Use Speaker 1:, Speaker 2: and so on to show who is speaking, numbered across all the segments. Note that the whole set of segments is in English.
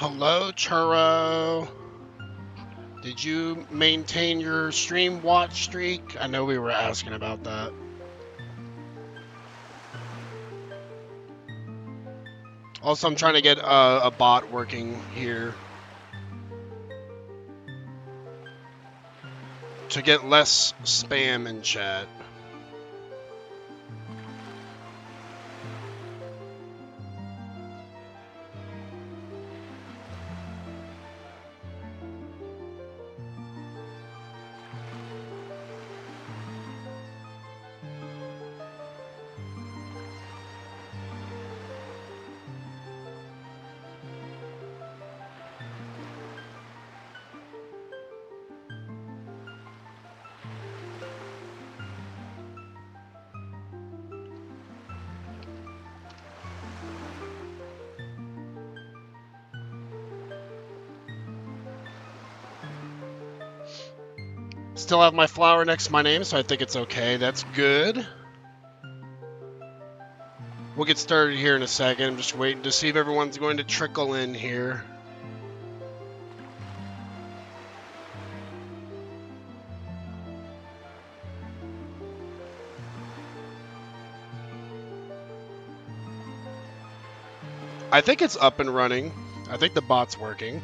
Speaker 1: Hello, Churro. Did you maintain your stream watch streak? I know we were asking about that. Also, I'm trying to get a bot working here to get less spam in chat. Still have my flower next to my name, so I think it's okay. That's good. We'll get started here in a second. I'm just waiting to see if everyone's going to trickle in here. I think it's up and running. I think the bot's working.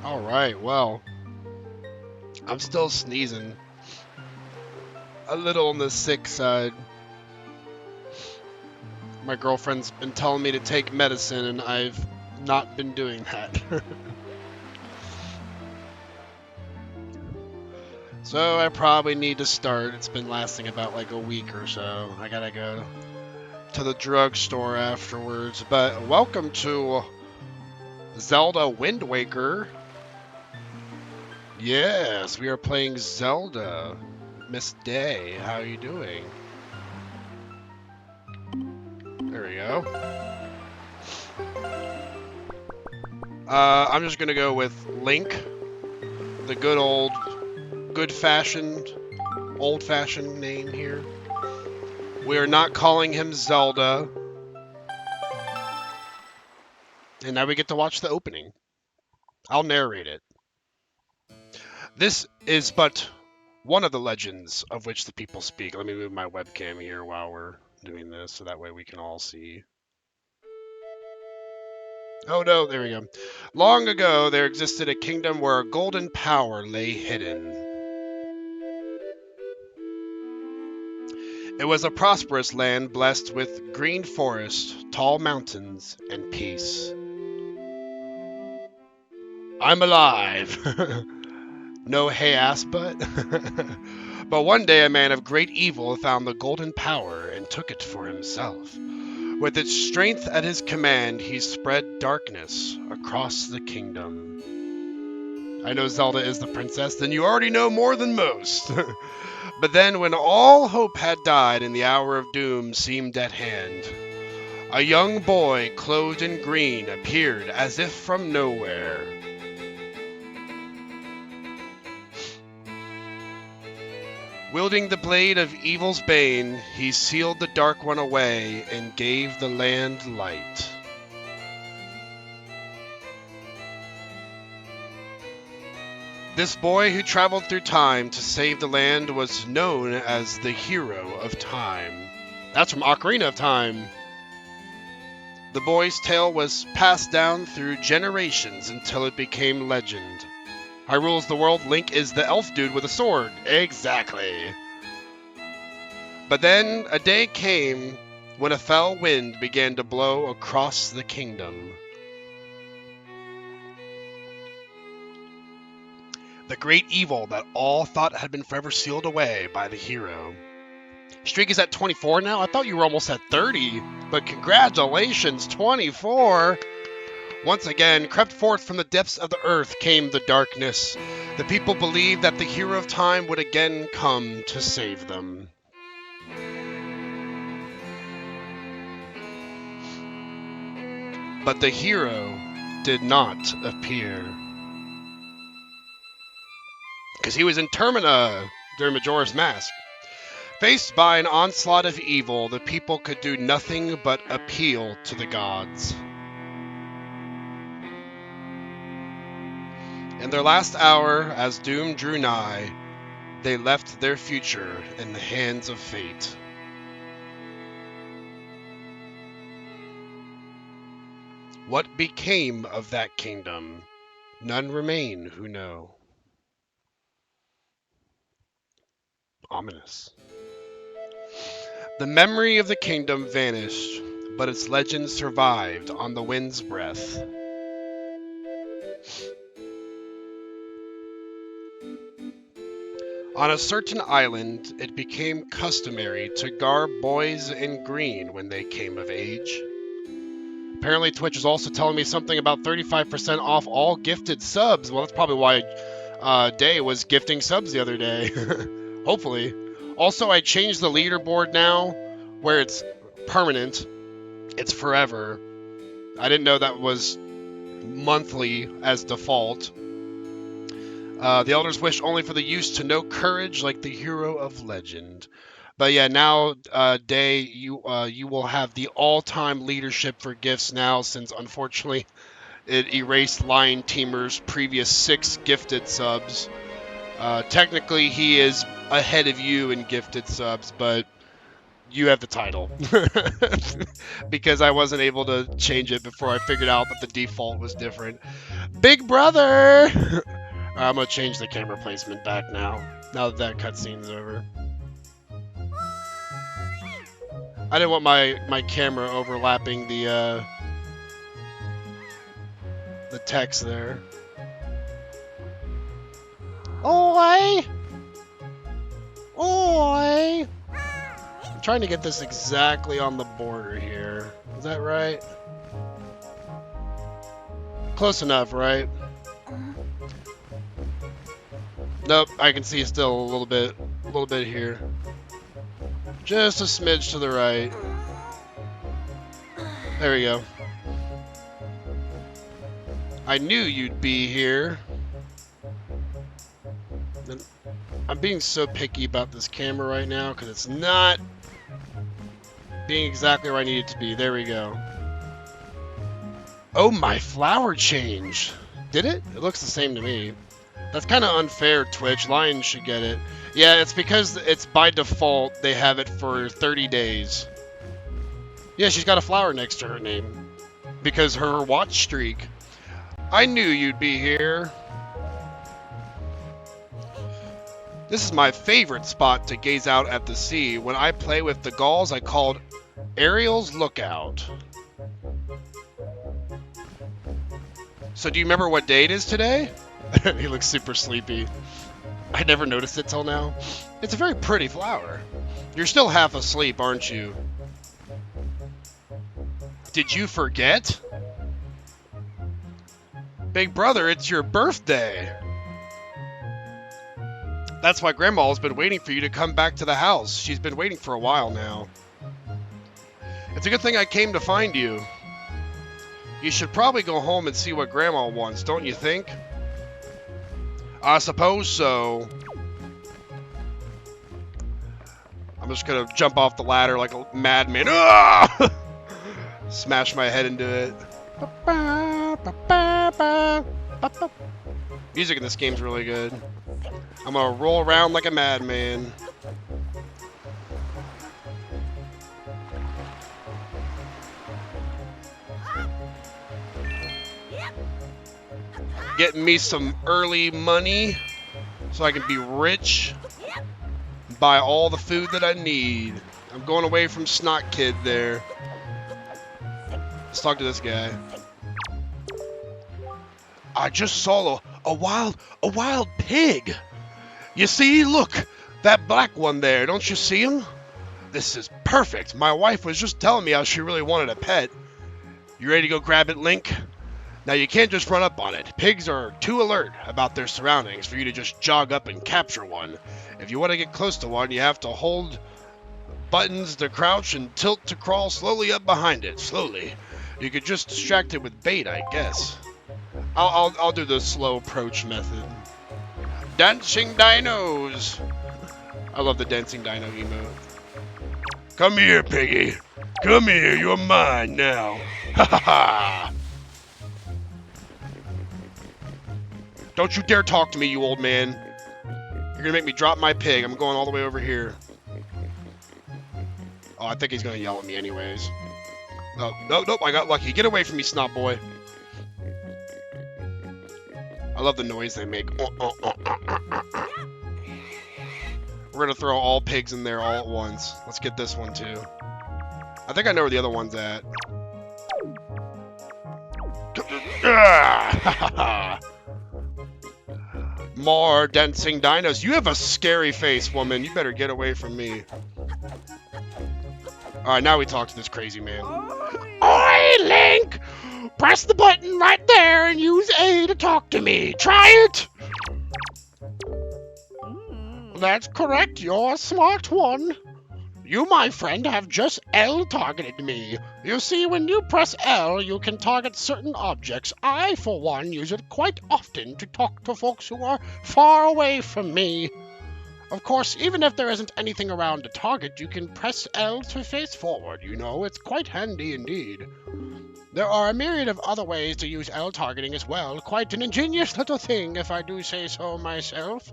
Speaker 1: All right, well, I'm still sneezing. A little on the sick side. My girlfriend's been telling me to take medicine, and I've not been doing that. So I probably need to start. It's been lasting about like a week or so. I gotta go to the drugstore afterwards. But welcome to Zelda Wind Waker. Yes, we are playing Zelda. Miss Day, how are you doing? There we go. I'm just gonna go with Link, the good old-fashioned name here. We are not calling him Zelda. And now we get to watch the opening. I'll narrate it. This is but one of the legends of which the people speak. Let me move my webcam here while we're doing this, so that way we can all see. Oh no, there we go. Long ago, there existed a kingdom where a golden power lay hidden. It was a prosperous land blessed with green forests, tall mountains, and peace. I'm alive! No hey ass butt. But one day a man of great evil found the golden power and took it for himself. With its strength at his command, he spread darkness across the kingdom. I know Zelda is the princess, then you already know more than most. But then, when all hope had died and the hour of doom seemed at hand, a young boy clothed in green appeared as if from nowhere. Wielding the blade of evil's bane, he sealed the dark one away and gave the land light. This boy who traveled through time to save the land was known as the Hero of Time. That's from Ocarina of Time. The boy's tale was passed down through generations until it became legend. Hyrule's the world, Link is the elf dude with a sword. Exactly. But then a day came when a foul wind began to blow across the kingdom. The great evil that all thought had been forever sealed away by the hero. Streak is at 24 now? I thought you were almost at 30, but congratulations, 24! Once again, crept forth from the depths of the earth came the darkness. The people believed that the hero of time would again come to save them. But the hero did not appear. Because he was in Termina during Majora's Mask. Faced by an onslaught of evil, the people could do nothing but appeal to the gods. In their last hour, as doom drew nigh, they left their future in the hands of fate. What became of that kingdom? None remain who know. Ominous. The memory of the kingdom vanished, but its legend survived on the wind's breath. On a certain island, it became customary to garb boys in green when they came of age. Apparently, Twitch is also telling me something about 35% off all gifted subs. Well, that's probably why Day was gifting subs the other day. Hopefully. Also, I changed the leaderboard now, where it's permanent. It's forever. I didn't know that was monthly as default. The elders wish only for the youth to know courage like the hero of legend. But yeah, now, Day, you will have the all-time leadership for gifts now, since unfortunately it erased Lion Teamer's previous 6 gifted subs. Technically, he is ahead of you in gifted subs, but you have the title. Because I wasn't able to change it before I figured out that the default was different. Big brother! I'm going to change the camera placement back now that that cutscene's over. I didn't want my camera overlapping the text there. Oi! Oi! I'm trying to get this exactly on the border here. Is that right? Close enough, right? Nope, I can see still a little bit here. Just a smidge to the right. There we go. I knew you'd be here. I'm being so picky about this camera right now because it's not being exactly where I need it to be. There we go. Oh, my flower changed. Did it? It looks the same to me. That's kind of unfair, Twitch. Lions should get it. Yeah, it's because it's by default. They have it for 30 days. Yeah, she's got a flower next to her name. Because her watch streak. I knew you'd be here. This is my favorite spot to gaze out at the sea. When I play with the Gauls, I called Ariel's Lookout. So do you remember what day it is today? He looks super sleepy. I never noticed it till now. It's a very pretty flower. You're still half asleep, aren't you? Did you forget? Big brother, it's your birthday. That's why Grandma's been waiting for you to come back to the house. She's been waiting for a while now. It's a good thing I came to find you. You should probably go home and see what Grandma wants, don't you think? I suppose so. I'm just gonna jump off the ladder like a madman. Ah! Smash my head into it. Music in this game's really good. I'm gonna roll around like a madman. Getting me some early money so I can be rich. Buy all the food that I need. I'm going away from Snot Kid there. Let's talk to this guy. I just saw a wild pig. You see, look, that black one there. Don't you see him? This is perfect. My wife was just telling me how she really wanted a pet. You ready to go grab it, Link? Now, you can't just run up on it. Pigs are too alert about their surroundings for you to just jog up and capture one. If you want to get close to one, you have to hold buttons to crouch and tilt to crawl slowly up behind it. Slowly. You could just distract it with bait, I guess. I'll do the slow approach method. Dancing dinos! I love the dancing dino emote. Come here, piggy. Come here, you're mine now. Ha ha ha! Don't you dare talk to me, you old man. You're gonna make me drop my pig. I'm going all the way over here. Oh, I think he's gonna yell at me anyways. Oh, nope, I got lucky. Get away from me, snot boy. I love the noise they make. We're gonna throw all pigs in there all at once. Let's get this one too. I think I know where the other one's at. More dancing dinos. You have a scary face, woman. You better get away from me. Alright, now we talk to this crazy man. Oi, Link! Press the button right there and use A to talk to me. Try it! That's correct. You're a smart one. You, my friend, have just L targeted me. You see, when you press L, you can target certain objects. I, for one, use it quite often to talk to folks who are far away from me. Of course, even if there isn't anything around to target, you can press L to face forward, you know. It's quite handy indeed. There are a myriad of other ways to use L targeting as well. Quite an ingenious little thing, if I do say so myself.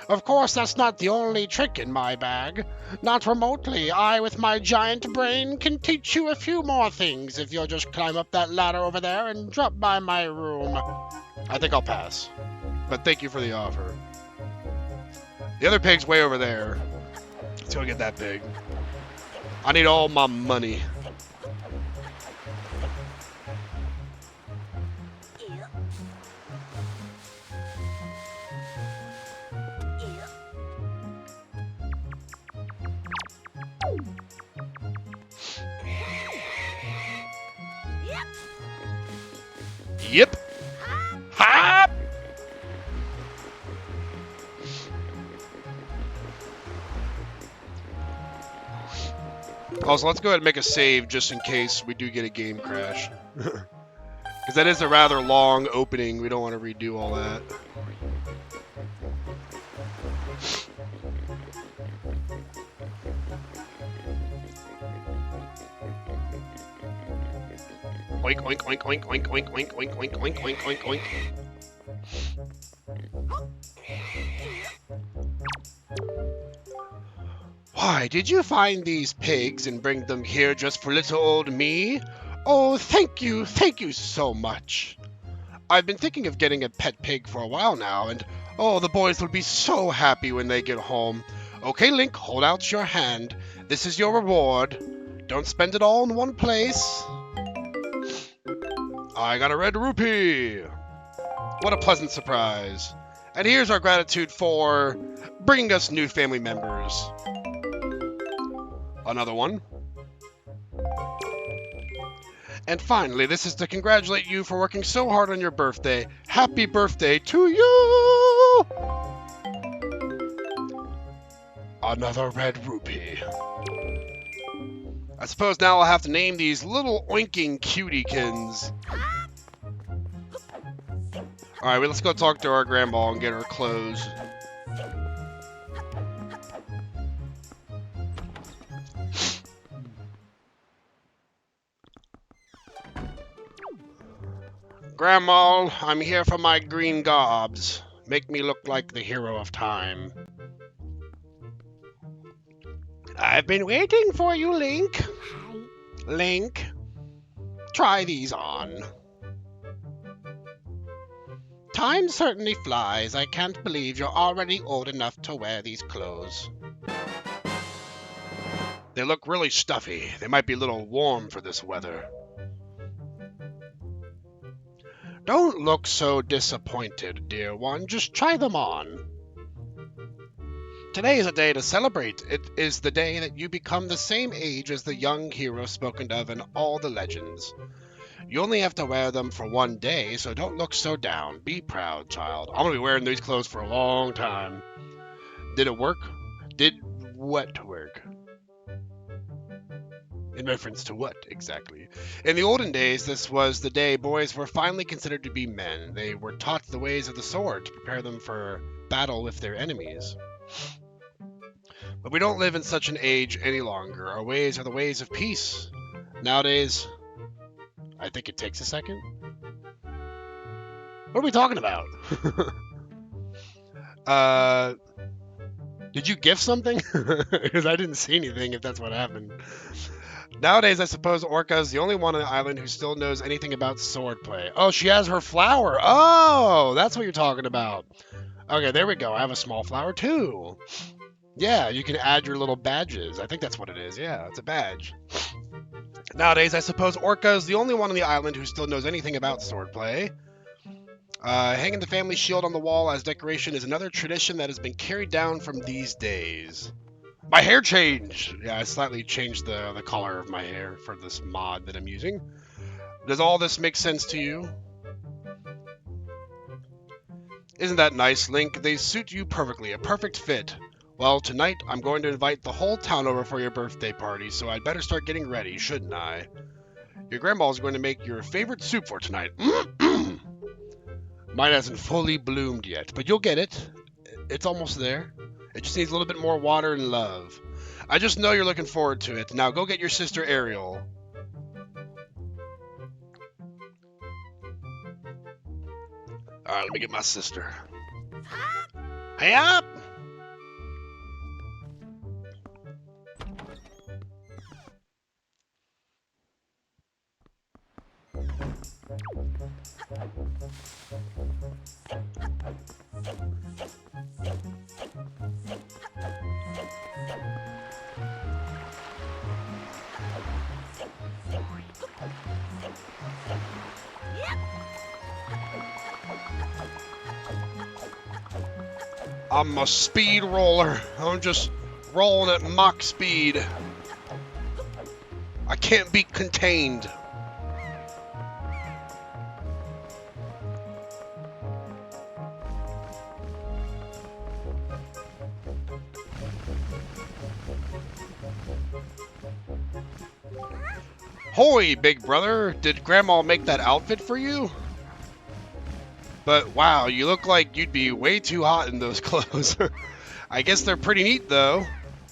Speaker 1: Of course, that's not the only trick in my bag. Not remotely. I, with my giant brain, can teach you a few more things if you'll just climb up that ladder over there and drop by my room. I think I'll pass. But thank you for the offer. The other pig's way over there. Let's go get that pig. I need all my money. Yep. Hop. Also, let's go ahead and make a save just in case we do get a game crash. Because that is a rather long opening. We don't want to redo all that. Oink, oink, oink, oink, oink, oink, oink, oink, oink, oink, oink, oink, oink. Why, did you find these pigs and bring them here just for little old me? Oh, thank you so much. I've been thinking of getting a pet pig for a while now, and oh, the boys will be so happy when they get home. Okay, Link, hold out your hand. This is your reward. Don't spend it all in one place. I got a red rupee. What a pleasant surprise. And here's our gratitude for bringing us new family members. Another one. And finally, this is to congratulate you for working so hard on your birthday. Happy birthday to you! Another red rupee. I suppose now I'll have to name these little oinking cutiekins. Alright, well, let's go talk to our grandma and get her clothes. Grandma, I'm here for my green gobs. Make me look like the hero of time. I've been waiting for you, Link. Link, try these on. Time certainly flies. I can't believe you're already old enough to wear these clothes. They look really stuffy. They might be a little warm for this weather. Don't look so disappointed, dear one. Just try them on. Today is a day to celebrate. It is the day that you become the same age as the young hero spoken of in all the legends. You only have to wear them for one day, so don't look so down. Be proud, child. I'm going to be wearing these clothes for a long time. Did it work? Did what work? In reference to what, exactly? In the olden days, this was the day boys were finally considered to be men. They were taught the ways of the sword to prepare them for battle with their enemies. But we don't live in such an age any longer. Our ways are the ways of peace. Nowadays, I think it takes a second. What are we talking about? Did you gift something? Because I didn't see anything if that's what happened. Nowadays, I suppose Orca's the only one on the island who still knows anything about swordplay. Oh, she has her flower. Oh, that's what you're talking about. Okay, there we go. I have a small flower too. Yeah, you can add your little badges. I think that's what it is. Yeah, it's a badge. Nowadays, I suppose Orca's the only one on the island who still knows anything about swordplay. Hanging the family shield on the wall as decoration is another tradition that has been carried down from these days. My hair changed! Yeah, I slightly changed the color of my hair for this mod that I'm using. Does all this make sense to you? Isn't that nice, Link? They suit you perfectly, a perfect fit. Well, tonight I'm going to invite the whole town over for your birthday party, so I'd better start getting ready, shouldn't I? Your grandma's going to make your favorite soup for tonight. Mine hasn't fully bloomed yet, but you'll get it. It's almost there. It just needs a little bit more water and love. I just know you're looking forward to it. Now go get your sister Ariel. Alright, let me get my sister. Hey up! I'm a speed roller. I'm just rolling at Mach speed. I can't be contained. Hoy, big brother. Did Grandma make that outfit for you? But wow, you look like you'd be way too hot in those clothes. I guess they're pretty neat though.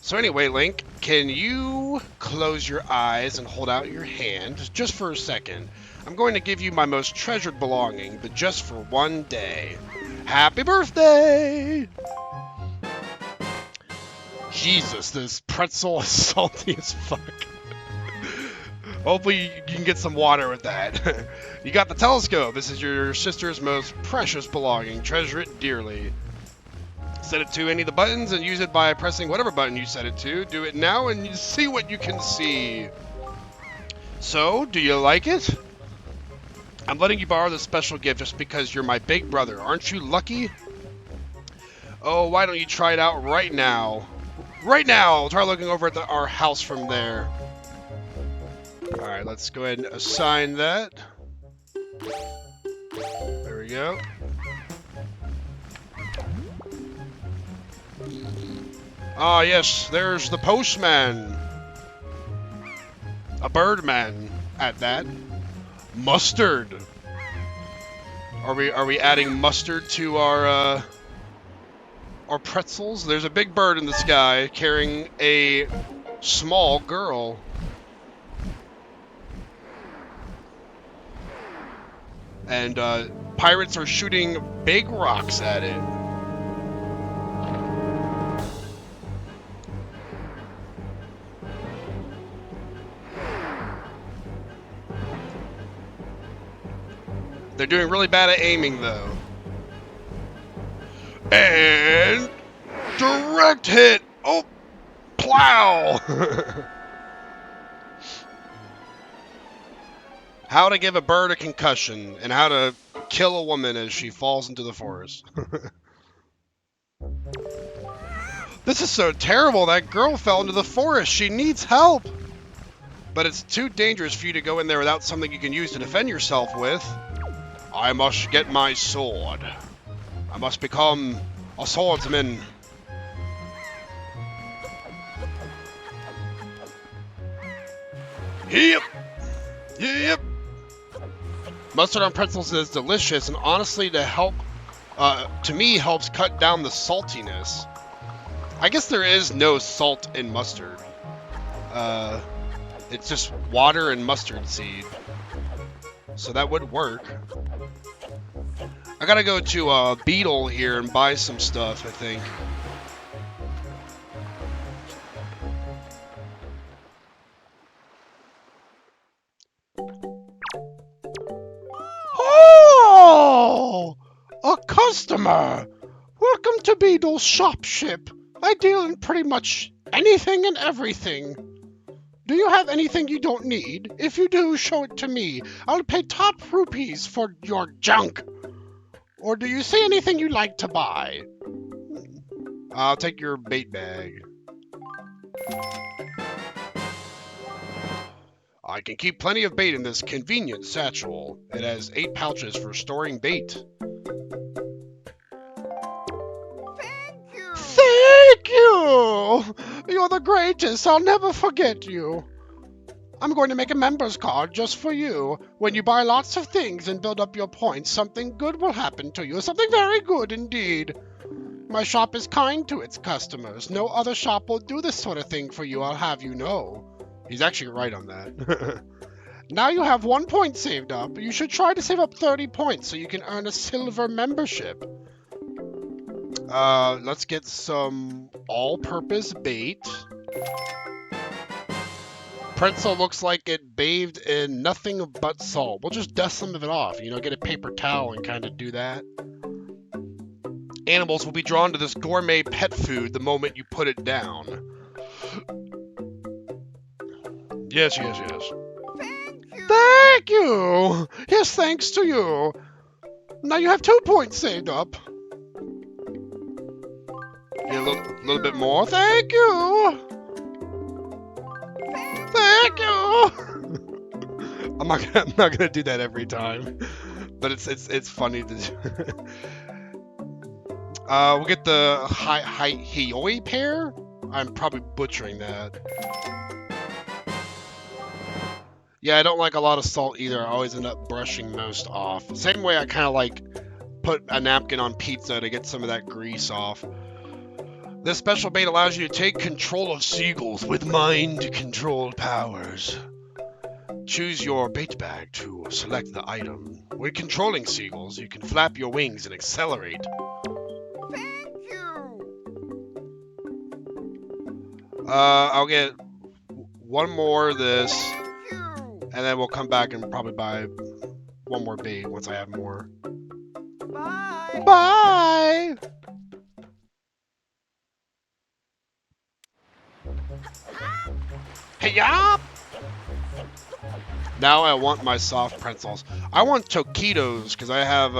Speaker 1: So anyway, Link, can you close your eyes and hold out your hand just for a second? I'm going to give you my most treasured belonging, but just for one day. Happy birthday! Jesus, this pretzel is salty as fuck. Hopefully you can get some water with that. You got the telescope. This is your sister's most precious belonging. Treasure it dearly. Set it to any of the buttons and use it by pressing whatever button you set it to. Do it now and you see what you can see. So, do you like it? I'm letting you borrow this special gift just because you're my big brother. Aren't you lucky? Oh, why don't you try it out right now? Right now! Try looking over at our house from there. Alright, let's go ahead and assign that. There we go. Ah, yes, there's the postman. A birdman at that. Mustard. Are we adding mustard to our pretzels? There's a big bird in the sky carrying a small girl. And pirates are shooting big rocks at it. They're doing really bad at aiming, though. And direct hit! Oh, plow! How to give a bird a concussion, and how to kill a woman as she falls into the forest. This is so terrible. That girl fell into the forest. She needs help. But it's too dangerous for you to go in there without something you can use to defend yourself with. I must get my sword. I must become a swordsman. Yep. Yep. Mustard on pretzels is delicious, and honestly, to me, helps cut down the saltiness. I guess there is no salt in mustard. It's just water and mustard seed. So that would work. I gotta go to Beetle here and buy some stuff, I think. Oh! A customer! Welcome to Beetle's shop ship. I deal in pretty much anything and everything. Do you have anything you don't need? If you do, show it to me. I'll pay top rupees for your junk. Or do you see anything you like to buy? I'll take your bait bag. I can keep plenty of bait in this convenient satchel. It has 8 pouches for storing bait. Thank you! You're the greatest. I'll never forget you. I'm going to make a member's card just for you. When you buy lots of things and build up your points, something good will happen to you. Something very good indeed. My shop is kind to its customers. No other shop will do this sort of thing for you, I'll have you know. He's actually right on that. Now you have 1 point saved up. You should try to save up 30 points so you can earn a silver membership. Let's get some all-purpose bait. Pretzel looks like it bathed in nothing but salt. We'll just dust some of it off, you know, get a paper towel and kind of do that. Animals will be drawn to this gourmet pet food the moment you put it down. Yes. Thank you! Yes, thanks to you. Now you have 2 points saved up. Get a little bit more. Thank you! Thank you! I'm not gonna do that every time, but it's funny to. We'll get the Hioi pear. I'm probably butchering that. Yeah, I don't like a lot of salt either. I always end up brushing most off. Same way I kind of like put a napkin on pizza to get some of that grease off. This special bait allows you to take control of seagulls with mind-controlled powers. Choose your bait bag to select the item. When controlling seagulls, you can flap your wings and accelerate.
Speaker 2: Thank you!
Speaker 1: I'll get 1 more of this,
Speaker 2: Thank you!
Speaker 1: and then we'll come back and probably buy 1 more bait once I have more.
Speaker 2: Bye!
Speaker 1: Bye! Hey-ya! Now I want my soft pretzels. I want taquitos because I have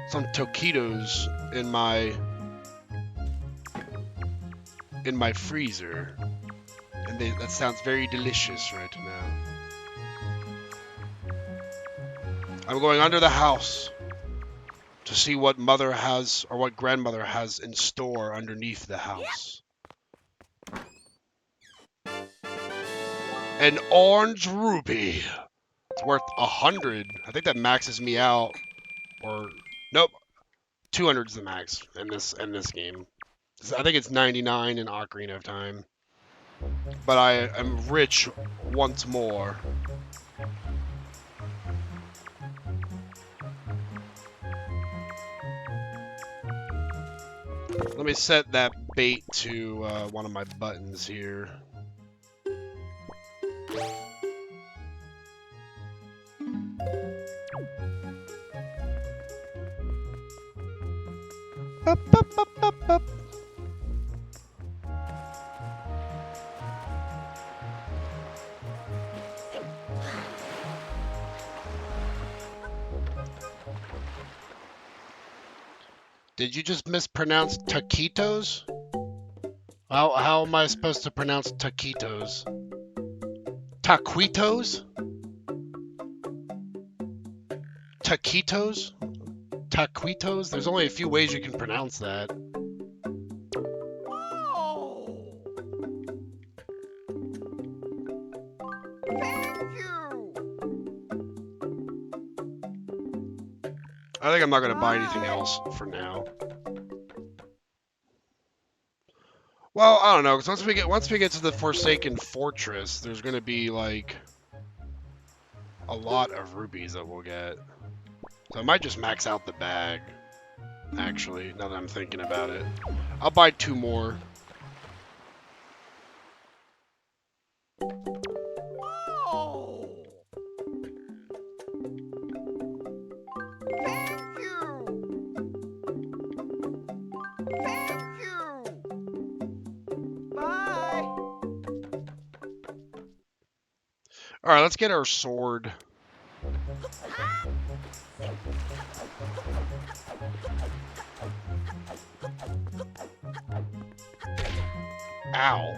Speaker 1: some taquitos in my freezer, and that sounds very delicious right now. I'm going under the house to see what mother has or what grandmother has in store underneath the house. An orange rupee. It's worth 100. I think that maxes me out. Or nope, 200 is the max in this game. I think it's 99 in Ocarina of Time. But I am rich once more. Let me set that bait to one of my buttons here. Up, up, up, up, up. Did you just mispronounce taquitos? How am I supposed to pronounce taquitos? Taquitos? Taquitos? Taquitos? There's only a few ways you can pronounce that.
Speaker 2: Oh! Thank
Speaker 1: I think I'm not gonna buy anything else for now. Well, I don't know, because once we get to the Forsaken Fortress, there's gonna be like a lot of rubies that we'll get. So I might just max out the bag. Actually, now that I'm thinking about it, I'll buy 2 more.
Speaker 2: Oh! Thank you! Thank you! Bye!
Speaker 1: All right, let's get our sword. Ow.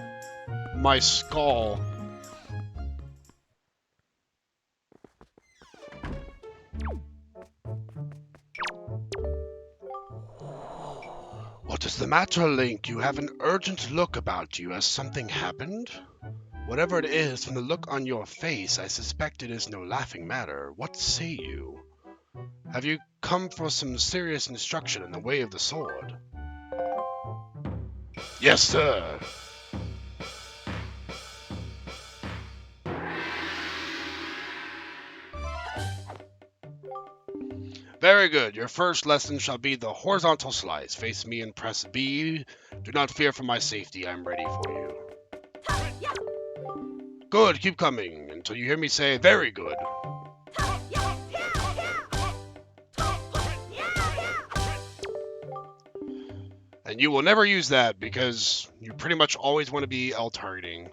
Speaker 1: My skull. What is the matter, Link? You have an urgent look about you. Has something happened? Whatever it is, from the look on your face, I suspect it is no laughing matter. What say you? Have you come for some serious instruction in the way of the sword? Yes, sir. Very good. Your first lesson shall be the horizontal slice. Face me and press B. Do not fear for my safety. I am ready for you. Good. Keep coming until you hear me say, very good. And you will never use that because you pretty much always want to be L targeting.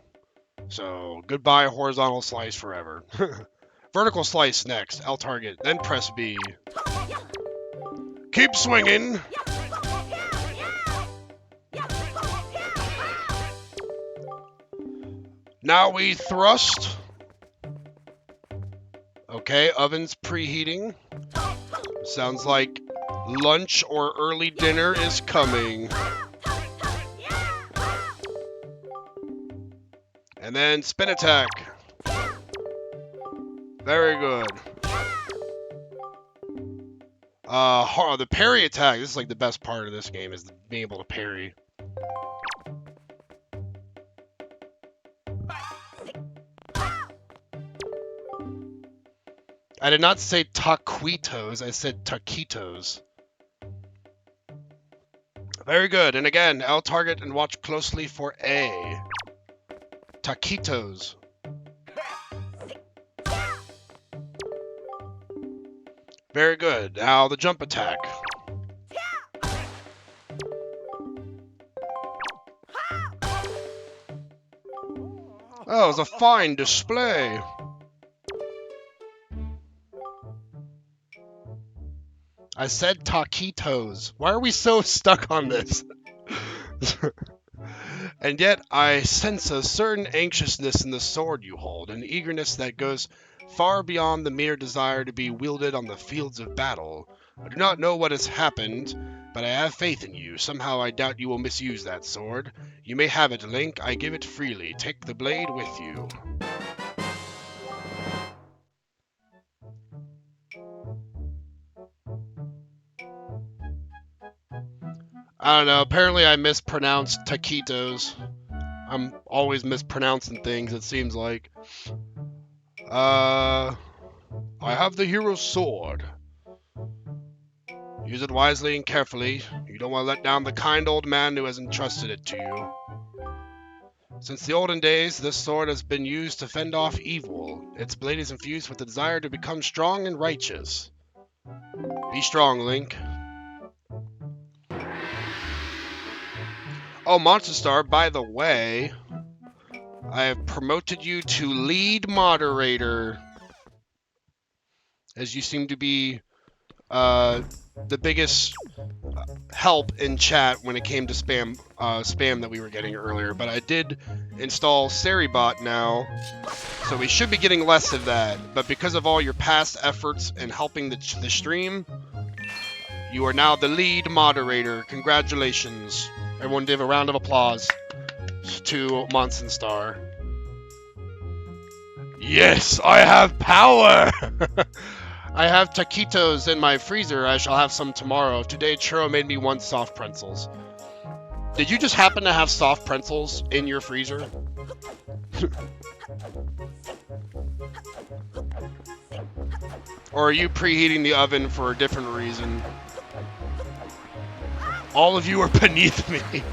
Speaker 1: So, goodbye horizontal slice forever. Vertical slice next, L target, then press B. Keep swinging! Now we thrust. Okay, oven's preheating. Sounds like lunch or early dinner is coming. And then spin attack. Very good. The parry attack. This is like the best part of this game, is being able to parry. I did not say taquitos, I said taquitos. Very good. And again, L target and watch closely for A. Taquitos. Very good. Now the jump attack. Oh, it was a fine display. I said taquitos. Why are we so stuck on this? And yet I sense a certain anxiousness in the sword you hold, an eagerness that goes far beyond the mere desire to be wielded on the fields of battle. I do not know what has happened, but I have faith in you. Somehow I doubt you will misuse that sword. You may have it, Link. I give it freely. Take the blade with you. I don't know. Apparently I mispronounced taquitos. I'm always mispronouncing things, it seems like. I have the hero's sword. Use it wisely and carefully. You don't want to let down the kind old man who has entrusted it to you. Since the olden days, this sword has been used to fend off evil. Its blade is infused with the desire to become strong and righteous. Be strong, Link. Oh, Monster Star, by the way, I have promoted you to lead moderator, as you seem to be the biggest help in chat when it came to spam that we were getting earlier. But I did install Seribot now, so we should be getting less of that. But because of all your past efforts in helping the stream, you are now the lead moderator. Congratulations. Everyone give a round of applause to Monson Star. Yes, I have power! I have taquitos in my freezer. I shall have some tomorrow. Today, Churro made me want soft pretzels. Did you just happen to have soft pretzels in your freezer? Or are you preheating the oven for a different reason? All of you are beneath me.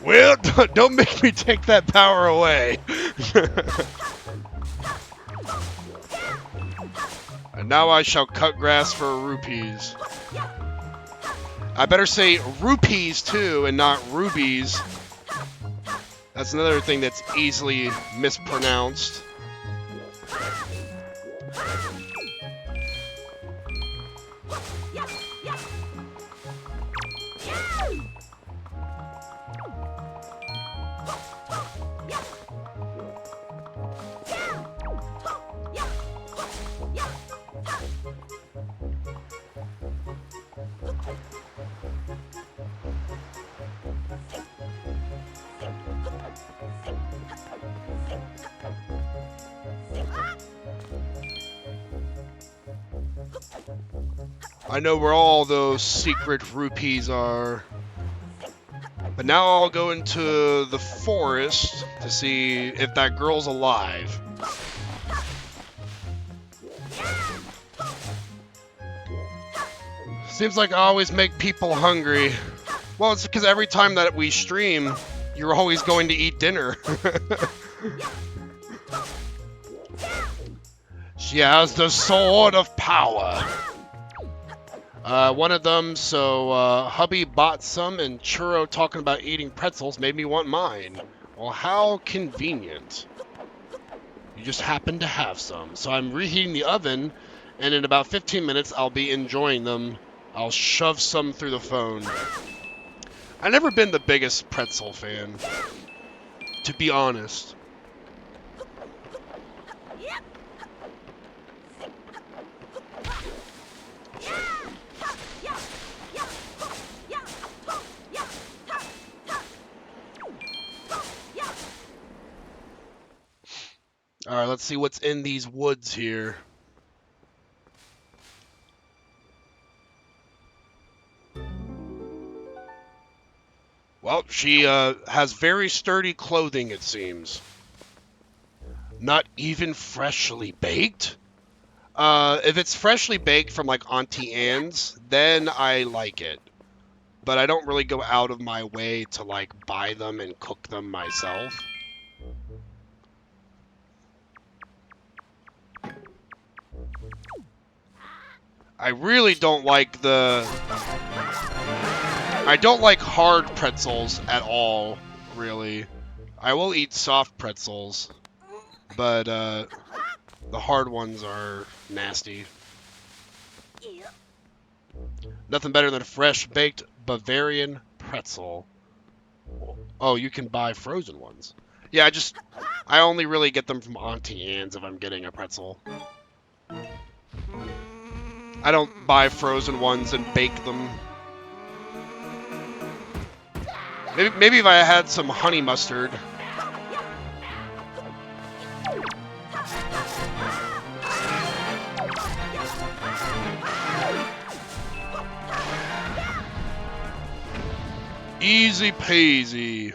Speaker 1: Well, don't make me take that power away. And now I shall cut grass for rupees. I better say rupees too, and not rubies. That's another thing that's easily mispronounced. I know where all those secret rupees are. But now I'll go into the forest to see if that girl's alive. Seems like I always make people hungry. Well, it's because every time that we stream, you're always going to eat dinner. She has the sword of power. One of them, so hubby bought some, and Churro talking about eating pretzels made me want mine. Well, how convenient. You just happen to have some. So I'm reheating the oven, and in about 15 minutes I'll be enjoying them. I'll shove some through the phone. I've never been the biggest pretzel fan, to be honest. Alright, let's see what's in these woods here. Well, she has very sturdy clothing, it seems. Not even freshly baked? If it's freshly baked from like Auntie Anne's, then I like it. But I don't really go out of my way to like buy them and cook them myself. I really don't like I don't like hard pretzels at all, really. I will eat soft pretzels, but the hard ones are nasty. Nothing better than a fresh baked Bavarian pretzel. Oh, you can buy frozen ones. Yeah, I only really get them from Auntie Anne's if I'm getting a pretzel. I don't buy frozen ones and bake them. Maybe if I had some honey mustard. Easy peasy.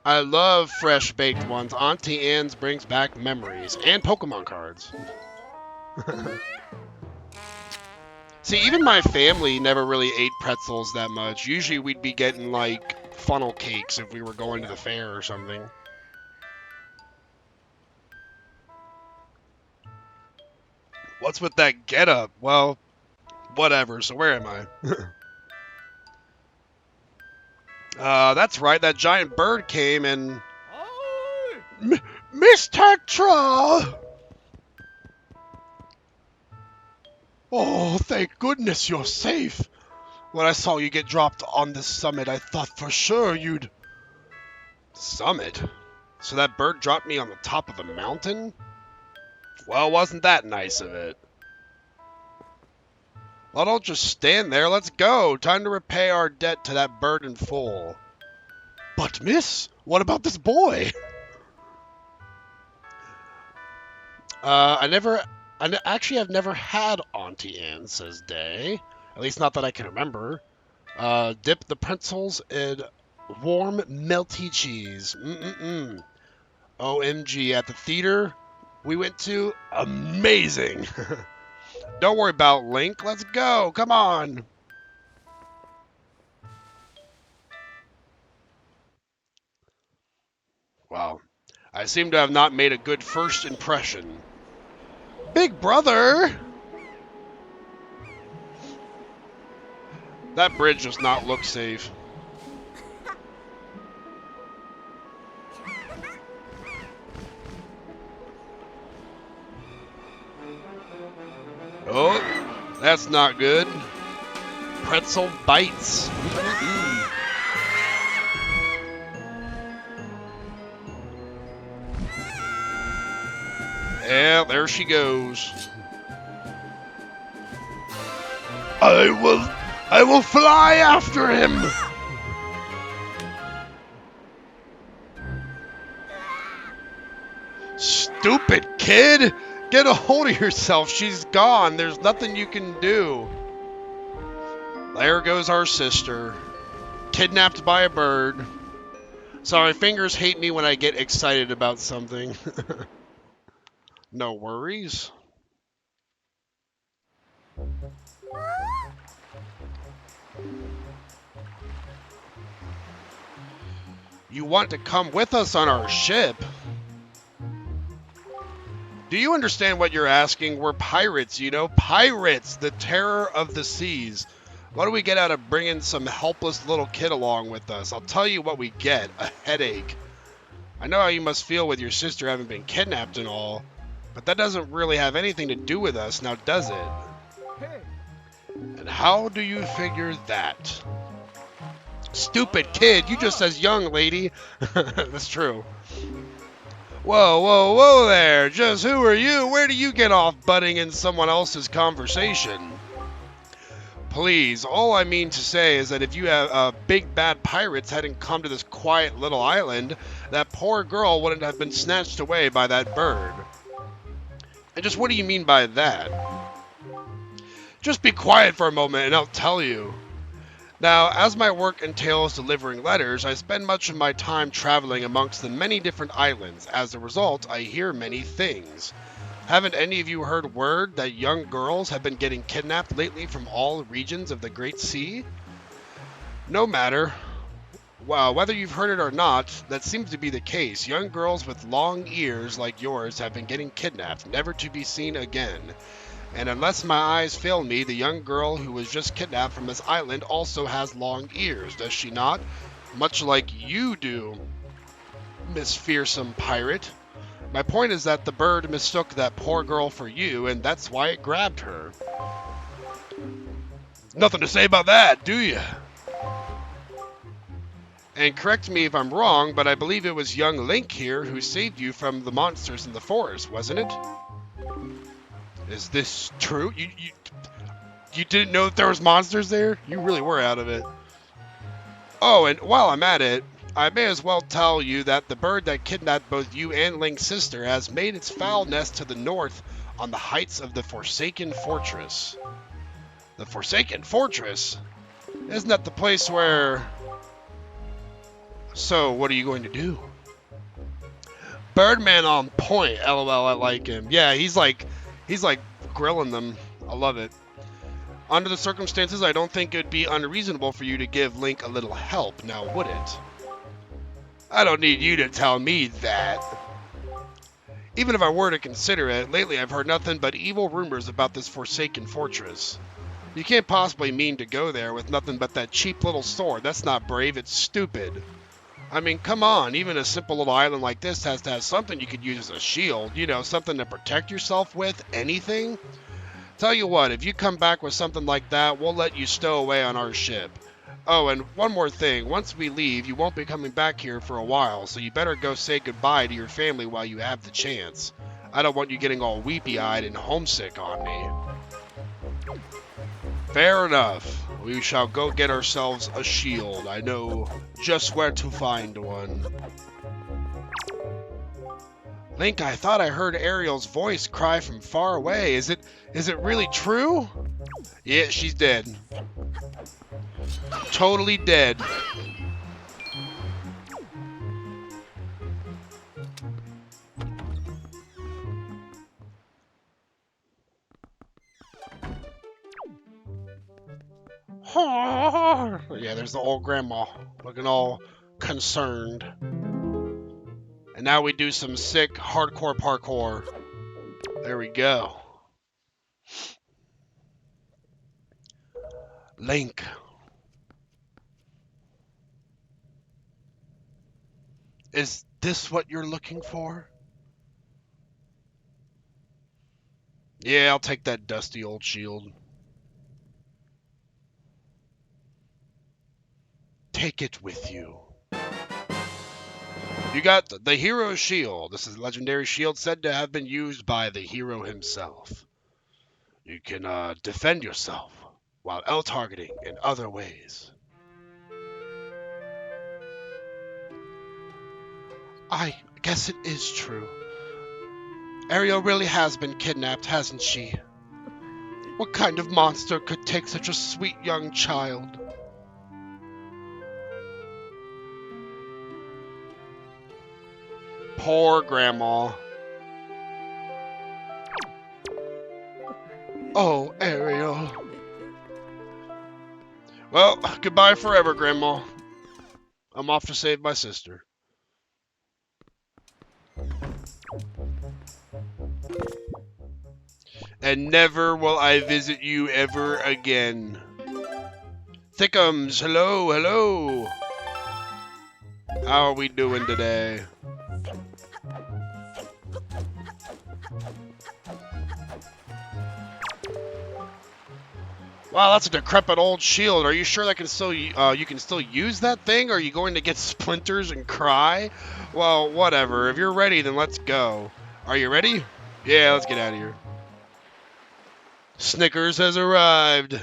Speaker 1: I love fresh baked ones. Auntie Anne's brings back memories and Pokemon cards. See, even my family never really ate pretzels that much. Usually we'd be getting, like, funnel cakes if we were going to the fair or something. What's with that getup? Well, whatever. So where am I? That's right. That giant bird came and... Miss Tetra! Oh, thank goodness you're safe. When I saw you get dropped on this summit, I thought for sure you'd... Summit? So that bird dropped me on the top of a mountain? Well, wasn't that nice of it? Well, don't just stand there. Let's go. Time to repay our debt to that bird in full. But, miss, what about this boy? Actually, I've never had Auntie Anne, says Day. At least not that I can remember. Dip the pretzels in warm, melty cheese. Mm-mm-mm. OMG, at the theater we went to, amazing. Don't worry about Link, let's go, come on. Wow, I seem to have not made a good first impression. Big brother! That bridge does not look safe. Oh, that's not good. Pretzel bites. Mm-mm-mm. Yeah, there she goes. I will fly after him. Stupid kid! Get a hold of yourself. She's gone. There's nothing you can do. There goes our sister. Kidnapped by a bird. Sorry, fingers hate me when I get excited about something. No worries. You want to come with us on our ship? Do you understand what you're asking? We're pirates, you know? Pirates! The terror of the seas. What do we get out of bringing some helpless little kid along with us? I'll tell you what we get. A headache. I know how you must feel with your sister having been kidnapped and all, but that doesn't really have anything to do with us, now does it?
Speaker 2: Hey.
Speaker 1: And how do you figure that? Stupid kid, you just as young, lady. That's true. Whoa, whoa, whoa there! Just who are you? Where do you get off butting in someone else's conversation? Please, all I mean to say is that if you have big bad pirates hadn't come to this quiet little island, that poor girl wouldn't have been snatched away by that bird. And just what do you mean by that? Just be quiet for a moment and I'll tell you. Now, as my work entails delivering letters, I spend much of my time traveling amongst the many different islands. As a result, I hear many things. Haven't any of you heard word that young girls have been getting kidnapped lately from all regions of the Great Sea? No matter. Well, whether you've heard it or not, that seems to be the case. Young girls with long ears like yours have been getting kidnapped, never to be seen again. And unless my eyes fail me, the young girl who was just kidnapped from this island also has long ears, does she not? Much like you do, Miss Fearsome Pirate. My point is that the bird mistook that poor girl for you, and that's why it grabbed her. Nothing to say about that, do you? And correct me if I'm wrong, but I believe it was young Link here who saved you from the monsters in the forest, wasn't it? Is this true? You didn't know that there was monsters there? You really were out of it. Oh, and while I'm at it, I may as well tell you that the bird that kidnapped both you and Link's sister has made its foul nest to the north on the heights of the Forsaken Fortress. The Forsaken Fortress? Isn't that the place where... So, what are you going to do? Birdman on point, lol, I like him. Yeah, he's like grilling them. I love it. Under the circumstances, I don't think it'd be unreasonable for you to give Link a little help, now would it? I don't need you to tell me that. Even if I were to consider it, lately I've heard nothing but evil rumors about this Forsaken Fortress. You can't possibly mean to go there with nothing but that cheap little sword. That's not brave, it's stupid. I mean, come on, even a simple little island like this has to have something you could use as a shield. You know, something to protect yourself with, anything. Tell you what, if you come back with something like that, we'll let you stow away on our ship. Oh, and one more thing, once we leave, you won't be coming back here for a while, so you better go say goodbye to your family while you have the chance. I don't want you getting all weepy-eyed and homesick on me. Fair enough. We shall go get ourselves a shield. I know just where to find one. Link, I thought I heard Ariel's voice cry from far away. Is it really true? Yeah, she's dead. Totally dead. Yeah, there's the old grandma looking all concerned. And now we do some sick hardcore parkour. There we go. Link. Is this what you're looking for? Yeah, I'll take that dusty old shield. Take it with you. You got the hero shield. This is a legendary shield said to have been used by the hero himself. You can defend yourself while L-targeting in other ways. I guess it is true. Ariel really has been kidnapped, hasn't she? What kind of monster could take such a sweet young child? Poor Grandma. Oh, Ariel. Well, goodbye forever, Grandma. I'm off to save my sister. And never will I visit you ever again. Thickums, hello, hello. How are we doing today? Wow, that's a decrepit old shield. Are you sure that can still you can still use that thing? Or are you going to get splinters and cry? Well, whatever. If you're ready, then let's go. Are you ready? Yeah, let's get out of here. Snickers has arrived.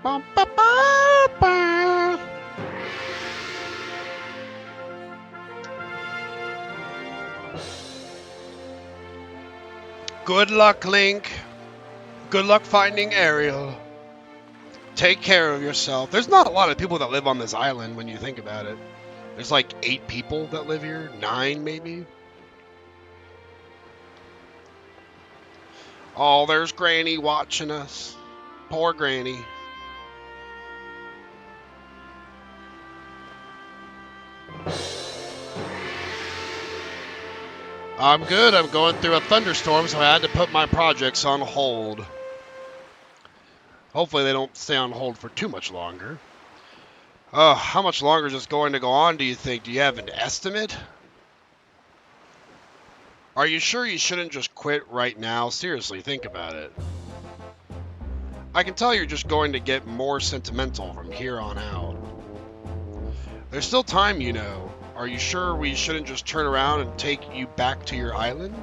Speaker 1: Bum, ba, ba, ba. Good luck, Link. Good luck finding Ariel. Take care of yourself. There's not a lot of people that live on this island when you think about it. There's like 8 people that live here. 9, maybe. Oh, there's Granny watching us. Poor Granny. I'm good. I'm going through a thunderstorm, so I had to put my projects on hold. Hopefully they don't stay on hold for too much longer. How much longer is this going to go on, do you think? Do you have an estimate? Are you sure you shouldn't just quit right now? Seriously, think about it. I can tell you're just going to get more sentimental from here on out. There's still time, you know. Are you sure we shouldn't just turn around and take you back to your island?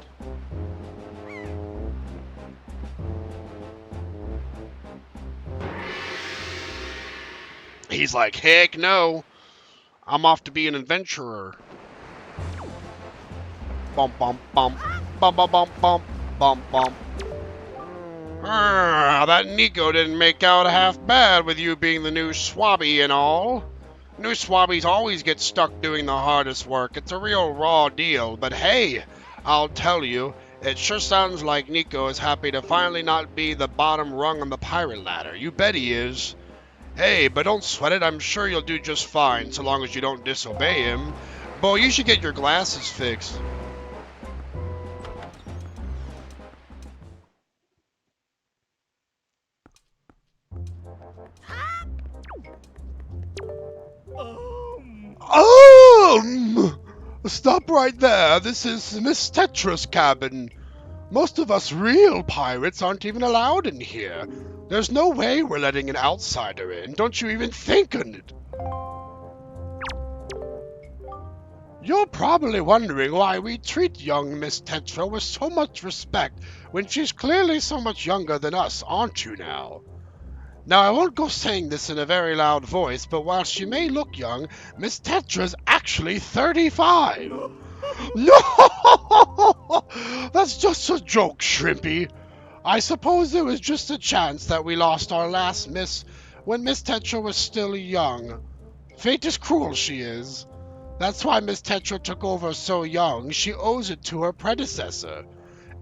Speaker 1: He's like, heck no. I'm off to be an adventurer. Bump, bump, bump. Bump, bump, bump, bump. Bump, bump. That Nico didn't make out half bad with you being the new Swabby and all. New Swabbies always get stuck doing the hardest work. It's a real raw deal, but hey, I'll tell you, it sure sounds like Nico is happy to finally not be the bottom rung on the pirate ladder. You bet he is. Hey, but don't sweat it. I'm sure you'll do just fine, so long as you don't disobey him. Boy, you should get your glasses fixed. Stop right there. This is Miss Tetra's cabin. Most of us real pirates aren't even allowed in here. There's no way we're letting an outsider in. Don't you even think on it. You're probably wondering why we treat young Miss Tetra with so much respect when she's clearly so much younger than us, aren't you now? Now, I won't go saying this in a very loud voice, but while she may look young, Miss Tetra's actually 35. No! That's just a joke, Shrimpy. I suppose it was just a chance that we lost our last Miss when Miss Tetra was still young. Fate is cruel, she is. That's why Miss Tetra took over so young. She owes it to her predecessor.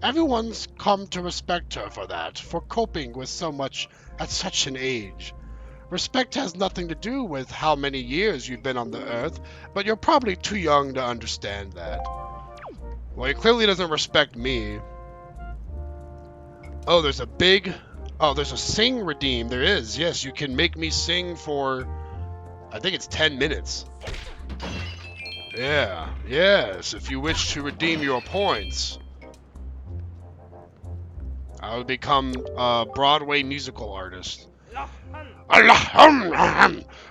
Speaker 1: Everyone's come to respect her for that, for coping with so much at such an age. Respect has nothing to do with how many years you've been on the earth, but you're probably too young to understand that. Well, he clearly doesn't respect me. Oh, there's a sing redeem. There is. Yes, you can make me sing for, I think it's 10 minutes. Yeah, yes, if you wish to redeem your points. I will become a Broadway musical artist.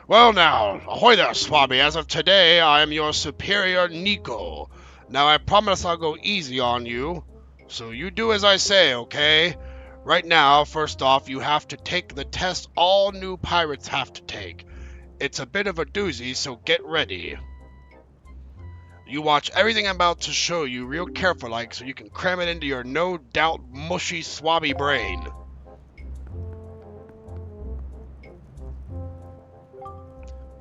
Speaker 1: Well now, ahoy there, Swabby. As of today, I am your superior Nico. Now I promise I'll go easy on you. So you do as I say, okay? Right now, first off, you have to take the test all new pirates have to take. It's a bit of a doozy, so get ready. You watch everything I'm about to show you real careful like so you can cram it into your no doubt mushy swabby brain.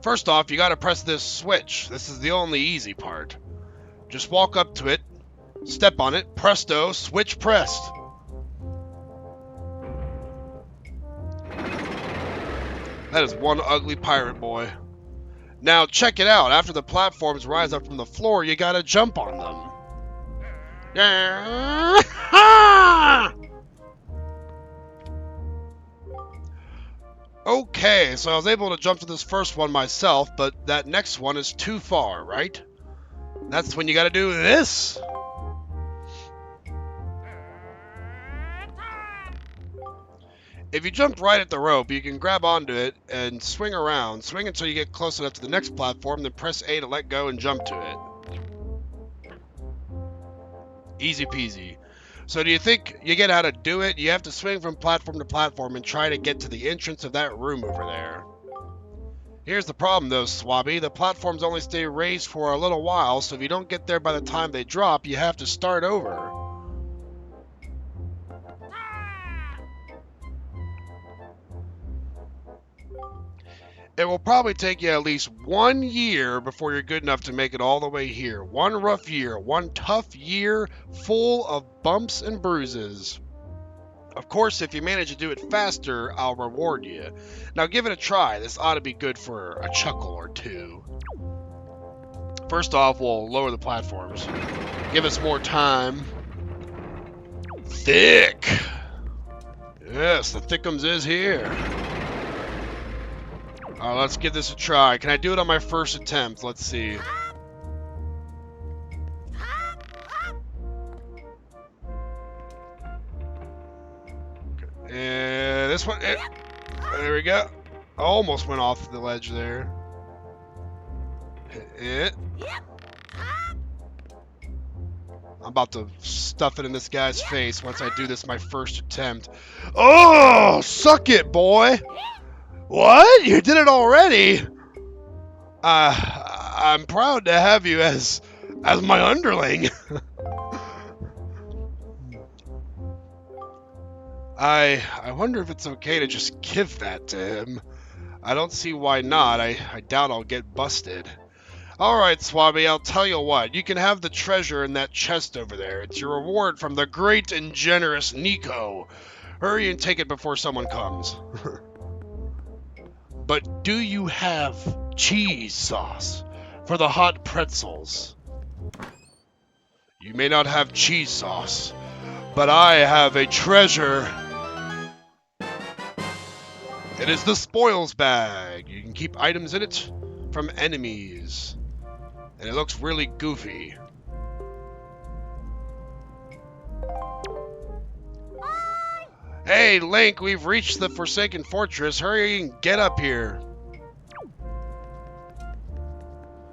Speaker 1: First off, you gotta press this switch. This is the only easy part. Just walk up to it, step on it, presto, switch pressed. That is one ugly pirate boy. Now check it out, after the platforms rise up from the floor, you gotta jump on them. Okay, so I was able to jump to this first one myself, but that next one is too far, right? That's when you gotta do this. If you jump right at the rope, you can grab onto it and swing around. Swing until you get close enough to the next platform, then press A to let go and jump to it. Easy peasy. So do you think you get how to do it? You have to swing from platform to platform and try to get to the entrance of that room over there. Here's the problem though, Swabby. The platforms only stay raised for a little while, so if you don't get there by the time they drop, you have to start over. It will probably take you at least 1 year before you're good enough to make it all the way here. One rough year, one tough year full of bumps and bruises. Of course, if you manage to do it faster, I'll reward you. Now give it a try. This ought to be good for a chuckle or two. First off, we'll lower the platforms. Give us more time. Thick! Yes, the thickums is here. Let's give this a try. Can I do it on my first attempt? Let's see. And this one, there we go. I almost went off the ledge there. I'm about to stuff it in this guy's face once I do this my first attempt. Oh, suck it, boy! What? You did it already? I'm proud to have you as my underling. I wonder if it's okay to just give that to him. I don't see why not. I doubt I'll get busted. Alright, Swabby, I'll tell you what. You can have the treasure in that chest over there. It's your reward from the great and generous Nico. Hurry and take it before someone comes. But do you have cheese sauce for the hot pretzels? You may not have cheese sauce, but I have a treasure. It is the spoils bag. You can keep items in it from enemies. And it looks really goofy. Hey, Link, we've reached the Forsaken Fortress. Hurry and get up here.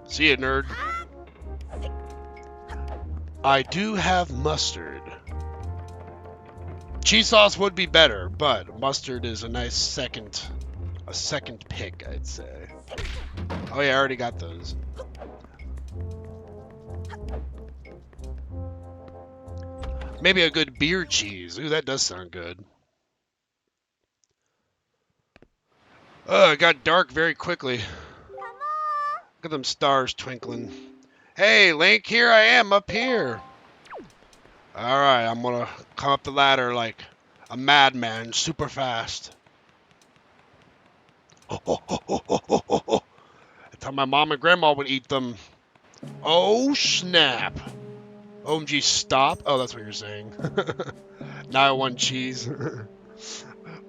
Speaker 1: See ya, nerd. I do have mustard. Cheese sauce would be better, but mustard is a nice second pick, I'd say. Oh yeah, I already got those. Maybe a good beer cheese. Ooh, that does sound good. It got dark very quickly. Look at them stars twinkling. Hey, Link, here I am up here. Alright, I'm gonna come up the ladder like a madman, super fast. That's how my mom and grandma would eat them. Oh, snap. OMG, stop. Oh, that's what you're saying. Now I want cheese.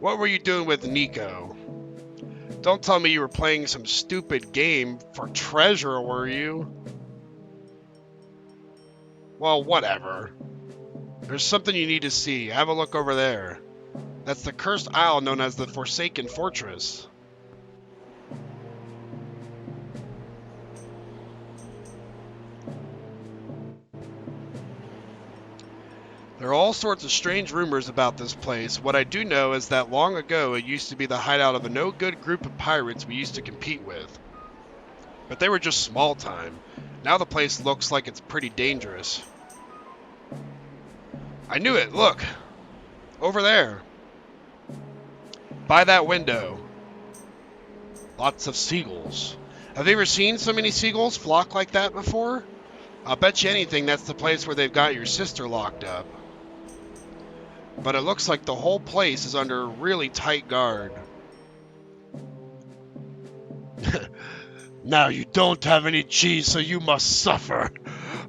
Speaker 1: What were you doing with Nico? Don't tell me you were playing some stupid game for treasure, were you? Well, whatever. There's something you need to see. Have a look over there. That's the cursed isle known as the Forsaken Fortress. There are all sorts of strange rumors about this place. What I do know is that long ago it used to be the hideout of a no-good group of pirates we used to compete with. But they were just small time. Now the place looks like it's pretty dangerous. I knew it, look! Over there. By that window. Lots of seagulls. Have you ever seen so many seagulls flock like that before? I'll bet you anything that's the place where they've got your sister locked up. But it looks like the whole place is under really tight guard. Now you don't have any cheese, so you must suffer.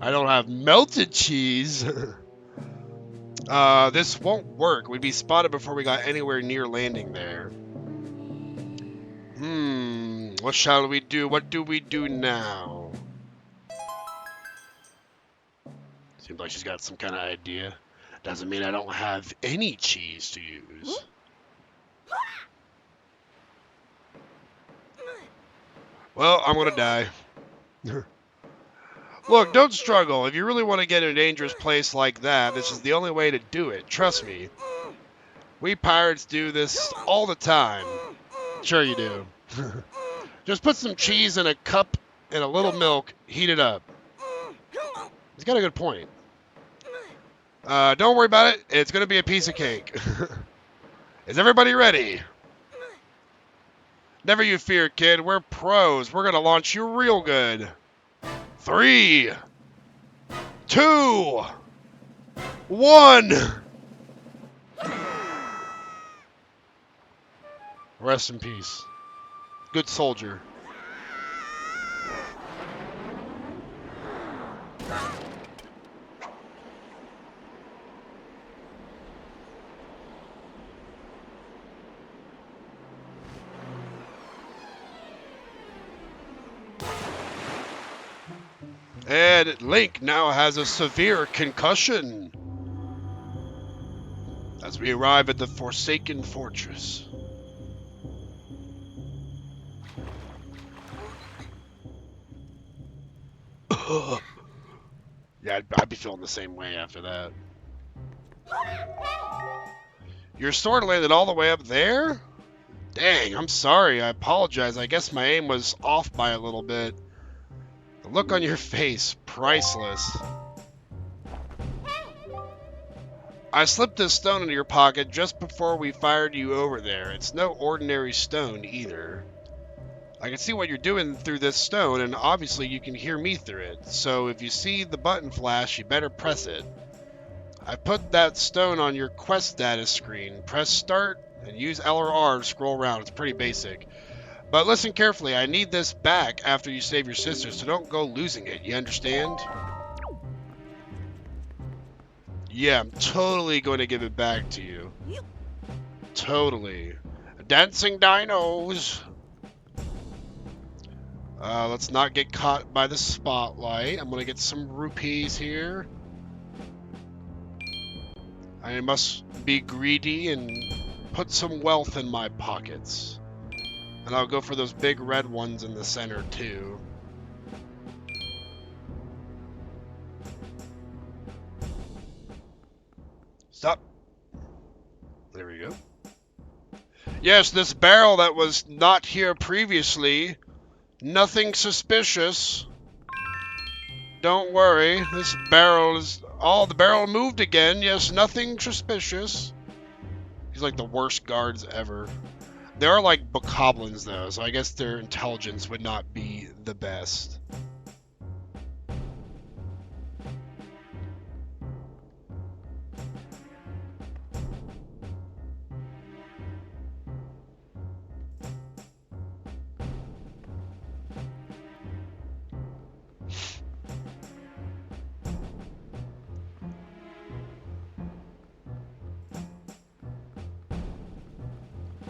Speaker 1: I don't have melted cheese. This won't work. We'd be spotted before we got anywhere near landing there. What shall we do? What do we do now? Seems like she's got some kind of idea. Doesn't mean I don't have any cheese to use. Well, I'm gonna die. Look, don't struggle. If you really want to get in a dangerous place like that, this is the only way to do it. Trust me. We pirates do this all the time. Sure you do. Just put some cheese in a cup and a little milk, heat it up. He's got a good point. Don't worry about it. It's going to be a piece of cake. Is everybody ready? Never you fear, kid. We're pros. We're going to launch you real good. 3, 2, 1. Rest in peace. Good soldier. And Link now has a severe concussion as we arrive at the Forsaken Fortress. Yeah, I'd be feeling the same way after that. Your sword landed all the way up there? Dang, I'm sorry. I apologize. I guess my aim was off by a little bit. The look on your face, priceless. I slipped this stone into your pocket just before we fired you over there. It's no ordinary stone either. I can see what you're doing through this stone, and obviously you can hear me through it. So if you see the button flash, you better press it. I put that stone on your quest status screen. Press start and use L or R to scroll around. It's pretty basic. But listen carefully. I need this back after you save your sister, so don't go losing it. You understand? Yeah, I'm totally going to give it back to you. Totally. Dancing dinos. Let's not get caught by the spotlight. I'm going to get some rupees here. I must be greedy and put some wealth in my pockets. And I'll go for those big red ones in the center too. Stop. There we go. Yes, this barrel that was not here previously. Nothing suspicious. Don't worry. This barrel is... Oh, the barrel moved again. Yes, nothing suspicious. He's like the worst guards ever. They are like bokoblins, though, so I guess their intelligence would not be the best.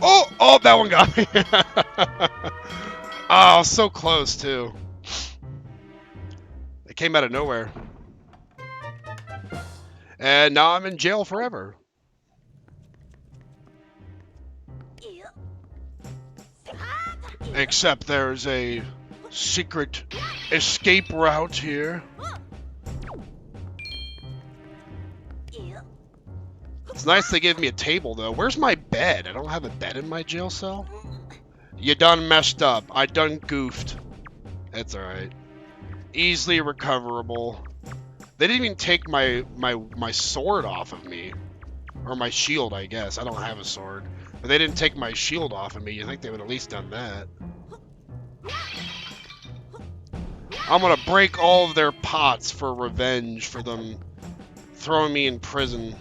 Speaker 1: Oh! Oh, that one got me! Oh, so close, too. It came out of nowhere. And now I'm in jail forever. Except there's a secret escape route here. It's nice they give me a table, though. Where's my bed? I don't have a bed in my jail cell. You done messed up. I done goofed. That's alright. Easily recoverable. They didn't even take my sword off of me. Or my shield, I guess. I don't have a sword. But they didn't take my shield off of me. You think they would at least done that. I'm gonna break all of their pots for revenge for them throwing me in prison.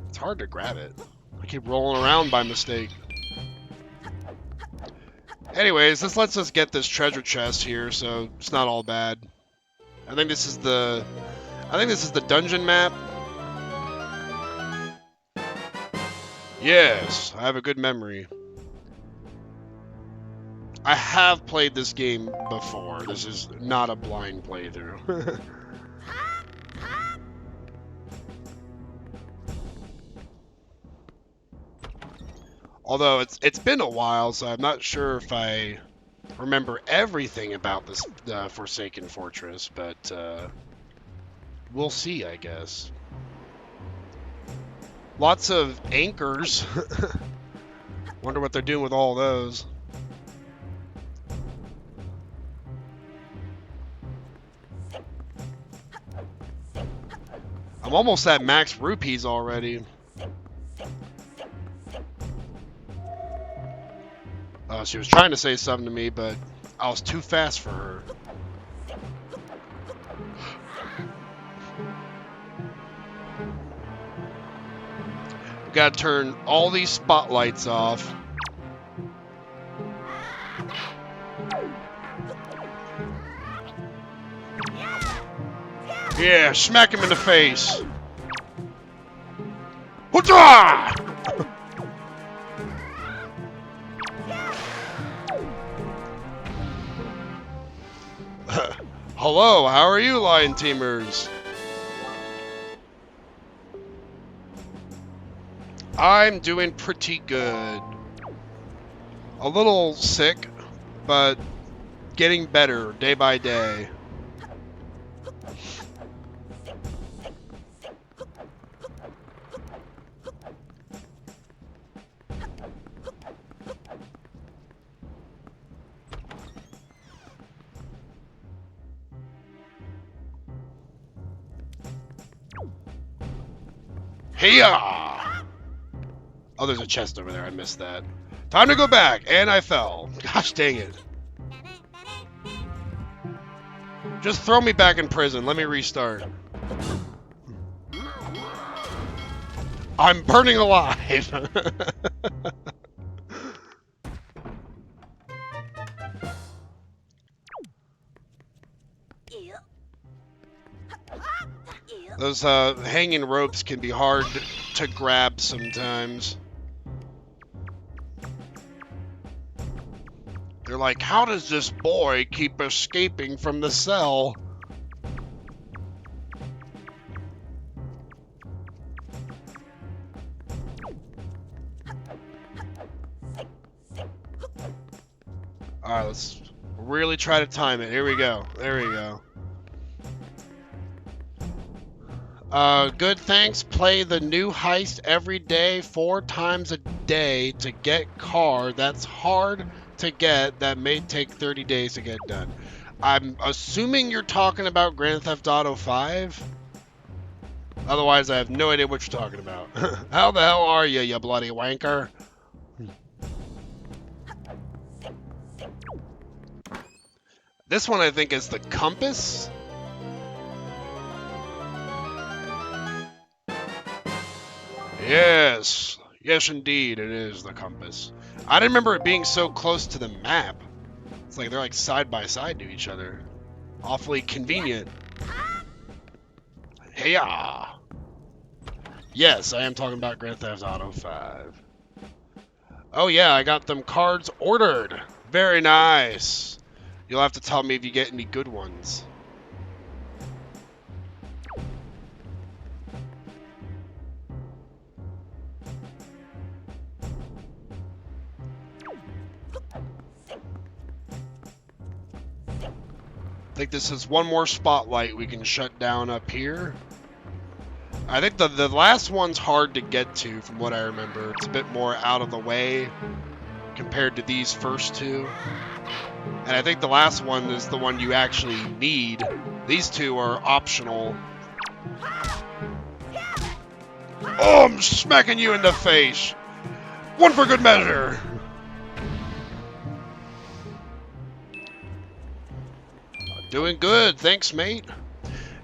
Speaker 1: It's hard to grab it. I keep rolling around by mistake. Anyways, this lets us get this treasure chest here, so it's not all bad. I think this is the dungeon map. Yes, I have a good memory. I have played this game before. This is not a blind playthrough. Although it's been a while, so I'm not sure if I remember everything about this Forsaken Fortress, but we'll see, I guess. Lots of anchors. Wonder what they're doing with all those. I'm almost at max rupees already. She was trying to say something to me, but I was too fast for her. We gotta turn all these spotlights off. Yeah, smack him in the face. Hoorah! Hello, how are you, Lion Teamers? I'm doing pretty good. A little sick, but getting better day by day. Hey-ya! Oh, there's a chest over there. I missed that. Time to go back, and I fell. Gosh dang it. Just throw me back in prison. Let me restart. I'm burning alive. Those hanging ropes can be hard to grab sometimes. They're like, how does this boy keep escaping from the cell? Alright, let's really try to time it. Here we go. There we go. Good, thanks. Play the new heist every day, 4 times a day to get car. That's hard to get. That may take 30 days to get done. I'm assuming you're talking about Grand Theft Auto 5. Otherwise, I have no idea what you're talking about. How the hell are you, you bloody wanker? This one, I think, is the compass. Yes. Yes, indeed, it is the compass. I didn't remember it being so close to the map. It's like they're like side by side to each other. Awfully convenient. Hey-ya! Yes, I am talking about Grand Theft Auto 5. Oh yeah, I got them cards ordered. Very nice. You'll have to tell me if you get any good ones. I think this is one more spotlight we can shut down up here. I think the last one's hard to get to from what I remember. It's a bit more out of the way compared to these first two. And I think the last one is the one you actually need. These two are optional. Oh, I'm smacking you in the face. One for good measure. Doing good, thanks, mate.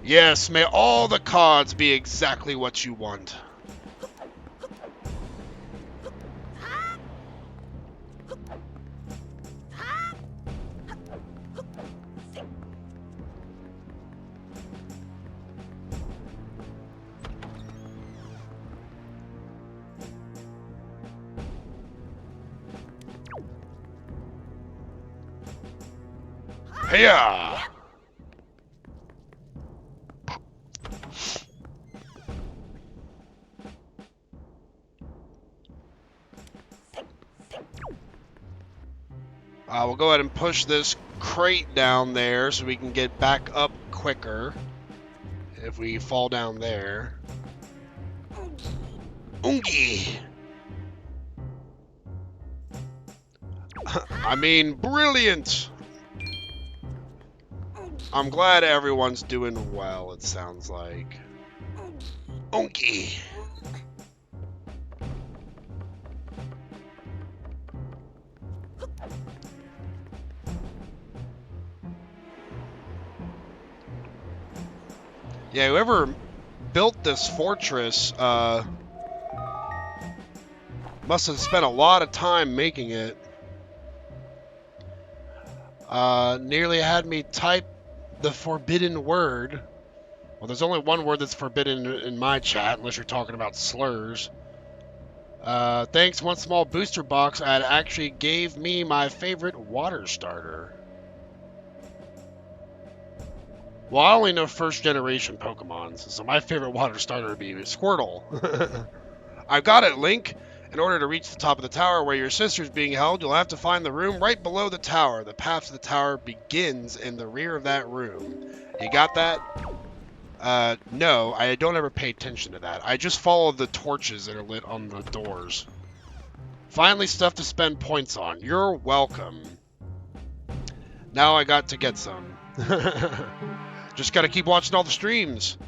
Speaker 1: Yes, may all the cards be exactly what you want. Hey-ya! We'll go ahead and push this crate down there so we can get back up quicker if we fall down there. Ungi! I mean, brilliant! I'm glad everyone's doing well, it sounds like. Ungi! Yeah, whoever built this fortress must have spent a lot of time making it. Nearly had me type the forbidden word. Well, there's only one word that's forbidden in my chat, unless you're talking about slurs. Thanks, one small booster box ad actually gave me my favorite water starter. Well, I only know first generation Pokemons, so my favorite water starter would be Squirtle. I've got it, Link. In order to reach the top of the tower where your sister's being held, you'll have to find the room right below the tower. The path to the tower begins in the rear of that room. You got that? No, I don't ever pay attention to that. I just follow the torches that are lit on the doors. Finally, stuff to spend points on. You're welcome. Now I got to get some. Just gotta keep watching all the streams.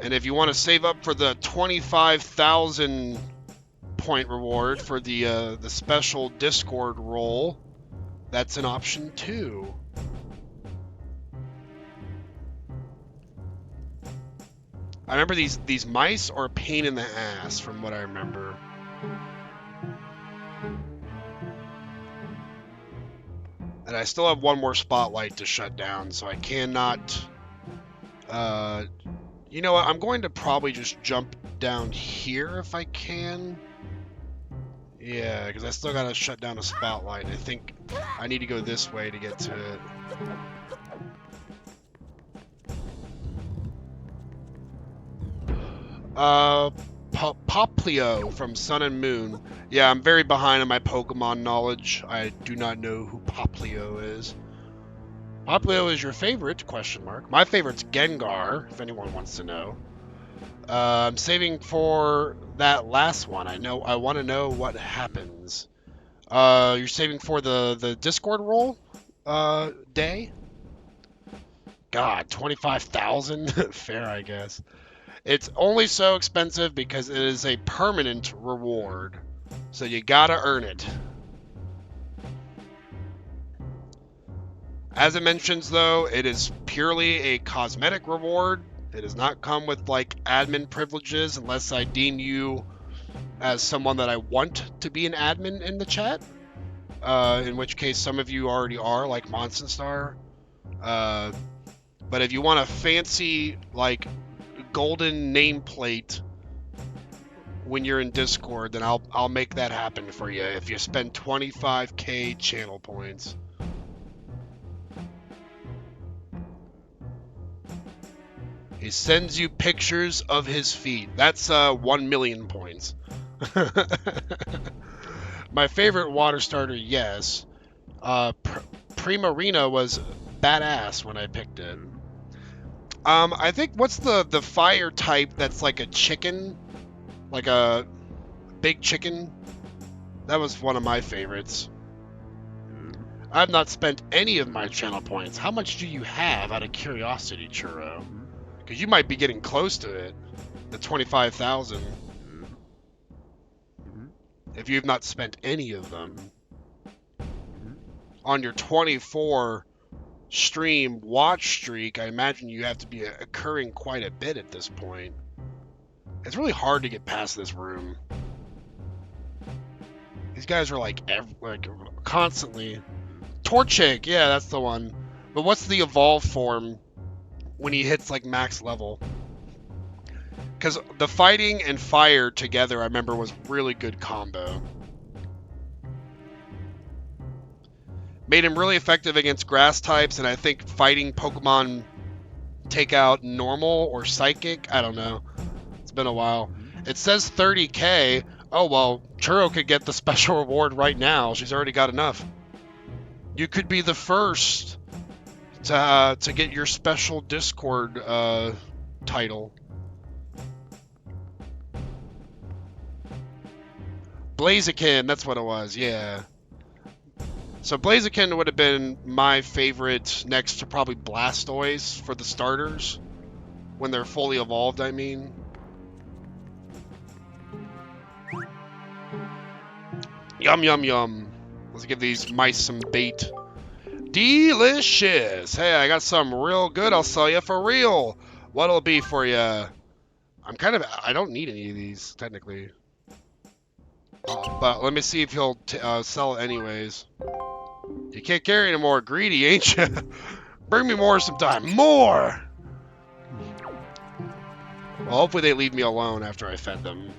Speaker 1: And if you want to save up for the 25,000 point reward for the special Discord role, that's an option too. I remember these mice are a pain in the ass from what I remember. And I still have one more spotlight to shut down, so I cannot... you know what? I'm going to probably just jump down here if I can. Yeah, because I still gotta shut down a spotlight. I think I need to go this way to get to it. Poplio from Sun and Moon. Yeah, I'm very behind on my Pokemon knowledge. I do not know who Poplio is. Poplio is your favorite? Question mark. My favorite's Gengar, if anyone wants to know. I'm saving for that last one. I want to know what happens. You're saving for the Discord roll day? God, 25,000? Fair, I guess. It's only so expensive because it is a permanent reward. So you gotta earn it. As it mentions, though, it is purely a cosmetic reward. It does not come with, like, admin privileges unless I deem you as someone that I want to be an admin in the chat. In which case, some of you already are, like Monsenstar. But if you want a fancy, like, golden nameplate when you're in Discord, then I'll make that happen for you if you spend 25k channel points. He sends you pictures of his feet. That's 1 million points. My favorite water starter, yes. Primarina was badass when I picked it. I think what's the fire type that's like a chicken, like a big chicken? That was one of my favorites. I've not spent any of my channel points. How much do you have out of curiosity, Churro? Because you might be getting close to it, the 25,000. If you've not spent any of them. On your 24 stream watch streak, I imagine you have to be occurring quite a bit at this point. It's really hard to get past this room. These guys are like constantly. Torchic, yeah, that's the one. But what's the evolve form when he hits like max level? Because the fighting and fire together, I remember, was really good combo. Made him really effective against grass types, and I think fighting Pokemon take out normal or psychic. I don't know. It's been a while. It says 30k. Oh, well, Churro could get the special reward right now. She's already got enough. You could be the first to get your special Discord title. Blaziken, that's what it was, yeah. So Blaziken would have been my favorite next to probably Blastoise for the starters. When they're fully evolved, I mean. Yum, yum, yum. Let's give these mice some bait. Delicious! Hey, I got some real good I'll sell you for real. What'll it be for you? I don't need any of these, technically. But let me see if he'll sell it anyways. You can't carry anymore. Greedy, ain't you? Bring me more sometime. More! Well, hopefully they leave me alone after I fed them.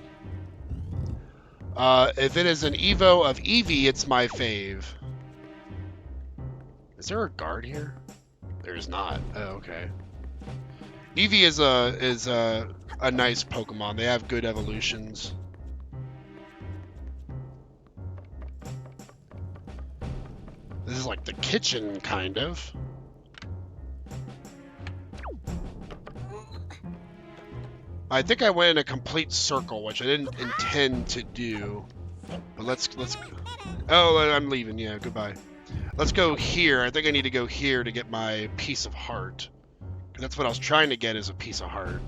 Speaker 1: If it is an Evo of Eevee, it's my fave. Is there a guard here? There's not. Oh, okay. Eevee is a nice Pokemon. They have good evolutions. This is like the kitchen, kind of. I think I went in a complete circle, which I didn't intend to do. But let's. Oh, I'm leaving. Yeah, goodbye. Let's go here. I think I need to go here to get my piece of heart. That's what I was trying to get, is a piece of heart.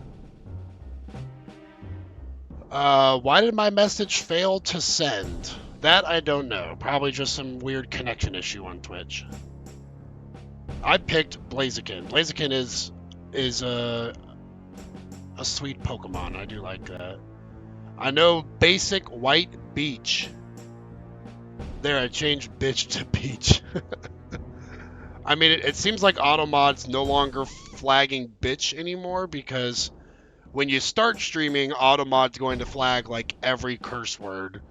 Speaker 1: Why did my message fail to send? That I don't know. Probably just some weird connection issue on Twitch. I picked Blaziken. Blaziken is a sweet Pokemon. I do like that. I know basic white beach. There, I changed bitch to beach. I mean, it seems like Automod's no longer flagging bitch anymore, because when you start streaming, Automod's going to flag like every curse word.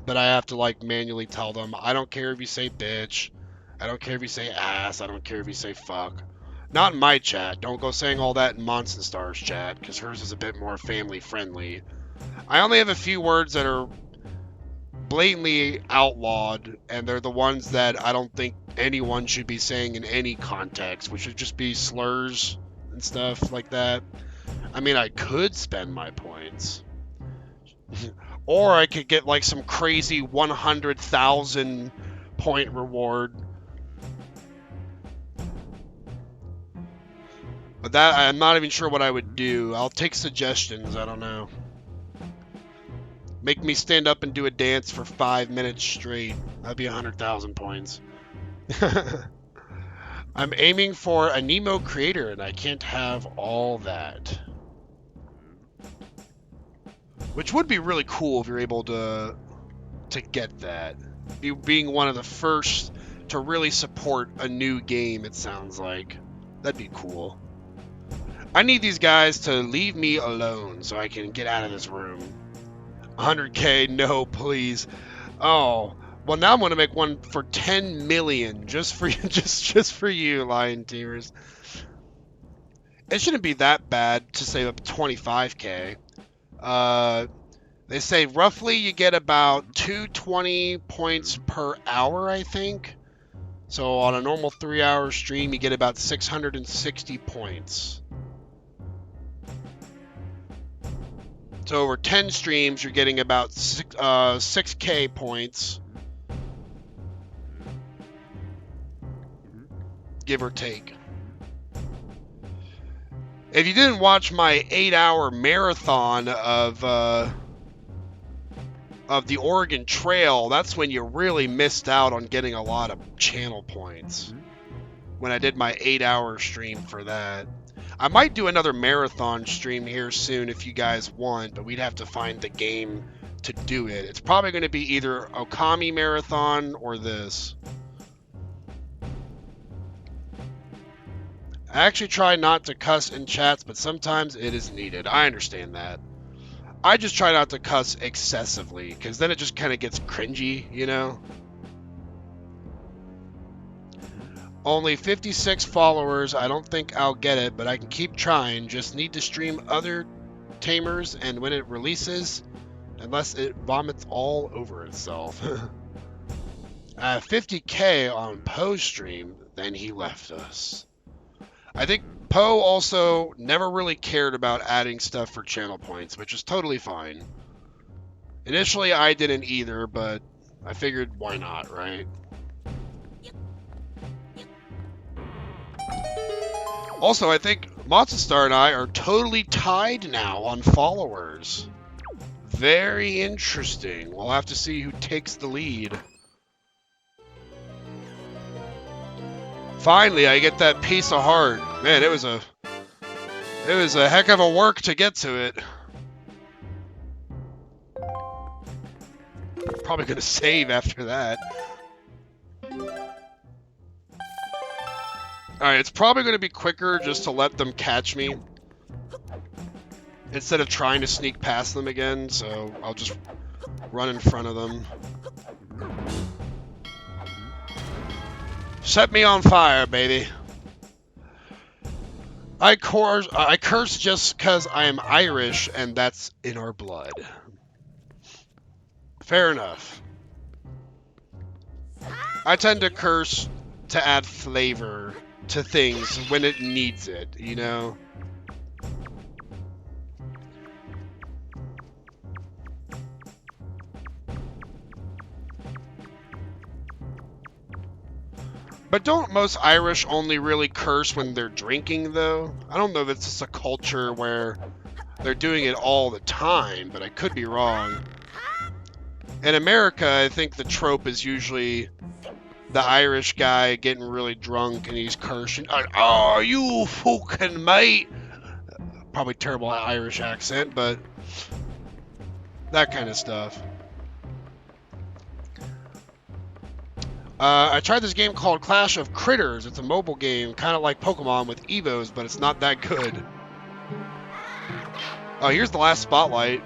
Speaker 1: But I have to like manually tell them, I don't care if you say bitch. I don't care if you say ass. I don't care if you say fuck. Not in my chat. Don't go saying all that in Monsenstar's chat, because hers is a bit more family friendly. I only have a few words that are blatantly outlawed, and they're the ones that I don't think anyone should be saying in any context, which should just be slurs and stuff like that. I mean, I could spend my points. Or I could get like some crazy 100,000 point reward. But that, I'm not even sure what I would do. I'll take suggestions, I don't know. Make me stand up and do a dance for 5 minutes straight. That'd be 100,000 points. I'm aiming for a Nemo creator and I can't have all that. Which would be really cool if you're able to get that. Being one of the first to really support a new game, it sounds like. That'd be cool. I need these guys to leave me alone so I can get out of this room. 100K, no, please. Oh, well now I'm gonna make one for 10 million just for you, just for you, Lion Teamers. It shouldn't be that bad to save up 25K. They say roughly you get about 220 points per hour, I think. So on a normal 3-hour stream, you get about 660 points. So over 10 streams, you're getting about 6K points, give or take. If you didn't watch my 8-hour marathon of the Oregon Trail, that's when you really missed out on getting a lot of channel points. When I did my 8-hour stream for that. I might do another marathon stream here soon if you guys want, but we'd have to find the game to do it. It's probably going to be either Okami Marathon or this. I actually try not to cuss in chats, but sometimes it is needed. I understand that. I just try not to cuss excessively, because then it just kind of gets cringy, you know? Only 56 followers. I don't think I'll get it, but I can keep trying. Just need to stream other tamers, and when it releases, unless it vomits all over itself. 50K on Poe's stream, then he left us. I think Poe also never really cared about adding stuff for channel points, which is totally fine. Initially, I didn't either, but I figured why not, right? Also, I think Matsastar and I are totally tied now on followers. Very interesting. We'll have to see who takes the lead. Finally, I get that piece of heart. Man, it was a heck of a work to get to it. Probably gonna save after that. Alright, it's probably gonna be quicker just to let them catch me instead of trying to sneak past them again, so I'll just run in front of them. Set me on fire, baby. I curse just because I am Irish and that's in our blood. Fair enough. I tend to curse to add flavor to things when it needs it, you know? But don't most Irish only really curse when they're drinking, though? I don't know if it's just a culture where they're doing it all the time, but I could be wrong. In America, I think the trope is usually the Irish guy getting really drunk and he's cursing. Oh, you fucking mate! Probably terrible Irish accent, but that kind of stuff. I tried this game called Clash of Critters. It's a mobile game, kind of like Pokemon with Evos, but it's not that good. Oh, here's the last spotlight.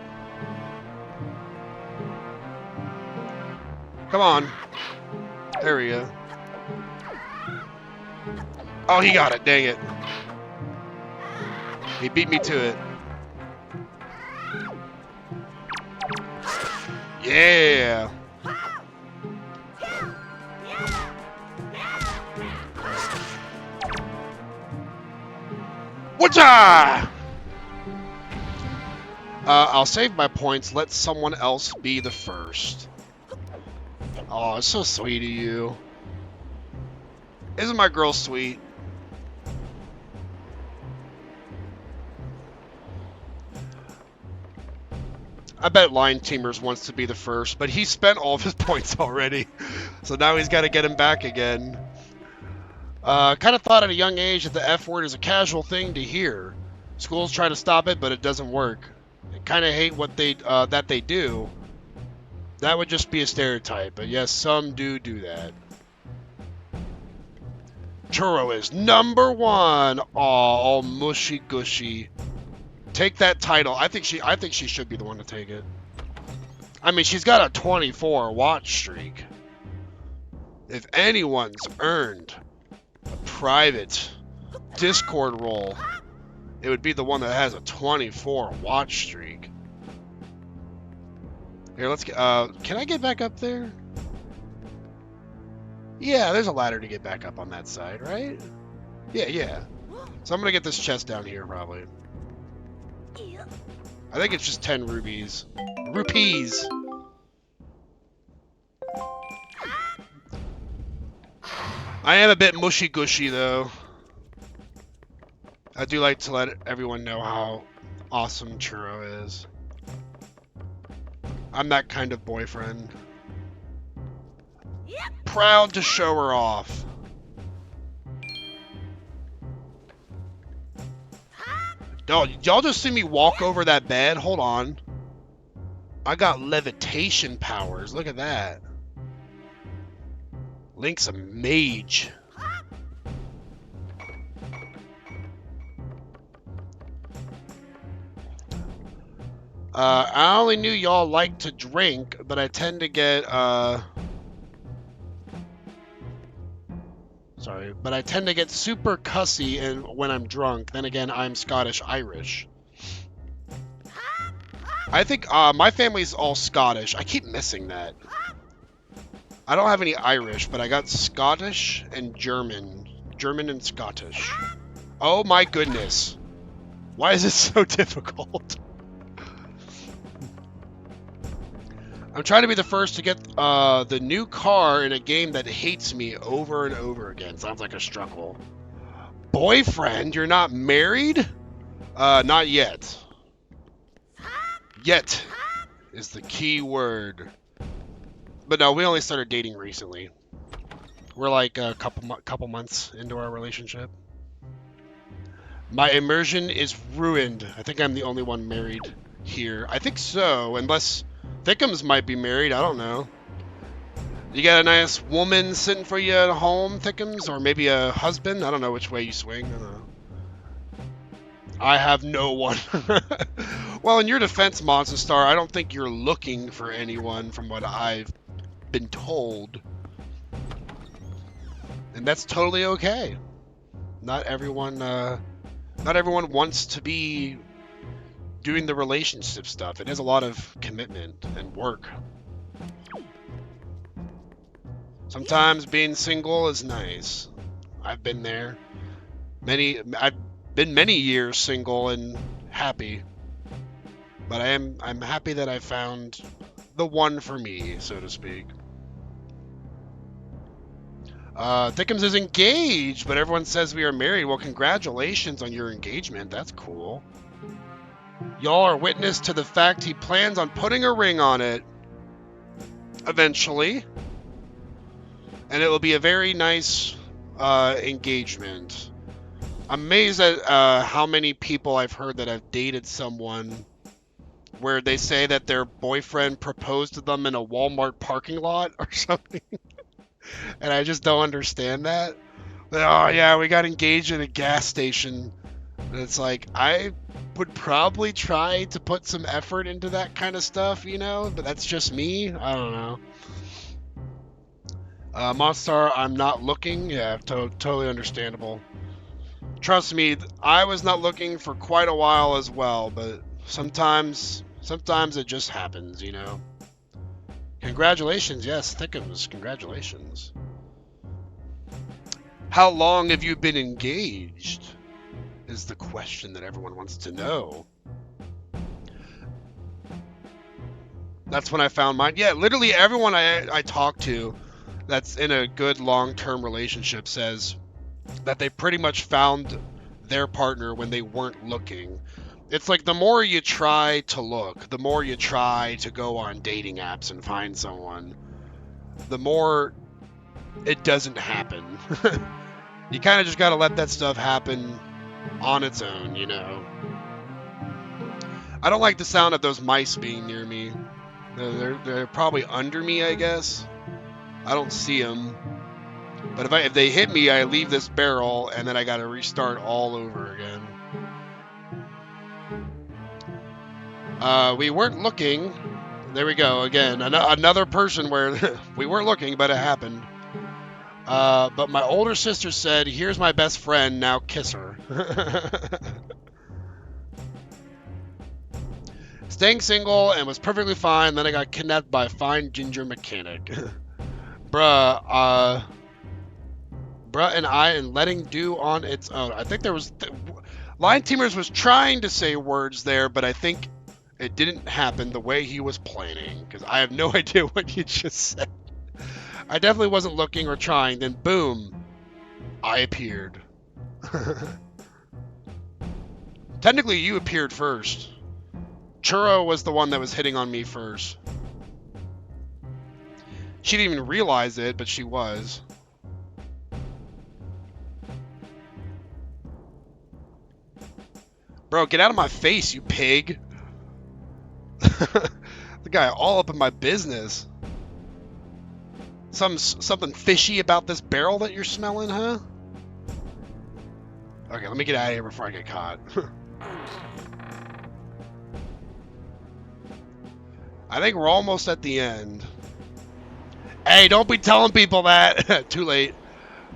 Speaker 1: Come on. There we go. Oh, he got it. Dang it. He beat me to it. Yeah. Whatcha? I'll save my points. Let someone else be the first. Oh, it's so sweet of you. Isn't my girl sweet? I bet Lion Teamers wants to be the first, but he spent all of his points already. So now he's got to get him back again. Kind of thought at a young age that the F word is a casual thing to hear. Schools try to stop it, but it doesn't work. I kind of hate what that they do. That would just be a stereotype, but yes, some do that. Churro is number one. Aw, all mushy gushy. Take that title. I think she should be the one to take it. I mean, she's got a 24 watch streak. If anyone's earned a private Discord role, it would be the one that has a 24 watch streak. Here, let's get, can I get back up there? Yeah, there's a ladder to get back up on that side, right? Yeah. So I'm gonna get this chest down here, probably. I think it's just 10 rupees. Rupees! I am a bit mushy-gushy, though. I do like to let everyone know how awesome Churro is. I'm that kind of boyfriend. Proud to show her off. Y'all just see me walk over that bed? Hold on. I got levitation powers. Look at that. Link's a mage. I only knew y'all like to drink, but I tend to get, sorry, but I tend to get super cussy and when I'm drunk. Then again, I'm Scottish-Irish. I think, my family's all Scottish. I keep missing that. I don't have any Irish, but I got Scottish and German. German and Scottish. Oh my goodness. Why is it so difficult? I'm trying to be the first to get the new car in a game that hates me over and over again. Sounds like a struggle. Boyfriend? You're not married? Not yet. Yet is the key word. But no, we only started dating recently. We're like a couple months into our relationship. My immersion is ruined. I think I'm the only one married here. I think so, unless Thickums might be married. I don't know. You got a nice woman sitting for you at home, Thickums? Or maybe a husband? I don't know which way you swing. I don't know. I have no one. Well, in your defense, Monster Star, I don't think you're looking for anyone from what I've been told. And that's totally okay. Not everyone wants to be doing the relationship stuff. It has a lot of commitment and work. Sometimes being single is nice. I've been there. I've been many years single and happy. But I'm happy that I found the one for me, so to speak. Thickums is engaged, but everyone says we are married. Well, congratulations on your engagement. That's cool. Y'all are witness to the fact he plans on putting a ring on it. Eventually. And it will be a very nice engagement. I'm amazed at how many people I've heard that have dated someone where they say that their boyfriend proposed to them in a Walmart parking lot or something. And I just don't understand that. Like, oh yeah, we got engaged at a gas station. And it's like, I would probably try to put some effort into that kind of stuff, you know? But that's just me. I don't know. Monstar, I'm not looking. Yeah, totally understandable. Trust me, I was not looking for quite a while as well, but sometimes it just happens, you know? Congratulations, yes, Thickums, congratulations. How long have you been engaged? Is the question that everyone wants to know. That's when I found mine. Yeah, literally everyone I talk to that's in a good long-term relationship says that they pretty much found their partner when they weren't looking. It's like the more you try to look, the more you try to go on dating apps and find someone, the more it doesn't happen. You kind of just got to let that stuff happen on its own, you know. I don't like the sound of those mice being near me. They're probably under me, I guess. I don't see them. But if they hit me, I leave this barrel, and then I gotta restart all over again. We weren't looking. There we go again. Another person where we weren't looking, but it happened. But my older sister said, "Here's my best friend. Now kiss her." Staying single and was perfectly fine. Then I got kidnapped by a fine ginger mechanic. Bruh, bruh and I and letting do on its own. I think there was Lion Teamers was trying to say words there, but I think it didn't happen the way he was planning, because I have no idea what you just said. I definitely wasn't looking or trying. Then boom, I appeared. Technically, you appeared first. Churro was the one that was hitting on me first. She didn't even realize it, but she was. Bro, get out of my face, you pig. The guy all up in my business. Something fishy about this barrel that you're smelling, huh? Okay, let me get out of here before I get caught. I think we're almost at the end. Hey, don't be telling people that. Too late.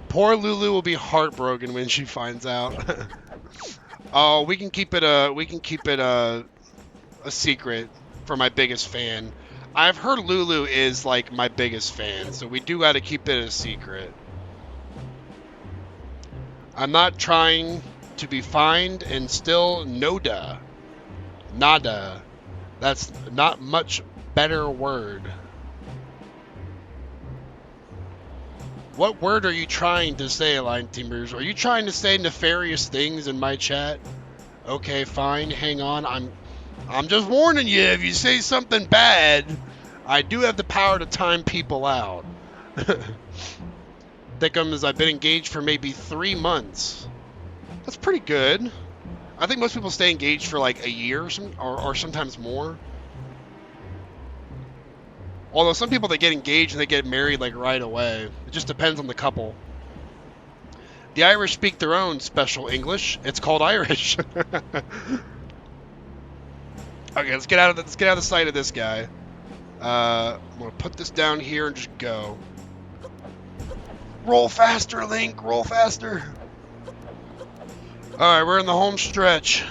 Speaker 1: Poor Lulu will be heartbroken when she finds out. Oh, we can keep it a secret for my biggest fan. I've heard Lulu is like my biggest fan, so we do got to keep it a secret. I'm not trying to be fined and still nada. Nada. That's not much better word. What word are you trying to say, Line Teamers? Are you trying to say nefarious things in my chat? Okay, fine. Hang on. I'm just warning you. If you say something bad, I do have the power to time people out. Thickums, I've been engaged for maybe 3 months. That's pretty good. I think most people stay engaged for like a year or sometimes more. Although some people, they get engaged and they get married like right away. It just depends on the couple. The Irish speak their own special English. It's called Irish. Okay, let's get out of the sight of this guy. I'm gonna put this down here and just go. Roll faster, Link. Roll faster. All right, we're in the home stretch.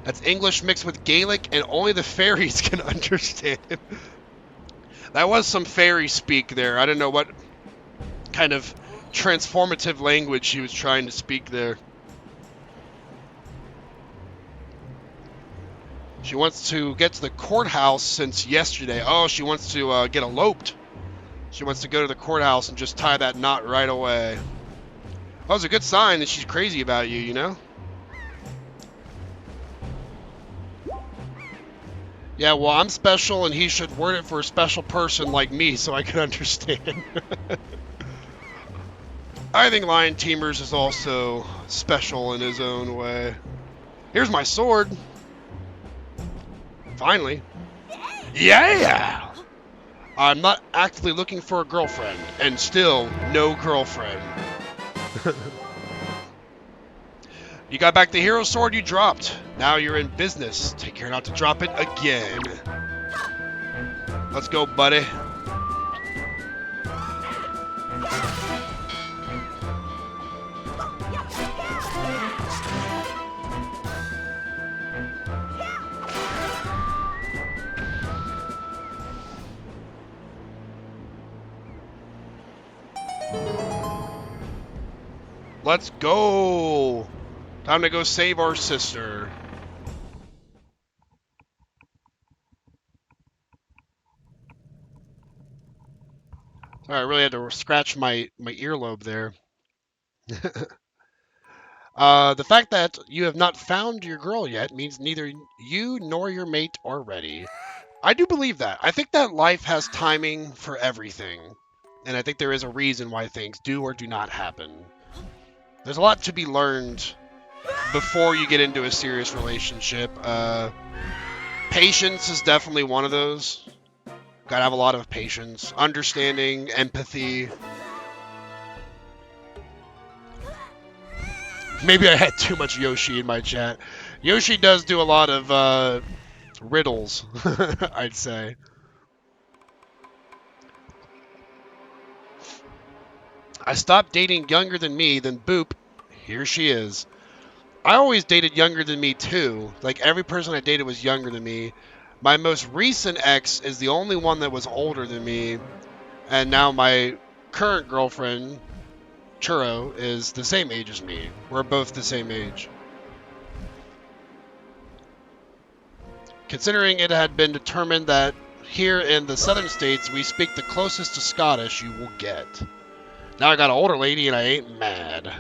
Speaker 1: That's English mixed with Gaelic, and only the fairies can understand it. That was some fairy speak there. I don't know what kind of transformative language she was trying to speak there. She wants to get to the courthouse since yesterday. Oh, she wants to get eloped. She wants to go to the courthouse and just tie that knot right away. That was a good sign that she's crazy about you, you know? Yeah, well, I'm special, and he should word it for a special person like me so I can understand. I think Lion Teamers is also special in his own way. Here's my sword. Finally. Yeah! I'm not actively looking for a girlfriend, and still no girlfriend. You got back the hero sword you dropped. Now you're in business. Take care not to drop it again. Let's go, buddy. Let's go. Time to go save our sister. I really had to scratch my earlobe there. The fact that you have not found your girl yet means neither you nor your mate are ready. I do believe that. I think that life has timing for everything. And I think there is a reason why things do or do not happen. There's a lot to be learned before you get into a serious relationship. Patience is definitely one of those. Gotta have a lot of patience, understanding, empathy. Maybe I had too much Yoshi in my chat. Yoshi does do a lot of riddles, I'd say. I stopped dating younger than me, then boop, here she is. I always dated younger than me too. Like every person I dated was younger than me. My most recent ex is the only one that was older than me, and now my current girlfriend, Churro, is the same age as me. We're both the same age. Considering it had been determined that here in the southern states we speak the closest to Scottish you will get. Now I got an older lady and I ain't mad.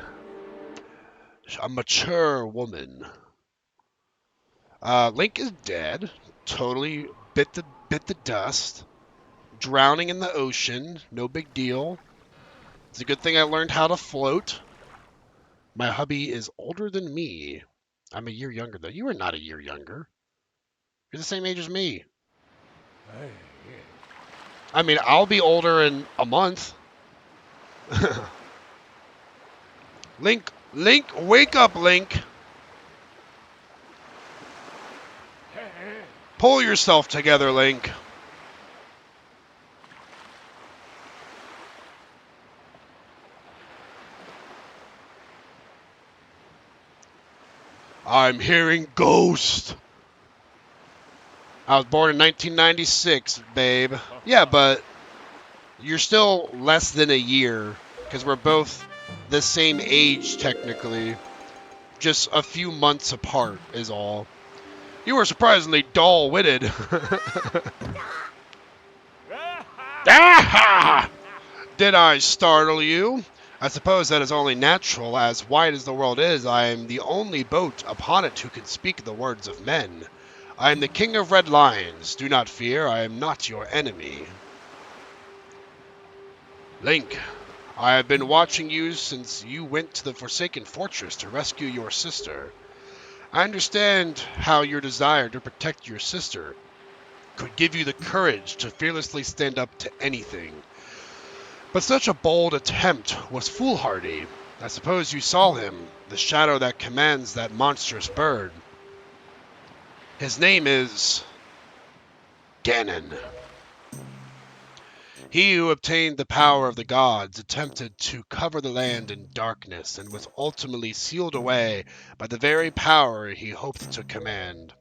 Speaker 1: A mature woman. Link is dead. Totally bit the dust. Drowning in the ocean. No big deal. It's a good thing I learned how to float. My hubby is older than me. I'm a year younger though. You are not a year younger. You're the same age as me. I mean, I'll be older in a month. Link, wake up, Link. Pull yourself together, Link. I'm hearing ghosts. I was born in 1996, babe. Yeah, but you're still less than a year, because we're both the same age, technically. Just a few months apart is all. You were surprisingly dull-witted. Ah! Did I startle you? I suppose that is only natural. As wide as the world is, I am the only boat upon it who can speak the words of men. I am the king of red lions. Do not fear, I am not your enemy. Link, I have been watching you since you went to the Forsaken Fortress to rescue your sister. I understand how your desire to protect your sister could give you the courage to fearlessly stand up to anything. But such a bold attempt was foolhardy. I suppose you saw him, the shadow that commands that monstrous bird. His name is Ganon. He who obtained the power of the gods attempted to cover the land in darkness and was ultimately sealed away by the very power he hoped to command.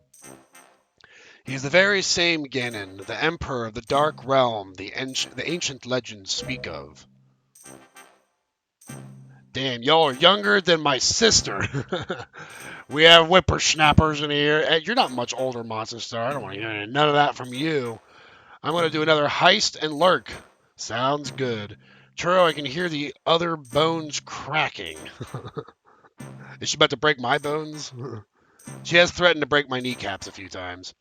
Speaker 1: He is the very same Ganon, the emperor of the Dark Realm the ancient legends speak of. Damn, y'all are younger than my sister. We have whippersnappers in here. Hey, you're not much older, Monster Star. I don't want to hear none of that from you. I'm going to do another heist and lurk. Sounds good. Churro, I can hear the other bones cracking. Is she about to break my bones? She has threatened to break my kneecaps a few times.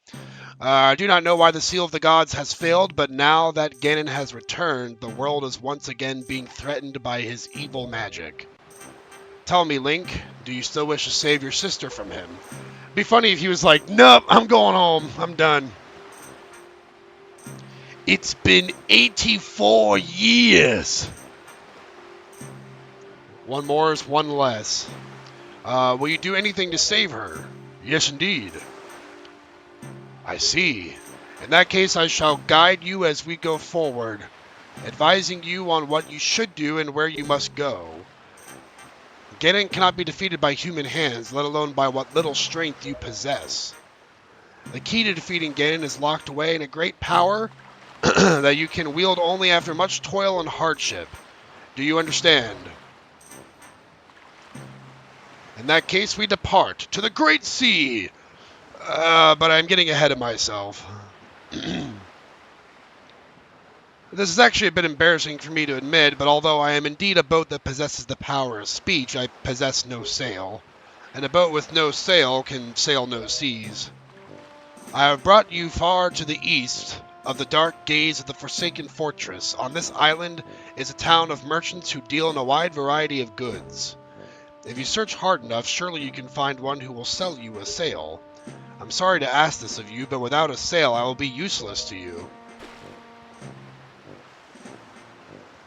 Speaker 1: I do not know why the Seal of the Gods has failed, but now that Ganon has returned, the world is once again being threatened by his evil magic. Tell me, Link, do you still wish to save your sister from him? It'd be funny if he was like, nope, I'm going home. I'm done. It's been 84 years. One more is one less. Will you do anything to save her? Yes, indeed. I see. In that case, I shall guide you as we go forward, advising you on what you should do and where you must go. Ganon cannot be defeated by human hands, let alone by what little strength you possess. The key to defeating Ganon is locked away in a great power that you can wield only after much toil and hardship. Do you understand? In that case, we depart to the Great Sea. But I'm getting ahead of myself. This is actually a bit embarrassing for me to admit, but although I am indeed a boat that possesses the power of speech, I possess no sail. And a boat with no sail can sail no seas. I have brought you far to the east of the dark gaze of the forsaken fortress. On this island is a town of merchants who deal in a wide variety of goods. If you search hard enough, surely you can find one who will sell you a sail. I'm sorry to ask this of you, but without a sail I will be useless to you.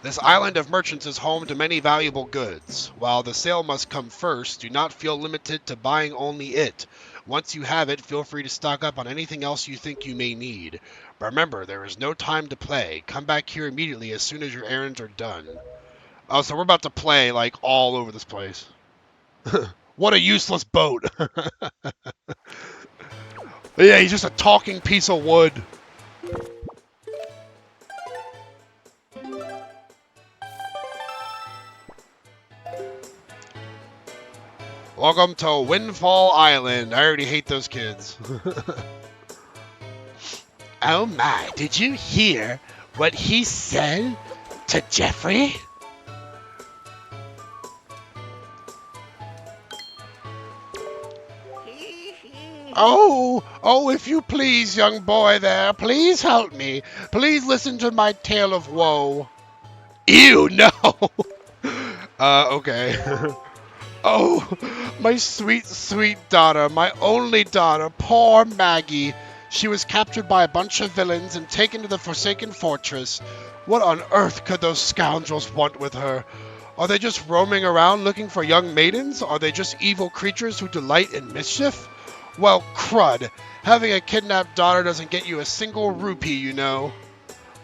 Speaker 1: This island of merchants is home to many valuable goods. While the sale must come first, do not feel limited to buying only it. Once you have it, feel free to stock up on anything else you think you may need. Remember, there is no time to play. Come back here immediately as soon as your errands are done. Oh, so we're about to play, like, all over this place. What a useless boat. Yeah, he's just a talking piece of wood. Welcome to Windfall Island. I already hate those kids. Oh my, did you hear what he said to Jeffrey? Oh, if you please, young boy there, please help me. Please listen to my tale of woe. Ew, no. Okay. Oh, my sweet, sweet daughter, my only daughter, poor Maggie. She was captured by a bunch of villains and taken to the Forsaken Fortress. What on earth could those scoundrels want with her? Are they just roaming around looking for young maidens? Are they just evil creatures who delight in mischief? Well, crud. Having a kidnapped daughter doesn't get you a single rupee, you know.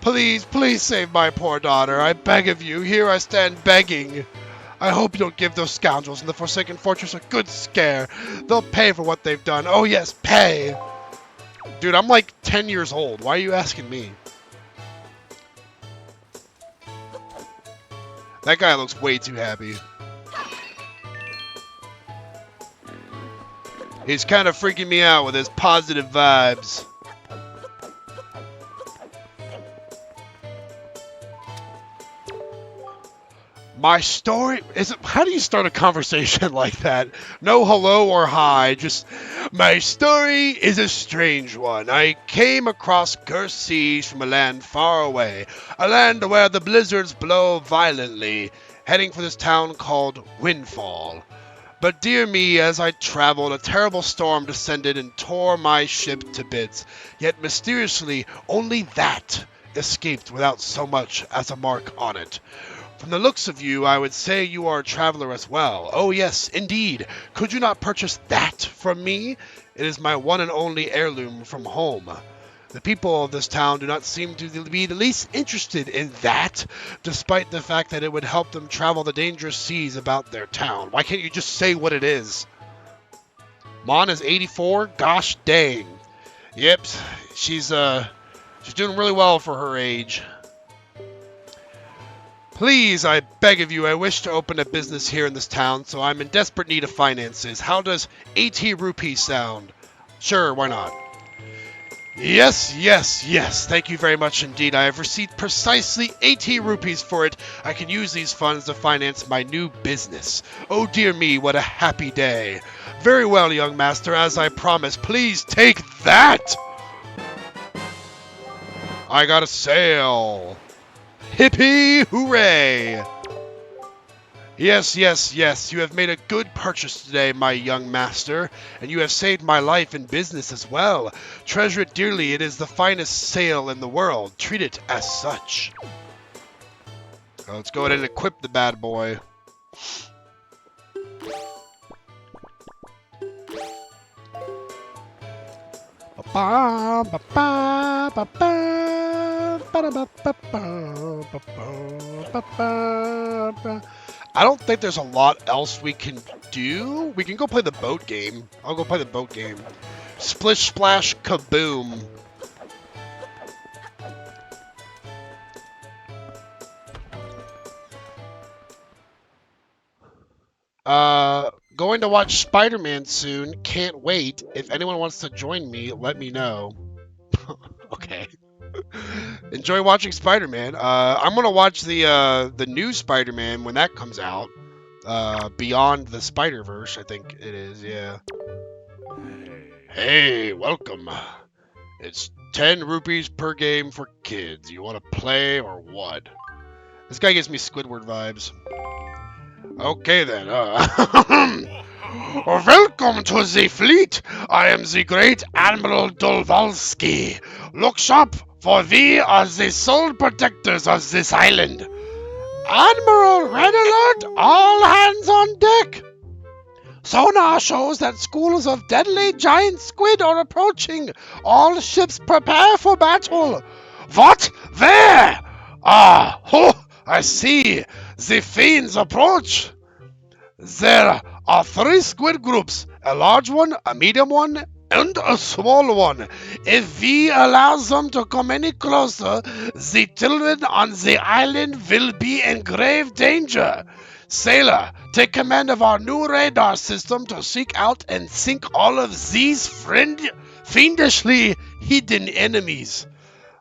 Speaker 1: Please, please save my poor daughter. I beg of you. Here I stand begging. I hope you don't give those scoundrels in the Forsaken Fortress a good scare. They'll pay for what they've done. Oh yes, pay! Dude, I'm like 10 years old. Why are you asking me? That guy looks way too happy. He's kind of freaking me out with his positive vibes. My story is. How do you start a conversation like that? No hello or hi, just my story is a strange one. I came across cursed seas from a land far away, a land where the blizzards blow violently, heading for this town called Windfall. But dear me, as I traveled, a terrible storm descended and tore my ship to bits. Yet mysteriously, only that escaped without so much as a mark on it. From the looks of you, I would say you are a traveler as well. Oh yes, indeed. Could you not purchase that from me? It is my one and only heirloom from home. The people of this town do not seem to be the least interested in that, despite the fact that it would help them travel the dangerous seas about their town. Why can't you just say what it is? Mon is 84? Gosh dang. Yep, she's doing really well for her age. Please, I beg of you, I wish to open a business here in this town, so I'm in desperate need of finances. How does 80 rupees sound? Sure, why not? Yes, yes, yes. Thank you very much indeed. I have received precisely 80 rupees for it. I can use these funds to finance my new business. Oh dear me, what a happy day. Very well, young master, as I promised. Please take that! I got a sale. Hippie hooray! Yes, yes, yes, you have made a good purchase today, my young master, and you have saved my life and business as well. Treasure it dearly, it is the finest sale in the world. Treat it as such. Let's go ahead and equip the bad boy. I don't think there's a lot else we can do. We can go play the boat game. I'll go play the boat game. Splish splash kaboom. Going to watch Spider-Man soon. Can't wait. If anyone wants to join me, let me know. Okay. Enjoy watching Spider-Man. I'm gonna watch the new Spider-Man when that comes out. Beyond the Spider-Verse, I think it is. Yeah. Hey, welcome. It's 10 rupees per game for kids. You want to play or what? This guy gives me Squidward vibes. Okay then. Welcome to the fleet. I am the great Admiral Dolvalski. Look sharp, for we are the sole protectors of this island. Admiral, red alert! All hands on deck! Sonar shows that schools of deadly giant squid are approaching. All ships prepare for battle. What? Where? Ah, I see. The fiends approach. There are 3 squid groups, a large one, a medium one, and a small one. If we allow them to come any closer, the children on the island will be in grave danger. Sailor, take command of our new radar system to seek out and sink all of these fiendishly hidden enemies.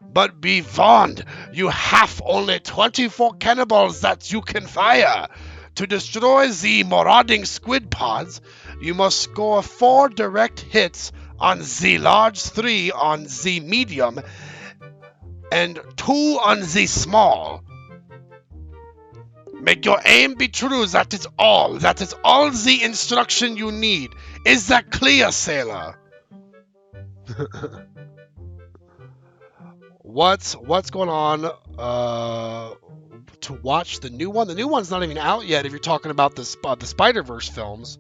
Speaker 1: But be warned, you have only 24 cannonballs that you can fire. To destroy the marauding squid pods, you must score 4 direct hits on the large, 3 on the medium, and 2 on the small. Make your aim be true, that is all. That is all the instruction you need. Is that clear, sailor? What's going on? To watch the new one. The new one's not even out yet. If you're talking about the Spider-Verse films,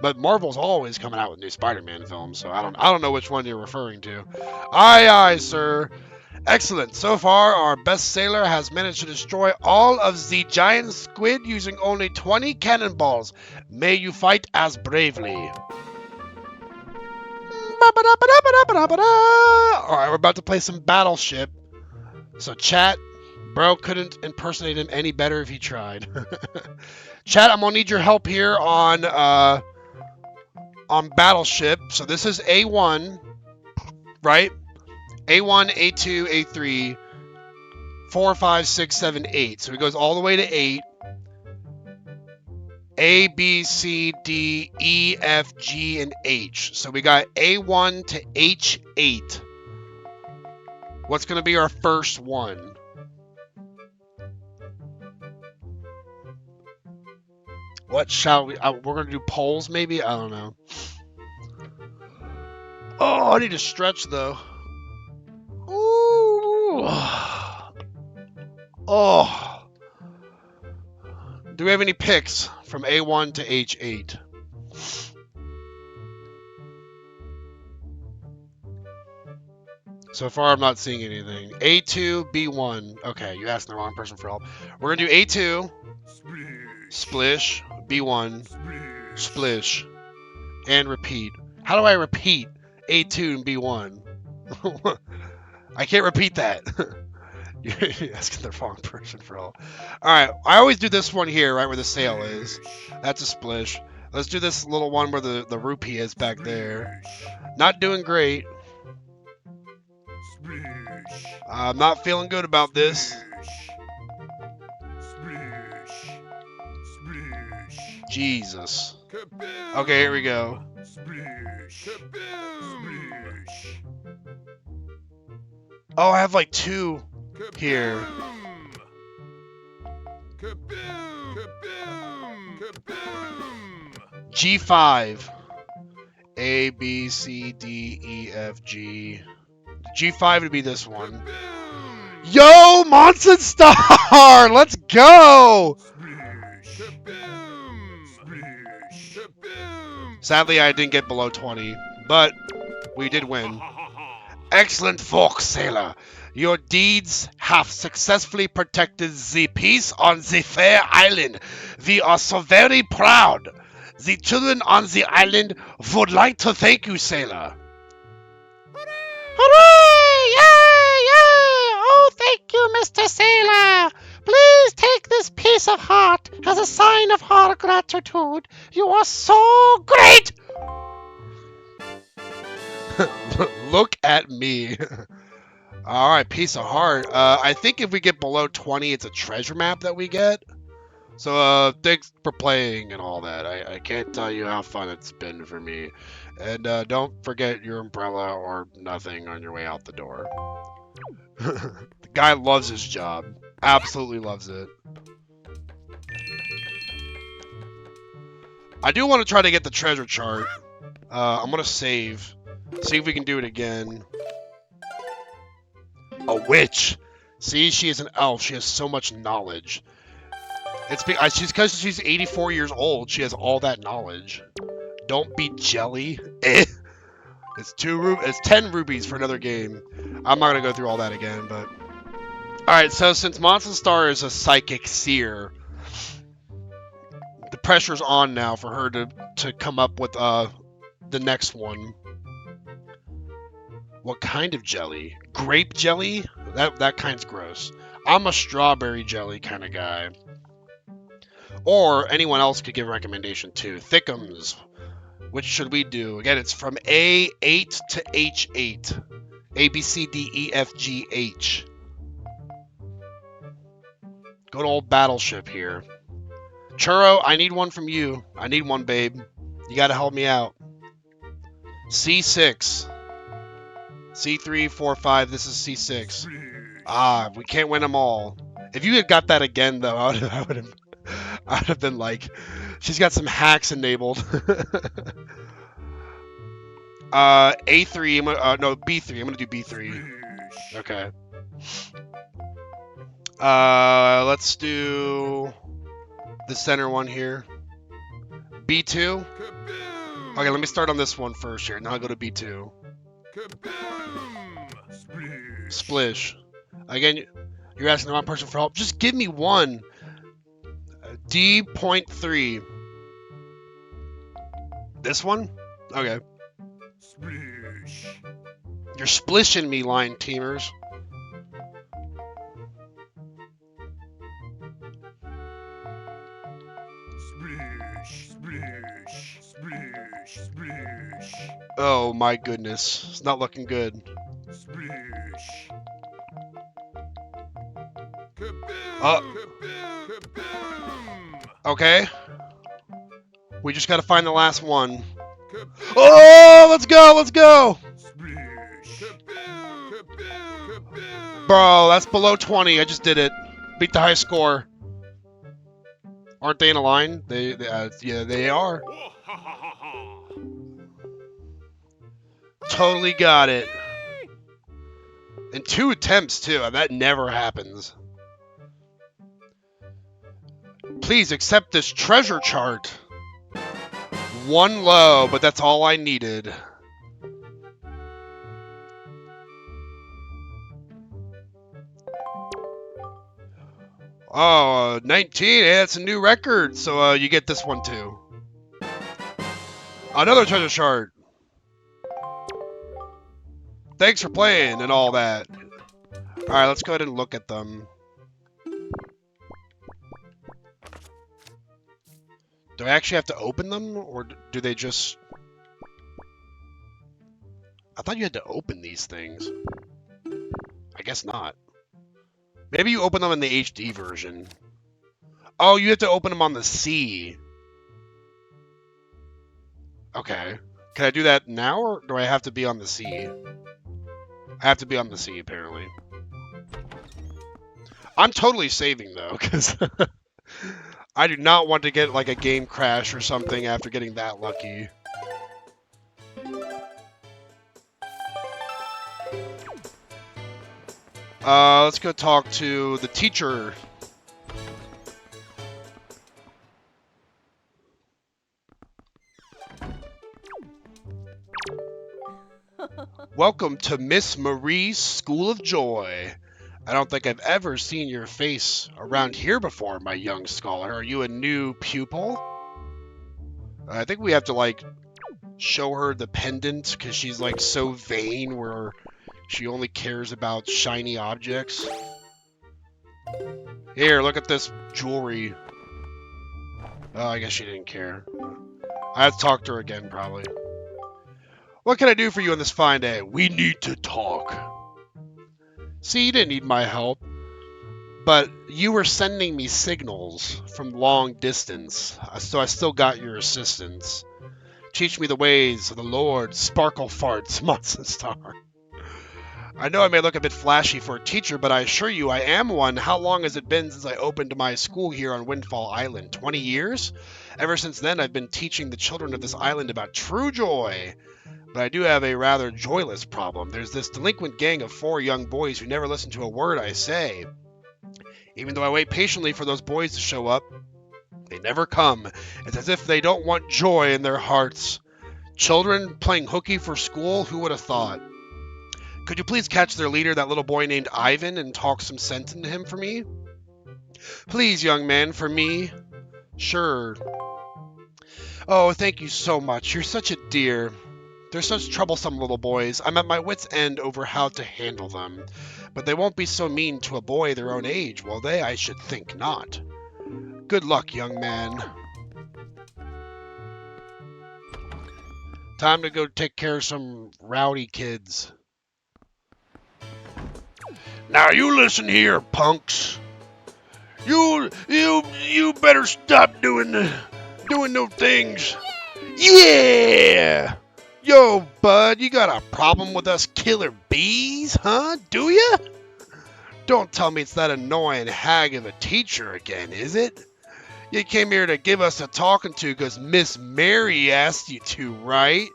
Speaker 1: but Marvel's always coming out with new Spider-Man films, so I don't know which one you're referring to. Aye, aye, sir. Excellent. So far, our best sailor has managed to destroy all of the giant squid using only 20 cannonballs. May you fight as bravely. Alright, we're about to play some Battleship. So chat, bro couldn't impersonate him any better if he tried. Chat, I'm gonna need your help here on Battleship. So this is A1, right? A1, A2, A3, 4, 5, 6, 7, 8. So he goes all the way to 8. A, B, C, D, E, F, G, and H. So we got A1 to H8. What's going to be our first one? What shall we... we're going to do polls, maybe? I don't know. Oh, I need to stretch, though. Ooh. Oh. Do we have any picks from A1 to H8? So far, I'm not seeing anything. A2, B1. Okay, you asked the wrong person for help. We're going to do A2, splish, B1, splish, and repeat. How do I repeat A2 and B1? I can't repeat that. You're asking the wrong person for help. Alright, I always do this one here, right where the sail is. That's a splish. Let's do this little one where the rupee is back there. Not doing great. I'm not feeling good about this. Jesus. Okay, here we go. Oh, I have like 2 here. G5. A, B, C, D, E, F, G. G5 would be this one. Yo, Monson Star! Let's go! Sadly, I didn't get below 20, but we did win. Excellent work, sailor. Your deeds have successfully protected the peace on the fair island. We are so very proud. The children on the island would like to thank you, sailor. Hooray! Yay! Yay! Oh, thank you, Mr. Sailor. Please take this piece of heart as a sign of our gratitude. You are so great! Look at me. All right, piece of heart. I think if we get below 20, it's a treasure map that we get. So, thanks for playing and all that. I can't tell you how fun it's been for me. And don't forget your umbrella or nothing on your way out the door. The guy loves his job. Absolutely loves it. I do want to try to get the treasure chart. I'm going to save. See if we can do it again. A witch. See, she is an elf. She has so much knowledge. It's because she's 84 years old. She has all that knowledge. Don't be jelly. It's 10 rubies for another game. I'm not gonna go through all that again, but all right. So since Monson Star is a psychic seer, the pressure's on now for her to come up with the next one. What kind of jelly? Grape jelly? That kind's gross. I'm a strawberry jelly kind of guy. Or anyone else could give a recommendation too. Thickums. Which should we do? Again, it's from A8 to H8. A, B, C, D, E, F, G, H. Good old battleship here. Churro, I need one from you. I need one, babe. You gotta help me out. C6. C3, 4, 5. This is C6. Ah, we can't win them all. If you had got that again, though, I would have been like, she's got some hacks enabled. A3. No, B3. I'm gonna do B3. Okay. Let's do the center one here. B2. Okay, let me start on this one first here. Now I'll go to B2. Splish. Again, you're asking the wrong person for help. Just give me one. D.3. This one? Okay. You're splishing me, line teamers. Oh my goodness. It's not looking good. Okay. We just gotta find the last one. Oh, let's go, let's go! Bro, that's below 20. I just did it. Beat the high score. Aren't they in a line? Yeah, they are. Totally got it. In 2 attempts, too. That never happens. Please accept this treasure chart. 1 low, but that's all I needed. Oh, 19. Hey, that's a new record. So you get this one too. Another treasure chart. Thanks for playing and all that. Alright, let's go ahead and look at them. Do I actually have to open them? Or do they just... I thought you had to open these things. I guess not. Maybe you open them in the HD version. Oh, you have to open them on the C. Okay. Can I do that now, or do I have to be on the C? I have to be on the C, apparently. I'm totally saving, though, because I do not want to get, like, a game crash or something after getting that lucky. Let's go talk to the teacher. Welcome to Miss Marie's School of Joy. I don't think I've ever seen your face around here before, my young scholar. Are you a new pupil? I think we have to, like, show her the pendant, because she's, like, so vain where she only cares about shiny objects. Here, look at this jewelry. Oh, I guess she didn't care. I have to talk to her again, probably. What can I do for you on this fine day? We need to talk. See, you didn't need my help, but you were sending me signals from long distance, so I still got your assistance. Teach me the ways of the Lord Sparkle Farts Monson Star. I know I may look a bit flashy for a teacher, but I assure you I am one. How long has it been since I opened my school here on Windfall Island? 20 years? Ever since then, I've been teaching the children of this island about true joy. But I do have a rather joyless problem. There's this delinquent gang of 4 young boys who never listen to a word I say. Even though I wait patiently for those boys to show up, they never come. It's as if they don't want joy in their hearts. Children playing hooky for school? Who would have thought? Could you please catch their leader, that little boy named Ivan, and talk some sense into him for me? Please, young man, for me? Sure. Oh, thank you so much. You're such a dear. They're such troublesome little boys. I'm at my wit's end over how to handle them. But they won't be so mean to a boy their own age, will they? I should think not. Good luck, young man. Time to go take care of some rowdy kids. Now you listen here, punks. You better stop doing those things. Yeah! Yo, bud, you got a problem with us killer bees, huh? Do ya? Don't tell me it's that annoying hag of a teacher again, is it? You came here to give us a talking to because Miss Mary asked you to, right?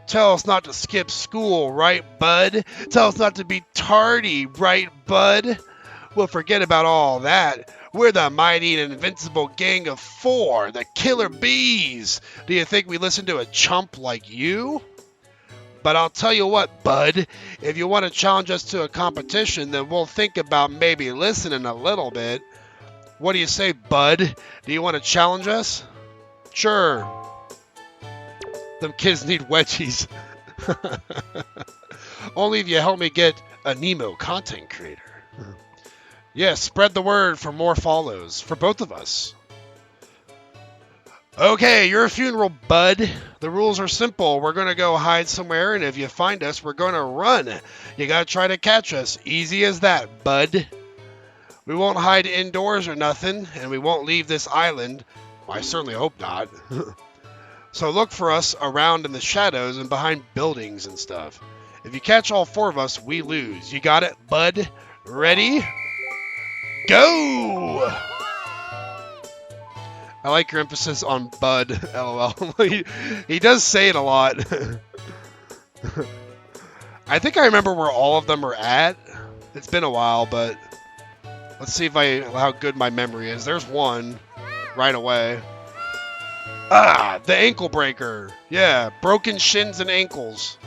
Speaker 1: Tell us not to skip school, right, bud? Tell us not to be tardy, right, bud? Well, forget about all that. We're the mighty and invincible gang of 4, the killer bees. Do you think we listen to a chump like you? But I'll tell you what, bud, if you want to challenge us to a competition, then we'll think about maybe listening a little bit. What do you say, bud? Do you want to challenge us? Sure. Them kids need wedgies. Only if you help me get a Nemo content creator. Yes, spread the word for more follows, for both of us. Okay, your funeral, bud. The rules are simple. We're going to go hide somewhere, and if you find us, we're going to run. You got to try to catch us. Easy as that, bud. We won't hide indoors or nothing, and we won't leave this island. Well, I certainly hope not. So look for us around in the shadows and behind buildings and stuff. If you catch all 4 of us, we lose. You got it, bud? Ready? Go! I like your emphasis on bud, lol. he does say it a lot. I think I remember where all of them are at. It's been a while, but let's see how good my memory is. There's one right away. Ah, the ankle breaker. Yeah, broken shins and ankles.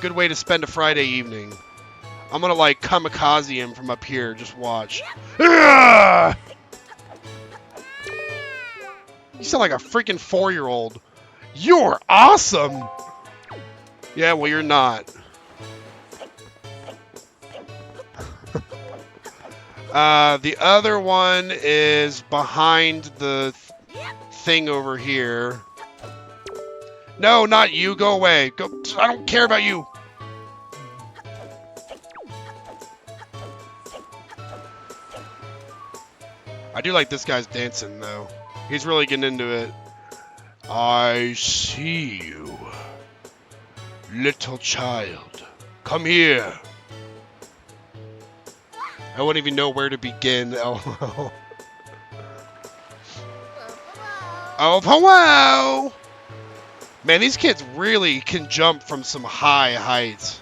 Speaker 1: Good way to spend a Friday evening. I'm gonna like kamikaze him from up here. Just watch. Ah! You sound like a freaking 4-year-old. You're awesome. Yeah, well, you're not. The other one is behind the thing over here. No, not you. Go away. Go. I don't care about you. I do like this guy's dancing, though. He's really getting into it. I see you. Little child. Come here. I wouldn't even know where to begin. LOL. Oh, hello! Man, these kids really can jump from some high heights.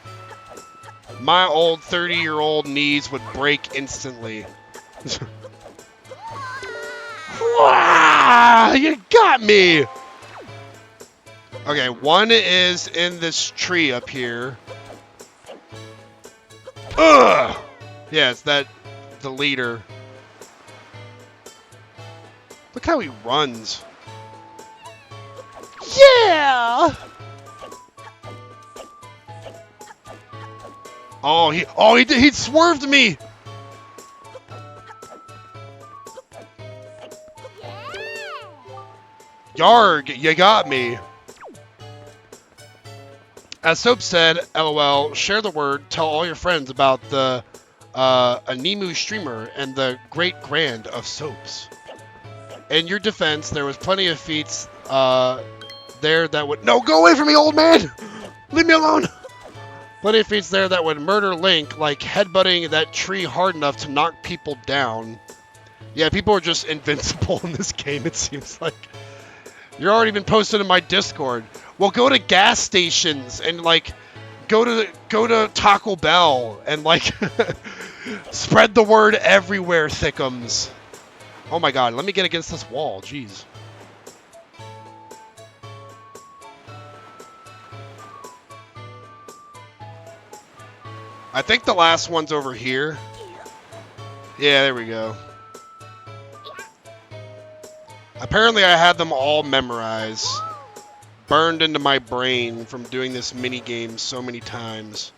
Speaker 1: My old 30-year-old knees would break instantly. Wow, you got me! Okay, one is in this tree up here. Ugh! Yeah, it's the leader. Look how he runs. Yeah! Oh, he swerved me! Yarg, you got me. As Soap said, LOL, share the word, tell all your friends about the a Nemu streamer, and the great grand of soaps. In your defense, there was plenty of feats there that would... No, go away from me, old man! Leave me alone! Plenty of feats there that would murder Link, like headbutting that tree hard enough to knock people down. Yeah, people are just invincible in this game, it seems like. You're already been posted in my Discord. Well, go to gas stations and, like, go to Taco Bell and, like, spread the word everywhere, thickums. Oh my god, let me get against this wall, jeez. I think the last one's over here. Yeah, there we go. Apparently I had them all memorized. Burned into my brain from doing this mini game so many times.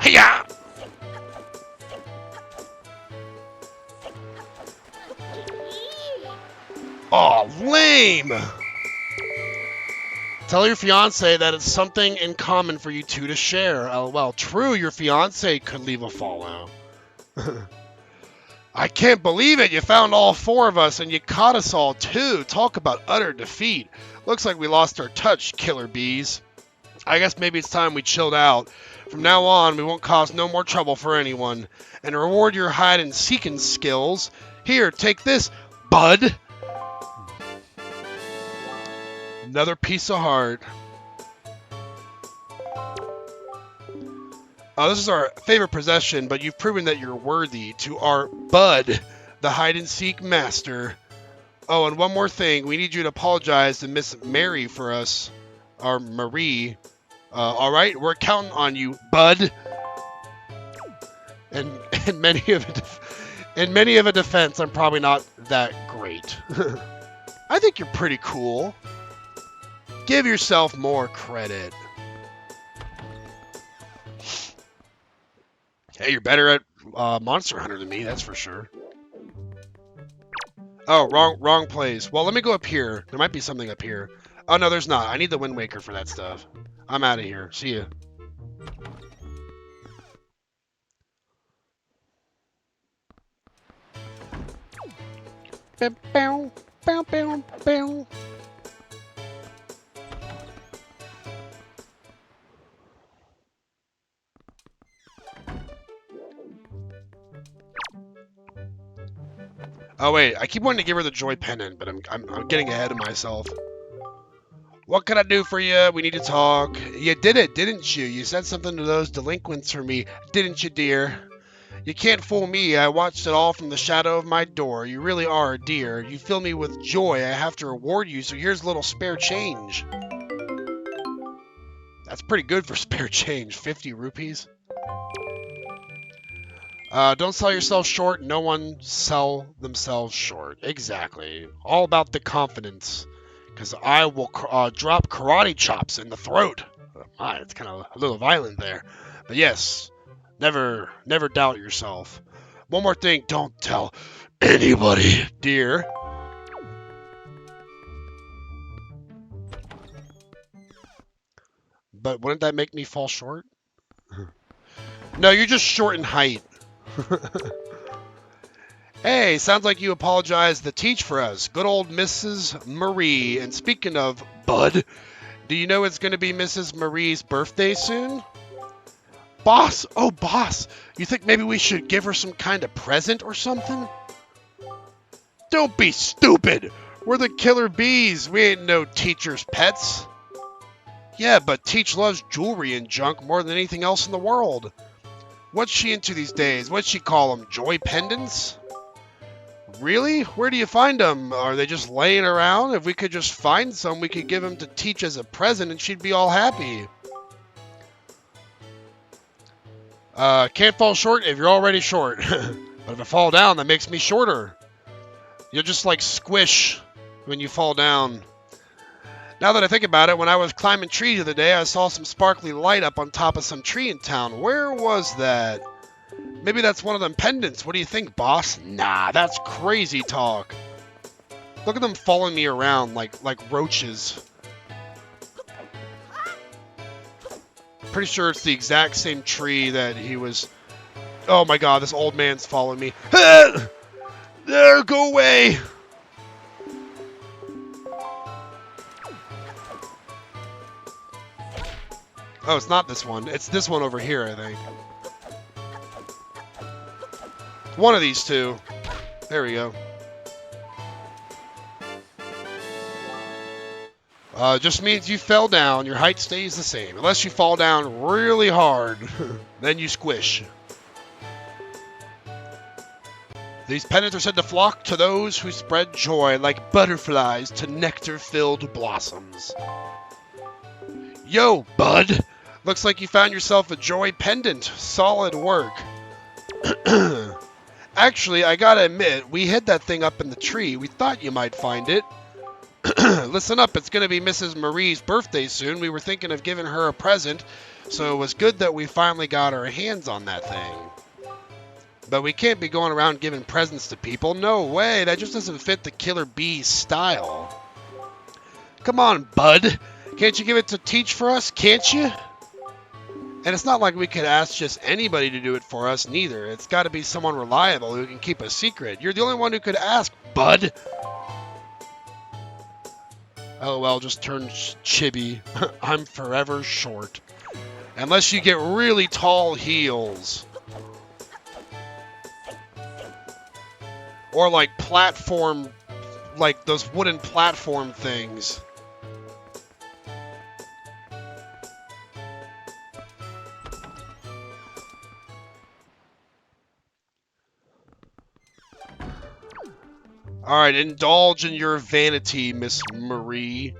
Speaker 1: Hiya! Oh, lame! Tell your fiance that it's something in common for you two to share. LOL. True, your fiance could leave a follow. I can't believe it. You found all four of us and you caught us all too. Talk about utter defeat. Looks like we lost our touch, killer bees. I guess maybe it's time we chilled out. From now on, we won't cause no more trouble for anyone. And reward your hide and seeking skills. Here, take this, bud. Another piece of heart. This is our favorite possession, but you've proven that you're worthy to our Bud, the hide-and-seek master. Oh, and one more thing. We need you to apologize to Miss Mary for us. Or Marie. Alright? We're counting on you, Bud. And in many of a defense, I'm probably not that great. I think you're pretty cool. Give yourself more credit. Hey, you're better at Monster Hunter than me, that's for sure. Oh, wrong place. Well, let me go up here. There might be something up here. Oh, no, there's not. I need the Wind Waker for that stuff. I'm out of here. See ya. Bow, bow, bow, bow. Oh wait, I keep wanting to give her the joy pendant, but I'm getting ahead of myself. What can I do for you? We need to talk. You did it, didn't you? You said something to those delinquents for me, didn't you, dear? You can't fool me. I watched it all from the shadow of my door. You really are a dear. You fill me with joy. I have to reward you, so here's a little spare change. That's pretty good for spare change. 50 rupees. Don't sell yourself short. No one sell themselves short. Exactly. All about the confidence. Because I will drop karate chops in the throat. My, it's kind of a little violent there. But yes, never doubt yourself. One more thing. Don't tell anybody, dear. But wouldn't that make me fall short? No, you're just short in height. Hey, sounds like you apologized to teach for us. Good old Mrs. Marie. And speaking of Bud, do you know it's going to be Mrs. Marie's birthday soon? Boss! Oh, boss! You think maybe we should give her some kind of present or something? Don't be stupid! We're the killer bees. We ain't no teacher's pets. Yeah, but Teach loves jewelry and junk more than anything else in the world. What's she into these days? What'd she call them? Joy pendants? Really? Where do you find them? Are they just laying around? If we could just find some, we could give them to Teach as a present and she'd be all happy. Can't fall short if you're already short. But if I fall down, that makes me shorter. You'll just like squish when you fall down. Now that I think about it, when I was climbing trees the other day, I saw some sparkly light up on top of some tree in town. Where was that? Maybe that's one of them pendants. What do you think, boss? Nah, that's crazy talk. Look at them following me around like roaches. Pretty sure it's the exact same tree that he was... Oh my god, this old man's following me. There, go away! Oh, it's not this one. It's this one over here, I think. One of these two. There we go. Just means you fell down. Your height stays the same. Unless you fall down really hard. Then you squish. These pendants are said to flock to those who spread joy like butterflies to nectar-filled blossoms. Yo, bud! Looks like you found yourself a joy pendant. Solid work. Actually, I gotta admit, we hid that thing up in the tree. We thought you might find it. Listen up, it's gonna be Mrs. Marie's birthday soon. We were thinking of giving her a present, so it was good that we finally got our hands on that thing. But we can't be going around giving presents to people. No way, that just doesn't fit the Killer Bee's style. Come on, bud. Can't you give it to Teach for us, can't you? And it's not like we could ask just anybody to do it for us, neither. It's got to be someone reliable who can keep a secret. You're the only one who could ask, bud. LOL, just turned chibi. I'm forever short. Unless you get really tall heels. Or like platform, like those wooden platform things. Alright, indulge in your vanity, Miss Marie.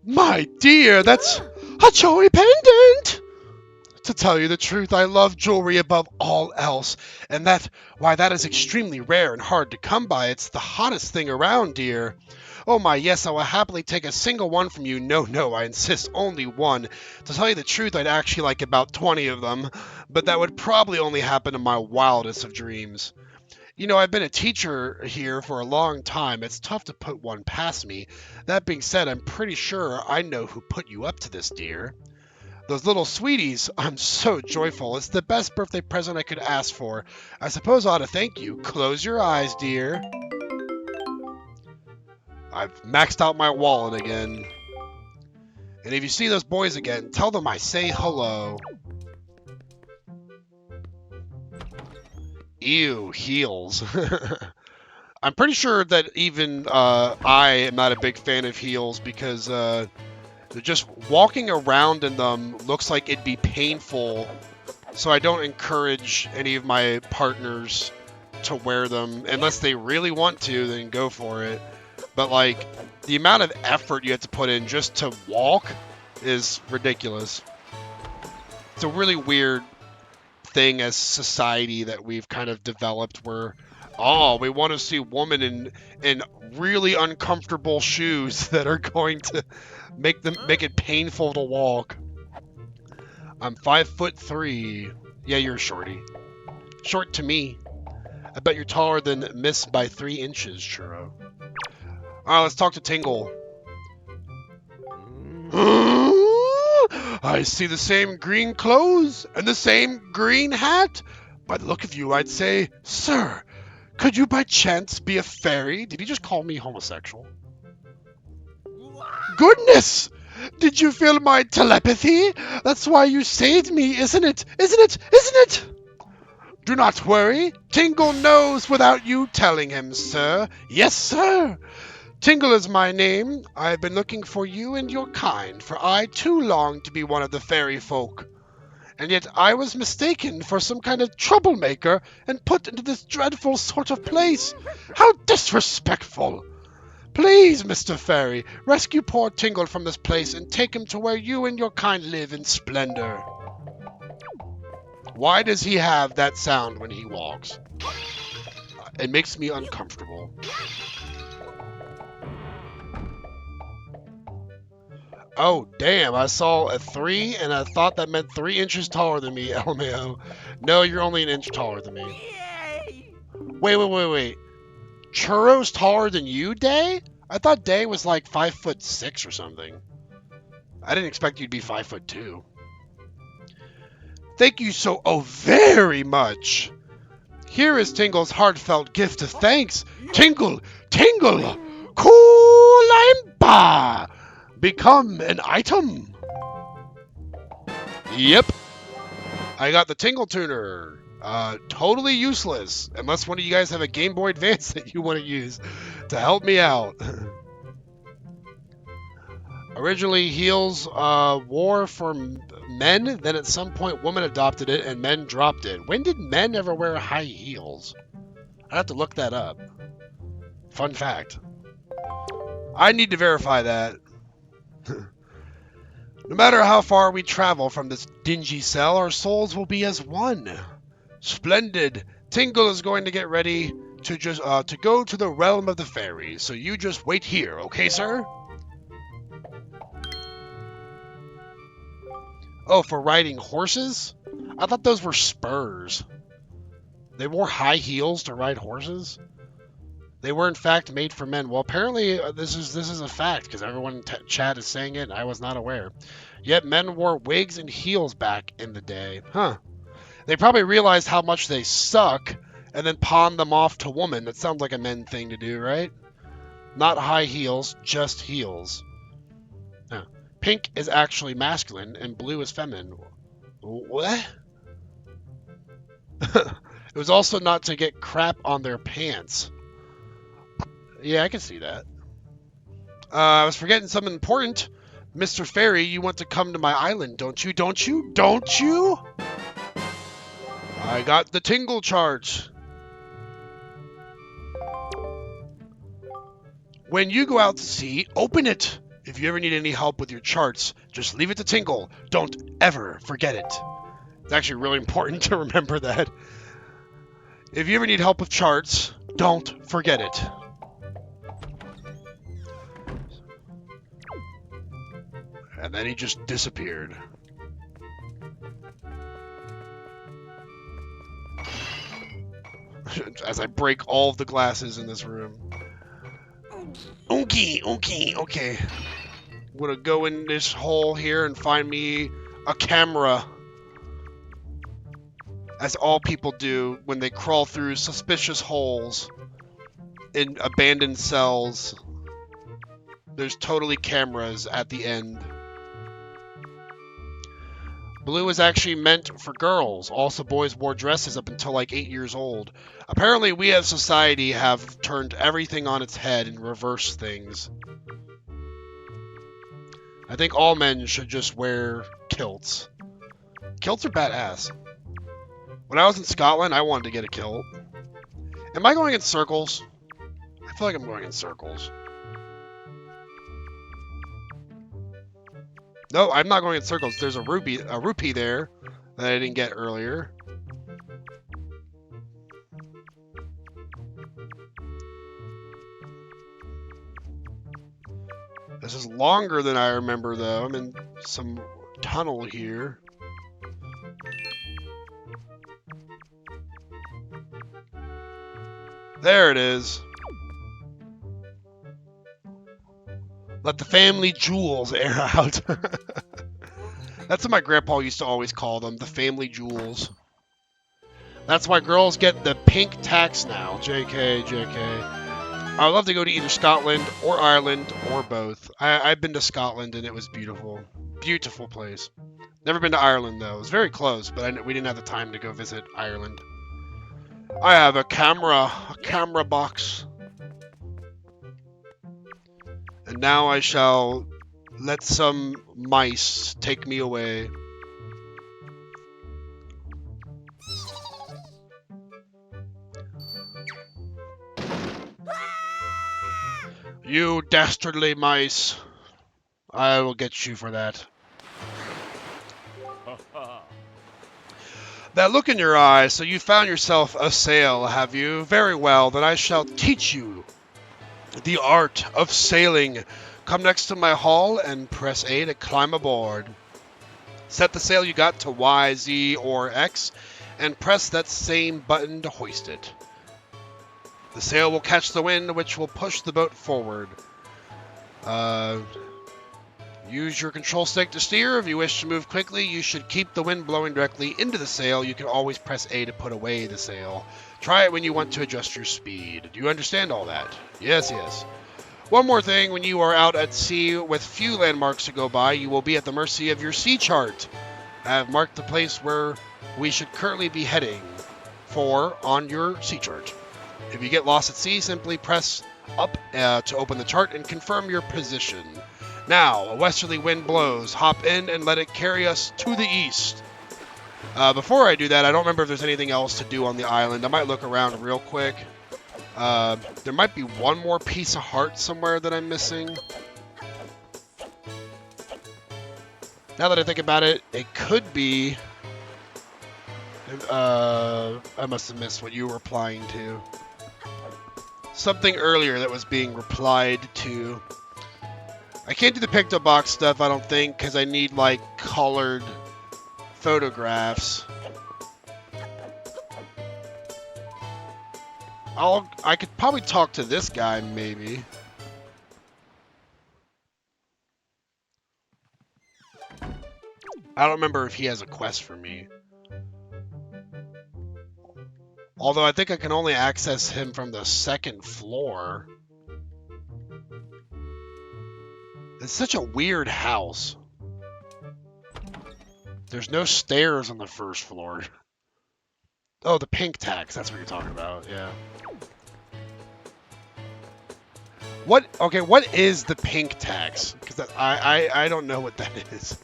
Speaker 1: My dear, that's a jewelry pendant! To tell you the truth, I love jewelry above all else, and that is extremely rare and hard to come by. It's the hottest thing around, dear. Oh my, yes, I will happily take a single one from you. No, I insist, only one. To tell you the truth, I'd actually like about 20 of them, but that would probably only happen in my wildest of dreams. You know, I've been a teacher here for a long time. It's tough to put one past me. That being said, I'm pretty sure I know who put you up to this, dear. Those little sweeties, I'm so joyful. It's the best birthday present I could ask for. I suppose I ought to thank you. Close your eyes, dear. I've maxed out my wallet again. And if you see those boys again, tell them I say hello. Ew, heels. I'm pretty sure that even I am not a big fan of heels because just walking around in them looks like it'd be painful. So I don't encourage any of my partners to wear them. Unless they really want to, then go for it. But like, the amount of effort you have to put in just to walk is ridiculous. It's a really weird thing as society that we've kind of developed where, oh, we want to see women in really uncomfortable shoes that are going to make it painful to walk. I'm 5'3". Yeah, you're shorty. Short to me. I bet you're taller than Miss by 3 inches, Churro. Alright, let's talk to Tingle. I see the same green clothes and the same green hat. By the look of you, I'd say, sir, could you by chance be a fairy? Did he just call me homosexual? Goodness! Did you feel my telepathy? That's why you saved me, isn't it? Isn't it? Isn't it? Do not worry. Tingle knows without you telling him, sir. Yes, sir. Tingle is my name. I've been looking for you and your kind, for I too long to be one of the fairy folk. And yet I was mistaken for some kind of troublemaker and put into this dreadful sort of place. How disrespectful! Please, Mr. Fairy, rescue poor Tingle from this place and take him to where you and your kind live in splendor. Why does he have that sound when he walks? It makes me uncomfortable. Oh, damn, I saw a 3 and I thought that meant 3 inches taller than me, LMAO. No, you're only an inch taller than me.
Speaker 2: Yay!
Speaker 1: Wait. Churro's taller than you, Day? I thought Day was like 5'6" or something. I didn't expect you to be 5'2". Thank you so very much. Here is Tingle's heartfelt gift of thanks. Tingle, Tingle, Koolimba! Become an item. Yep, I got the Tingle Tuner. Totally useless, unless one of you guys have a Game Boy Advance that you want to use to help me out. Originally, heels wore for men, then at some point women adopted it and men dropped it. When did men ever wear high heels? I'd have to look that up. Fun fact. I need to verify that. No matter how far we travel from this dingy cell, our souls will be as one. Splendid. Tingle is going to get ready to go to the realm of the fairies, so you just wait here, okay, sir? Oh, for riding horses? I thought those were spurs. They wore high heels to ride horses? They were in fact made for men. Well, apparently this is a fact because everyone in chat is saying it, and I was not aware. Yet men wore wigs and heels back in the day. Huh. They probably realized how much they suck and then pawned them off to women. That sounds like a men thing to do, right? Not high heels, just heels. Huh. Pink is actually masculine and blue is feminine. What? It was also not to get crap on their pants. Yeah, I can see that. I was forgetting something important. Mr. Fairy, you want to come to my island, don't you? Don't you? Don't you? I got the tingle chart. When you go out to sea, open it. If you ever need any help with your charts, just leave it to Tingle. Don't ever forget it. It's actually really important to remember that. If you ever need help with charts, don't forget it. And then he just disappeared. As I break all of the glasses in this room. Okay. I'm gonna go in this hole here and find me a camera. As all people do when they crawl through suspicious holes in abandoned cells. There's totally cameras at the end. Blue is actually meant for girls. Also, boys wore dresses up until like 8 years old. Apparently, we as society have turned everything on its head and reversed things. I think all men should just wear kilts. Kilts are badass. When I was in Scotland, I wanted to get a kilt. Am I going in circles? I feel like I'm going in circles. No, I'm not going in circles. There's a rupee there that I didn't get earlier. This is longer than I remember, though. I'm in some tunnel here. There it is. Let the family jewels air out. That's what my grandpa used to always call them, the family jewels. That's why girls get the pink tax now. JK, JK. I would love to go to either Scotland or Ireland or both. I've been to Scotland and it was beautiful. Beautiful place. Never been to Ireland though. It was very close, but we didn't have the time to go visit Ireland. I have a camera box. And now I shall let some mice take me away. You dastardly mice. I will get you for that. That look in your eye, so you found yourself a sail, have you? Very well, then I shall teach you the art of sailing. Come next to my hull and press A to climb aboard. Set the sail you got to Y, Z, or X, and press that same button to hoist it. The sail will catch the wind, which will push the boat forward. Use your control stick to steer. If you wish to move quickly, you should keep the wind blowing directly into the sail. You can always press A to put away the sail. Try it when you want to adjust your speed. Do you understand all that? Yes, yes. One more thing, when you are out at sea with few landmarks to go by, you will be at the mercy of your sea chart. I have marked the place where we should currently be heading for on your sea chart. If you get lost at sea, simply press up to open the chart and confirm your position. Now, a westerly wind blows. Hop in and let it carry us to the east. Before I do that, I don't remember if there's anything else to do on the island. I might look around real quick. There might be one more piece of heart somewhere that I'm missing. Now that I think about it, it could be... I must have missed what you were replying to. Something earlier that was being replied to. I can't do the picto box stuff, I don't think, because I need, like, colored photographs. I could probably talk to this guy, maybe. I don't remember if he has a quest for me. Although I think I can only access him from the second floor. It's such a weird house. There's no stairs on the first floor. Oh, the pink tax. That's what you're talking about. Yeah. Okay, what is the pink tax? Because I don't know what that is.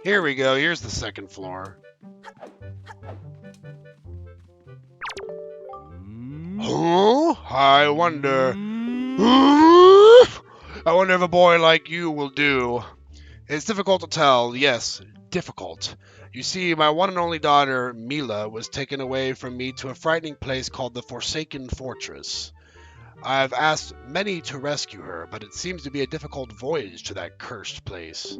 Speaker 1: Here we go. Here's the second floor. Huh? I wonder if a boy like you will do. It's difficult to tell. Yes, difficult. You see, my one and only daughter, Mila, was taken away from me to a frightening place called the Forsaken Fortress. I have asked many to rescue her, but it seems to be a difficult voyage to that cursed place.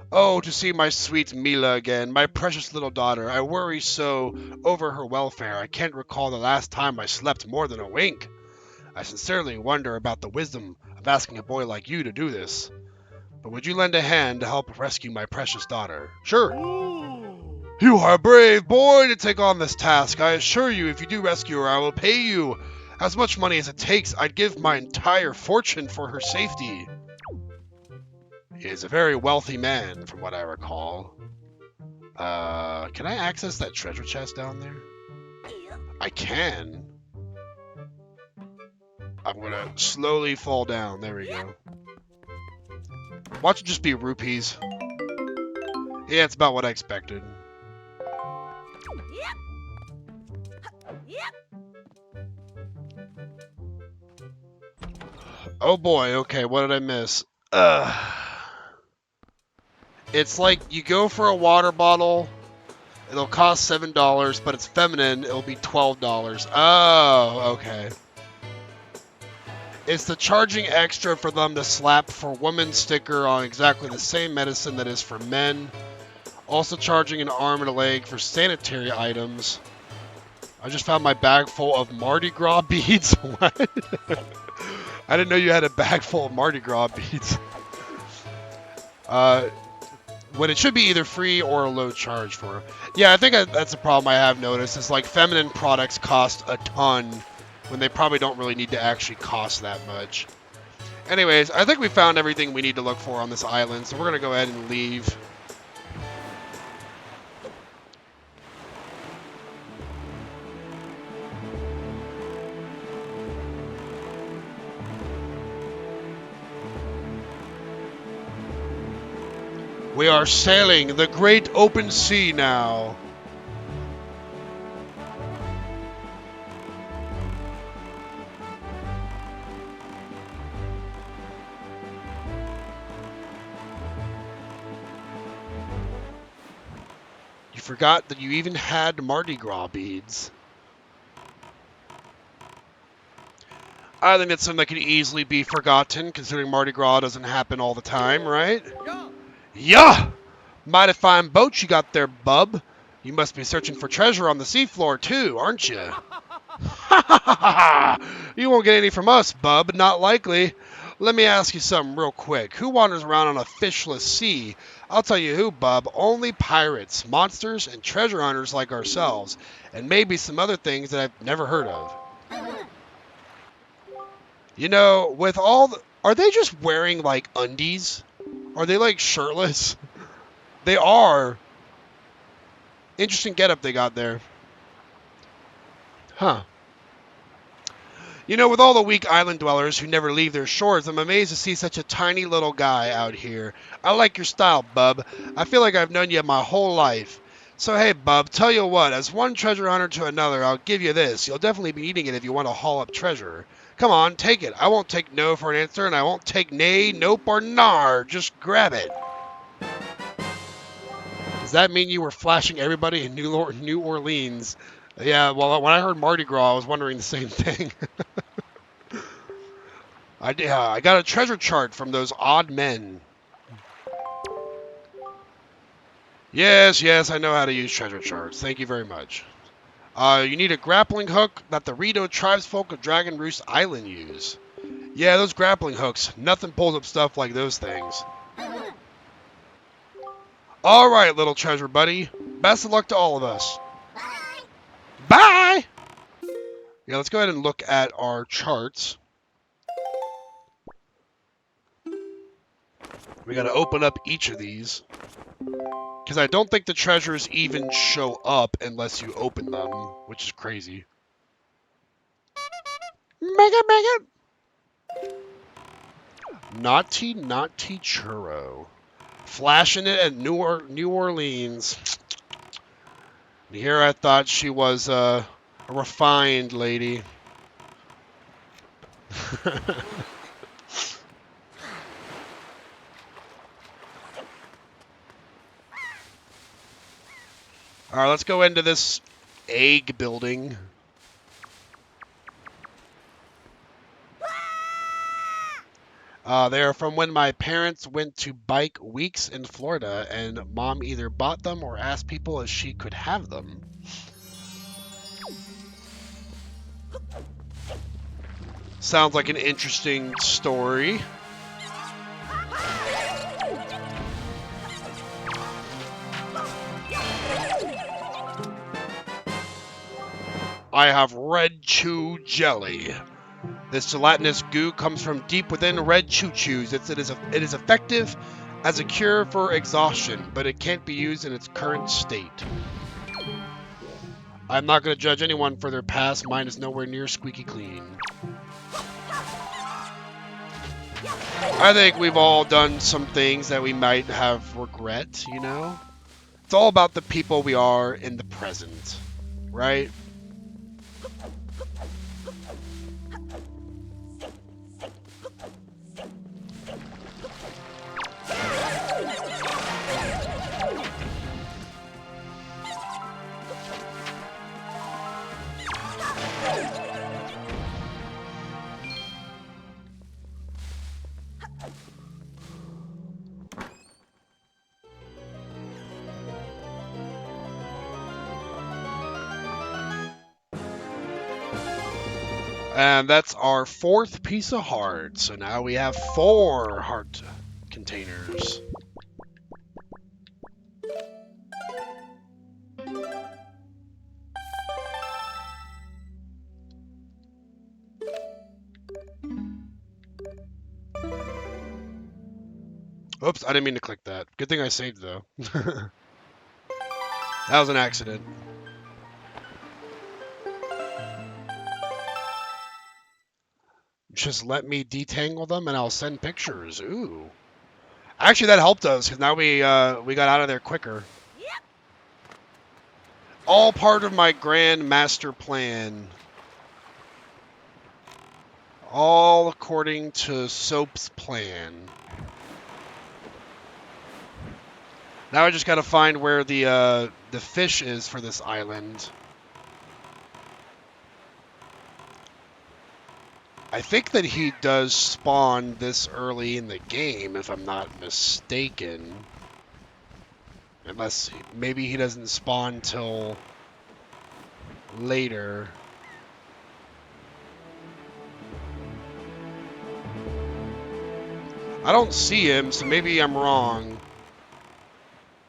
Speaker 1: Oh, to see my sweet Mila again, my precious little daughter. I worry so over her welfare. I can't recall the last time I slept more than a wink. I sincerely wonder about the wisdom of asking a boy like you to do this. But would you lend a hand to help rescue my precious daughter? Sure. You are a brave boy to take on this task. I assure you, if you do rescue her, I will pay you as much money as it takes. I'd give my entire fortune for her safety. He is a very wealthy man, from what I recall. Can I access that treasure chest down there? I can. I'm gonna slowly fall down. There we go. Watch it just be rupees. Yeah, it's about what I expected. Oh boy, okay, what did I miss? It's like you go for a water bottle, it'll cost $7, but it's feminine, it'll be $12. Oh, okay. It's the charging extra for them to slap for women sticker on exactly the same medicine that is for men. Also charging an arm and a leg for sanitary items. I just found my bag full of Mardi Gras beads. What? I didn't know you had a bag full of Mardi Gras beads. When it should be either free or a low charge for. Yeah, I think that's a problem I have noticed. Is like feminine products cost a ton when they probably don't really need to actually cost that much. Anyways, I think we found everything we need to look for on this island, so we're going to go ahead and leave. We are sailing the great open sea now. You forgot that you even had Mardi Gras beads. I think that's something that could easily be forgotten, considering Mardi Gras doesn't happen all the time, right?
Speaker 2: Yeah.
Speaker 1: Yeah! Mighty fine boat you got there, bub. You must be searching for treasure on the seafloor, too, aren't you? Ha ha ha ha! You won't get any from us, bub. Not likely. Let me ask you something real quick. Who wanders around on a fishless sea? I'll tell you who, bub. Only pirates, monsters, and treasure hunters like ourselves. And maybe some other things that I've never heard of. You know, with all the... Are they just wearing, like, undies? Are they, like, shirtless? They are. Interesting getup they got there. Huh. You know, with all the weak island dwellers who never leave their shores, I'm amazed to see such a tiny little guy out here. I like your style, bub. I feel like I've known you my whole life. So hey, bub, tell you what, as one treasure hunter to another, I'll give you this. You'll definitely be needing it if you want to haul up treasure. Come on, take it. I won't take no for an answer, and I won't take nay, nope, or nar. Just grab it. Does that mean you were flashing everybody in New Orleans? Yeah, well, when I heard Mardi Gras, I was wondering the same thing. I got a treasure chart from those odd men. Yes, yes, I know how to use treasure charts. Thank you very much. You need a grappling hook that the Rito tribesfolk of Dragon Roost Island use. Yeah, those grappling hooks. Nothing pulls up stuff like those things. All right, little treasure buddy. Best of luck to all of us. Bye! Yeah, let's go ahead and look at our charts. We got to open up each of these. Because I don't think the treasures even show up unless you open them, which is crazy. Mega. Naughty churro. Flashing it at New Orleans. Here I thought she was a refined lady. Alright, let's go into this egg building. They are from when my parents went to bike weeks in Florida, and Mom either bought them or asked people if she could have them. Sounds like an interesting story. I have red chew jelly. This gelatinous goo comes from deep within red choo-choos. It is effective as a cure for exhaustion, but it can't be used in its current state. I'm not going to judge anyone for their past. Mine is nowhere near squeaky clean. I think we've all done some things that we might have regret, you know? It's all about the people we are in the present, right? And that's our fourth piece of heart. So now we have 4 heart containers. Oops, I didn't mean to click that. Good thing I saved, though. That was an accident. Just let me detangle them and I'll send pictures. Ooh. Actually, that helped us because now we got out of there quicker. Yep. All part of my grand master plan. All according to Soap's plan. Now I just gotta find where the fish is for this island. I think that he does spawn this early in the game, if I'm not mistaken. Unless maybe he doesn't spawn till later. I don't see him, so maybe I'm wrong.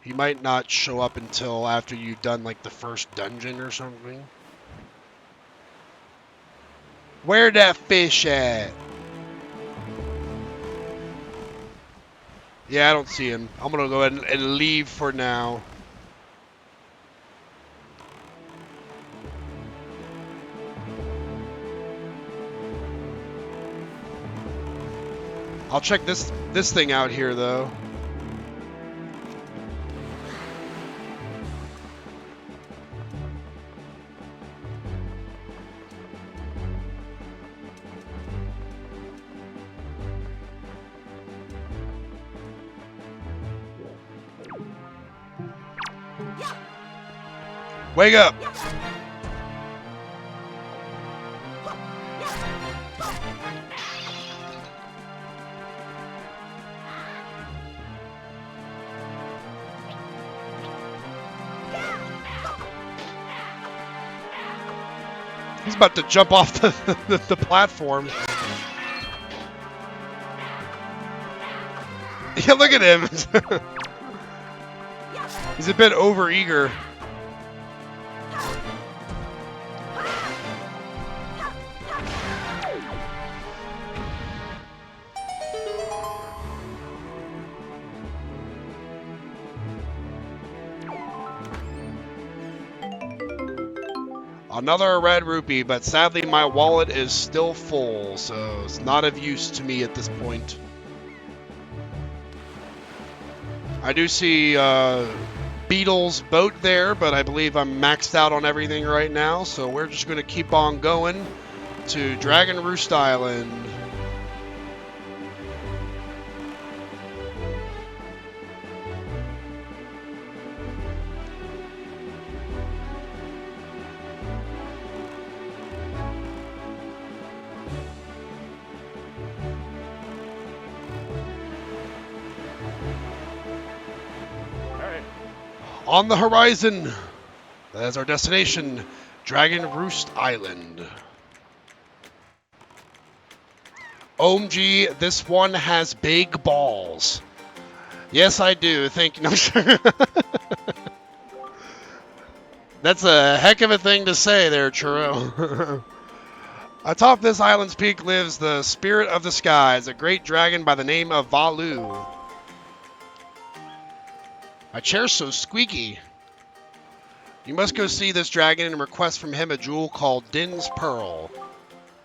Speaker 1: He might not show up until after you've done like the first dungeon or something. Where that fish at? Yeah, I don't see him. I'm gonna go ahead and leave for now. I'll check this thing out here though. Wake up! He's about to jump off the platform. Yeah, look at him. He's a bit overeager. Another red rupee, but sadly my wallet is still full, so it's not of use to me at this point. I do see Beetle's boat there, but I believe I'm maxed out on everything right now, so we're just going to keep on going to Dragon Roost Island. On the horizon, that's our destination, Dragon Roost Island. OMG, this one has big balls. Yes, I do. Thank you. No, that's a heck of a thing to say there, Churro. Atop this island's peak lives the spirit of the skies, a great dragon by the name of Valu. My chair's so squeaky. You must go see this dragon and request from him a jewel called Din's Pearl.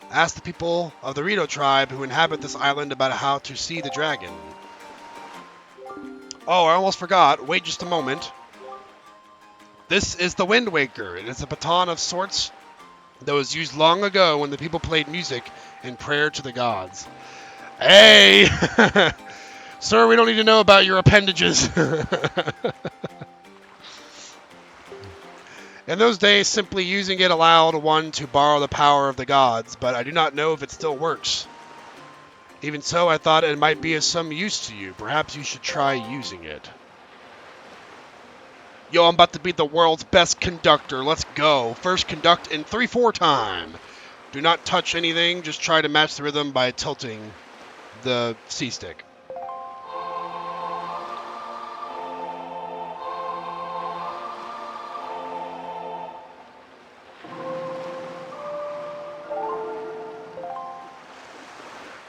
Speaker 1: Ask the people of the Rito tribe who inhabit this island about how to see the dragon. Oh, I almost forgot. Wait just a moment. This is the Wind Waker. It is a baton of sorts that was used long ago when the people played music in prayer to the gods. Hey! Sir, we don't need to know about your appendages. In those days, simply using it allowed one to borrow the power of the gods, but I do not know if it still works. Even so, I thought it might be of some use to you. Perhaps you should try using it. Yo, I'm about to be the world's best conductor. Let's go. First, conduct in 3/4 time. Do not touch anything. Just try to match the rhythm by tilting the C-stick.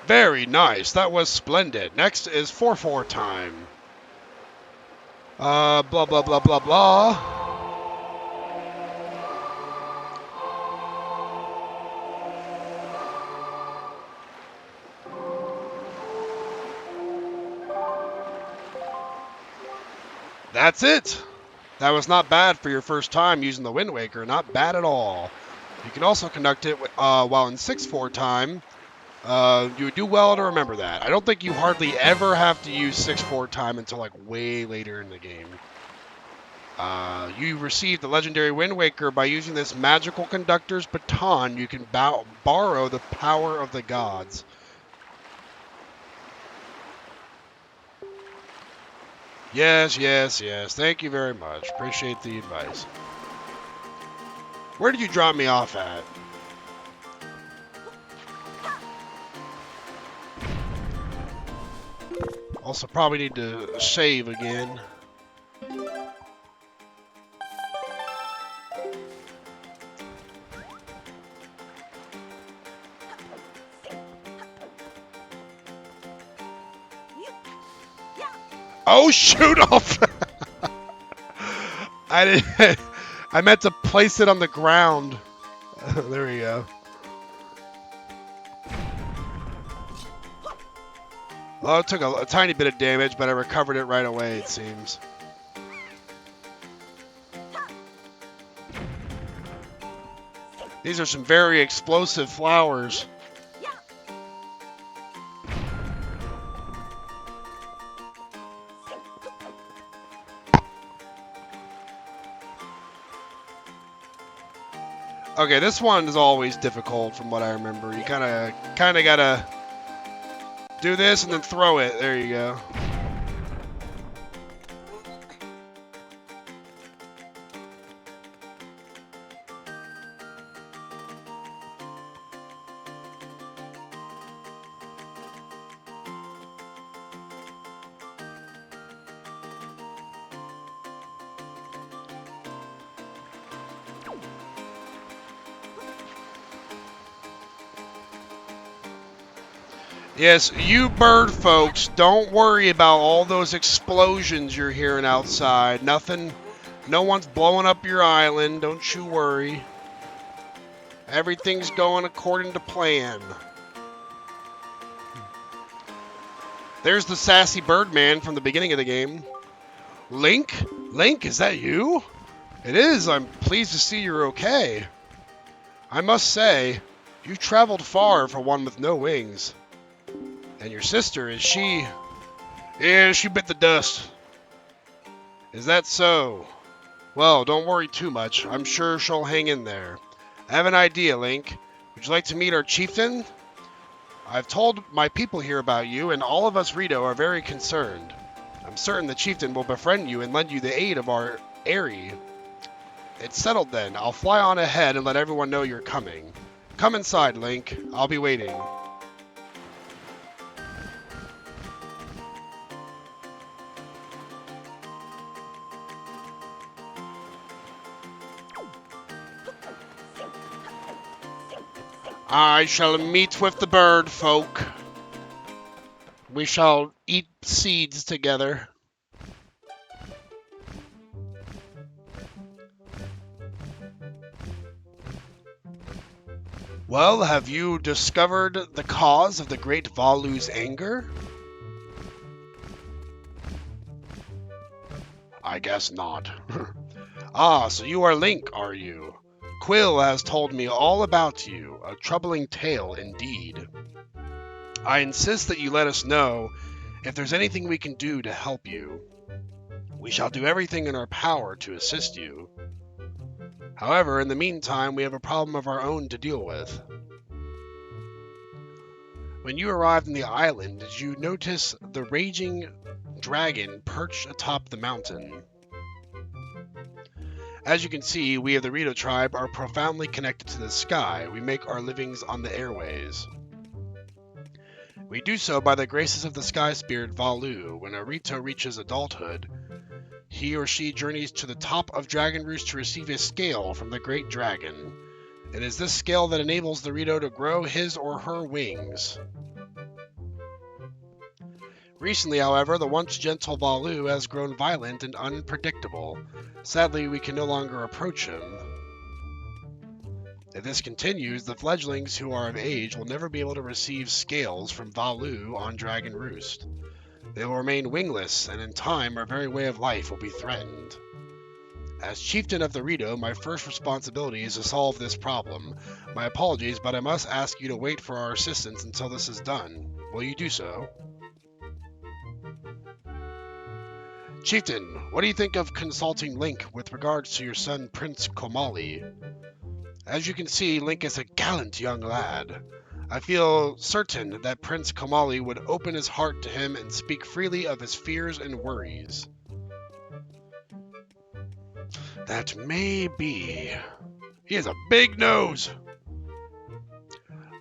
Speaker 1: Very nice. That was splendid. Next is 4/4 time. Blah, blah, blah, blah, blah. That's it. That was not bad for your first time using the Wind Waker. Not bad at all. You can also conduct it while in 6/4 time. You would do well to remember that. I don't think you hardly ever have to use 6/4 time until like way later in the game. You receive the legendary Wind Waker by using this magical conductor's baton. You can borrow the power of the gods. Yes, yes, yes. Thank you very much. Appreciate the advice. Where did you drop me off at? Also, probably need to save again. Oh, shoot off! I didn't. I meant to place it on the ground. There we go. Well, it took a tiny bit of damage, but I recovered it right away, it seems. These are some very explosive flowers. Okay, this one is always difficult from what I remember. You kind of gotta do this and then throw it. There you go. Yes, you bird folks, don't worry about all those explosions you're hearing outside. Nothing, no one's blowing up your island. Don't you worry. Everything's going according to plan. There's the sassy Birdman from the beginning of the game. Link? Link, is that you? It is. I'm pleased to see you're okay. I must say, you've traveled far for one with no wings. And your sister, is she... Yeah, she bit the dust. Is that so? Well, don't worry too much. I'm sure she'll hang in there. I have an idea, Link. Would you like to meet our chieftain? I've told my people here about you, and all of us Rito are very concerned. I'm certain the chieftain will befriend you and lend you the aid of our Aerie. It's settled then. I'll fly on ahead and let everyone know you're coming. Come inside, Link. I'll be waiting. I shall meet with the bird folk. We shall eat seeds together. Well, have you discovered the cause of the great Valu's anger? I guess not. Ah, so you are Link, are you? Quill has told me all about you, a troubling tale indeed. I insist that you let us know if there's anything we can do to help you. We shall do everything in our power to assist you. However, in the meantime, we have a problem of our own to deal with. When you arrived on the island, did you notice the raging dragon perched atop the mountain? As you can see, we of the Rito tribe are profoundly connected to the sky. We make our livings on the airways. We do so by the graces of the sky spirit Valu. When a Rito reaches adulthood, he or she journeys to the top of Dragon Roost to receive a scale from the great dragon. It is this scale that enables the Rito to grow his or her wings. Recently, however, the once gentle Valu has grown violent and unpredictable. Sadly, we can no longer approach him. If this continues, the fledglings who are of age will never be able to receive scales from Valu on Dragon Roost. They will remain wingless, and in time our very way of life will be threatened. As chieftain of the Rito, my first responsibility is to solve this problem. My apologies, but I must ask you to wait for our assistance until this is done. Will you do so? Chieftain, what do you think of consulting Link with regards to your son Prince Komali? As you can see, Link is a gallant young lad. I feel certain that Prince Komali would open his heart to him and speak freely of his fears and worries. That may be. He has a big nose.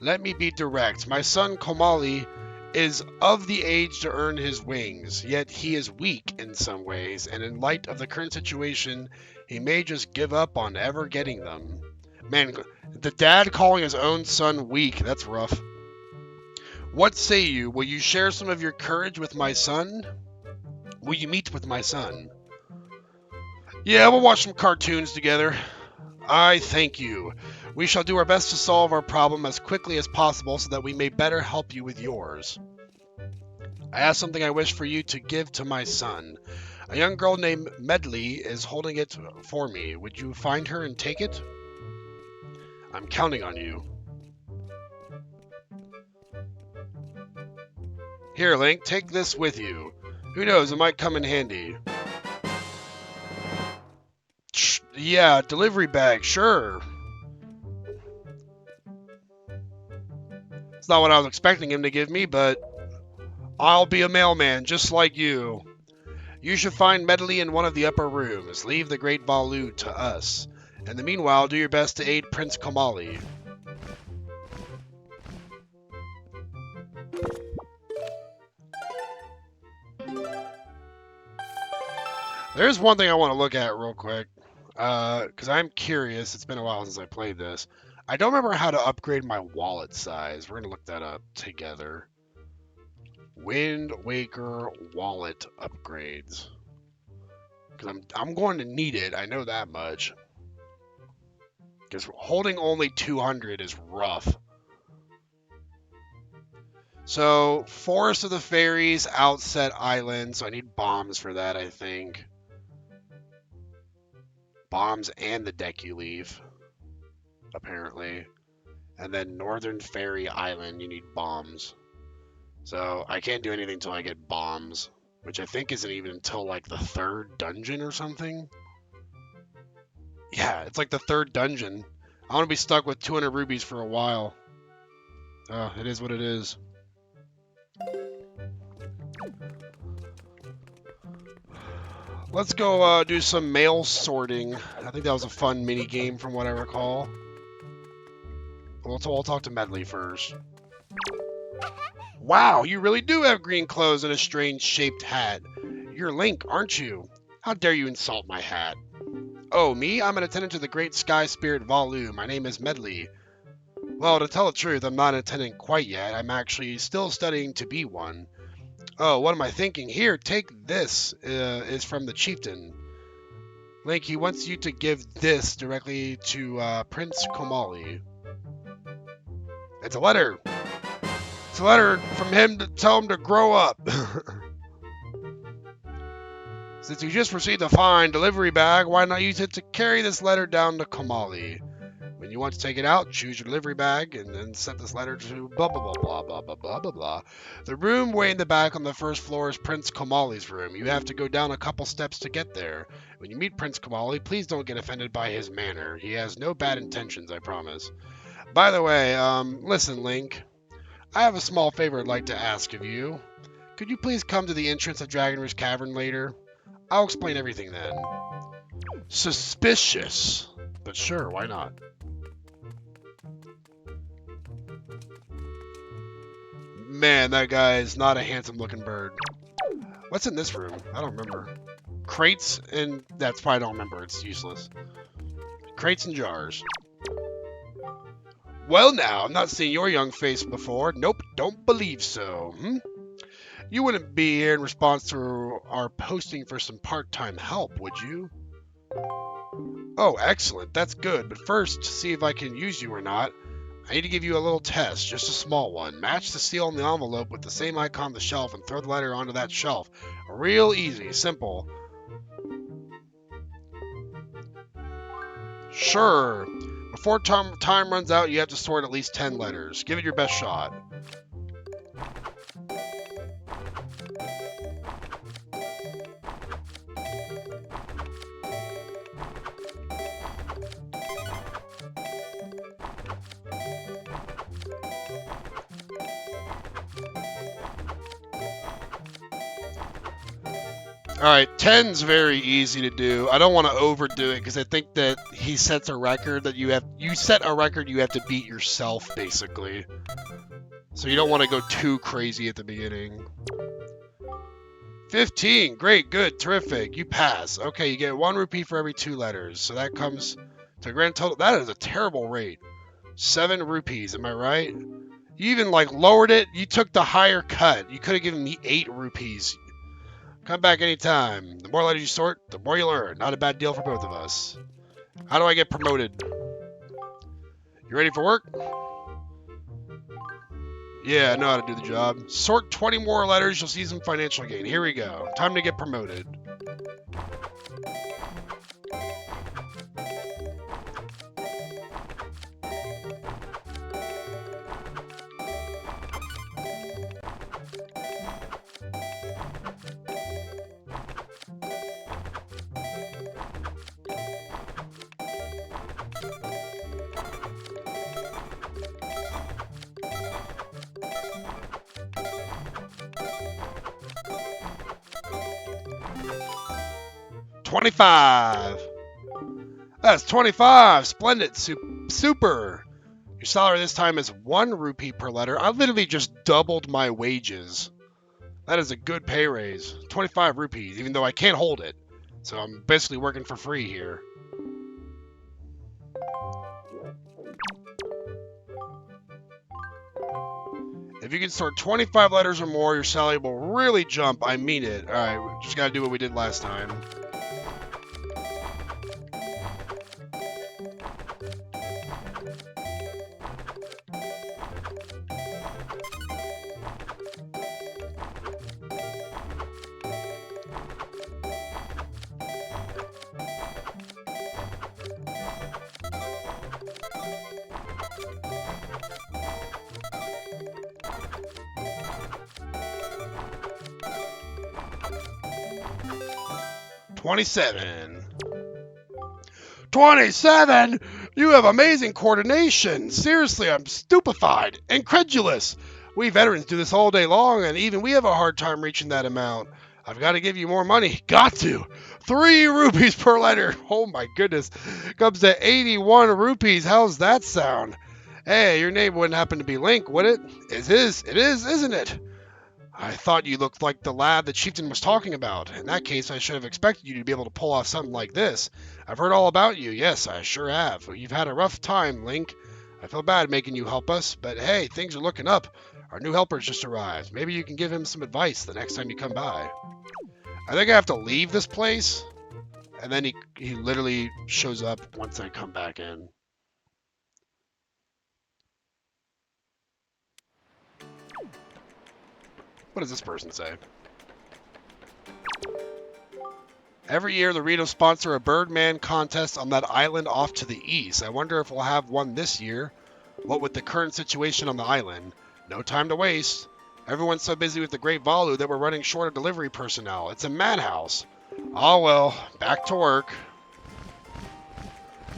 Speaker 1: Let me be direct. My son Komali is of the age to earn his wings, yet he is weak in some ways, and in light of the current situation, he may just give up on ever getting them. Man, the dad calling his own son weak, that's rough. What say you? Will you share some of your courage with my son? Will you meet with my son? Yeah, we'll watch some cartoons together. I thank you. We shall do our best to solve our problem as quickly as possible so that we may better help you with yours. I have something I wish for you to give to my son. A young girl named Medley is holding it for me. Would you find her and take it? I'm counting on you. Here, Link, take this with you. Who knows, it might come in handy. Yeah, delivery bag, sure. It's not what I was expecting him to give me, but I'll be a mailman, just like you. You should find Medley in one of the upper rooms. Leave the Great Balu to us. In the meanwhile, do your best to aid Prince Komali. There's one thing I want to look at real quick, because I'm curious. It's been a while since I played this. I don't remember how to upgrade my wallet size. We're going to look that up together. Wind Waker wallet upgrades. Because I'm going to need it. I know that much. Because holding only 200 is rough. So, Forest of the Fairies, Outset Island. So I need bombs for that, I think. Bombs and the deck you leave, apparently. And then Northern Fairy Island, you need bombs. So I can't do anything until I get bombs, which I think isn't even until like the 3rd dungeon or something. Yeah, it's like the 3rd dungeon. I want to be stuck with 200 rubies for a while. It is what it is. Let's go do some mail sorting. I think that was a fun mini game from what I recall. We'll talk to Medley first. Wow, you really do have green clothes and a strange shaped hat. You're Link, aren't you? How dare you insult my hat? Oh, me? I'm an attendant to the Great Sky Spirit Valu. My name is Medley. Well, to tell the truth, I'm not an attendant quite yet. I'm actually still studying to be one. Oh, what am I thinking? Here, take this. Is from the chieftain. Link, he wants you to give this directly to Prince Komali. It's a letter. It's a letter from him to tell him to grow up. Since you just received a fine delivery bag, why not use it to carry this letter down to Komali? When you want to take it out, choose your delivery bag and then send this letter to blah blah blah blah blah blah blah blah blah. The room way in the back on the first floor is Prince Komali's room. You have to go down a couple steps to get there. When you meet Prince Komali, please don't get offended by his manner. He has no bad intentions, I promise. By the way, listen, Link. I have a small favor I'd like to ask of you. Could you please come to the entrance of Dragon Rouge Cavern later? I'll explain everything then. Suspicious. But sure, why not? Man, that guy is not a handsome-looking bird. What's in this room? I don't remember. Crates and... That's probably don't remember. It's useless. Crates and jars. Well now, I've not seen your young face before. Nope, don't believe so. You wouldn't be here in response to our posting for some part-time help, would you? Oh, excellent. That's good. But first, to see if I can use you or not, I need to give you a little test, just a small one. Match the seal on the envelope with the same icon on the shelf and throw the letter onto that shelf. Real easy, simple. Sure. Before time runs out, you have to sort at least 10 letters. Give it your best shot. Alright, 10's very easy to do. I don't want to overdo it because I think that he sets a record that you set a record you have to beat yourself, basically. So you don't want to go too crazy at the beginning. 15, great, good, terrific. You pass. Okay, you get 1 rupee for every 2 letters. So that comes to a grand total. That is a terrible rate. 7 rupees, am I right? You even lowered it. You took the higher cut. You could have given me 8 rupees. Come back anytime. The more letters you sort, the more you learn. Not a bad deal for both of us. How do I get promoted? You ready for work? Yeah, I know how to do the job. Sort 20 more letters, you'll see some financial gain. Here we go. Time to get promoted. $25. That's 25. Splendid. Super. Your salary this time is 1 rupee per letter. I literally just doubled my wages. That is a good pay raise. 25 rupees, even though I can't hold it. So I'm basically working for free here. If you can sort 25 letters or more, your salary will really jump. I mean it. Alright, we just gotta do what we did last time. $27. 27? You have amazing coordination. Seriously, I'm stupefied, incredulous. We veterans do this all day long, and even we have a hard time reaching that amount. I've got to give you more money. Got to. 3 rupees per letter. Oh my goodness. Comes to 81 rupees. How's that sound? Hey, your name wouldn't happen to be Link, would it? It is, isn't it? I thought you looked like the lad the chieftain was talking about. In that case, I should have expected you to be able to pull off something like this. I've heard all about you. Yes, I sure have. You've had a rough time, Link. I feel bad making you help us, but hey, things are looking up. Our new helper's just arrived. Maybe you can give him some advice the next time you come by. I think I have to leave this place, and then he literally shows up once I come back in. What does this person say? Every year, the Ritos sponsor a Birdman contest on that island off to the east. I wonder if we'll have one this year. What with the current situation on the island? No time to waste. Everyone's so busy with the Great Valu that we're running short of delivery personnel. It's a madhouse. Oh well, back to work.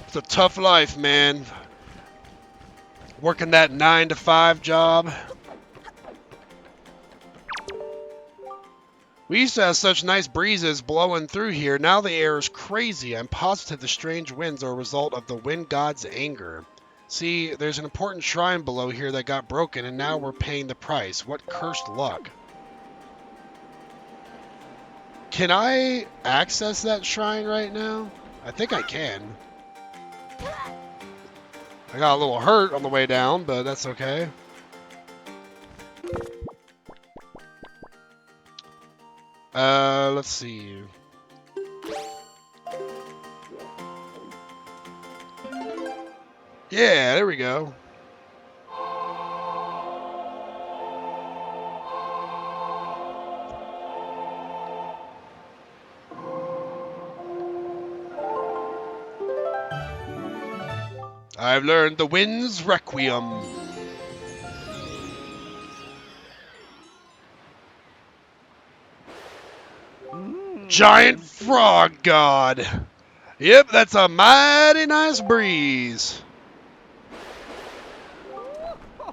Speaker 1: It's a tough life, man. Working that 9-to-5 job. We used to have such nice breezes blowing through here. Now the air is crazy. I'm positive the strange winds are a result of the wind god's anger. See, there's an important shrine below here that got broken, and now we're paying the price. What cursed luck. Can I access that shrine right now? I think I can. I got a little hurt on the way down, but that's okay. Let's see. Yeah, there we go. I've learned the wind's requiem. Giant frog god. Yep, that's a mighty nice breeze.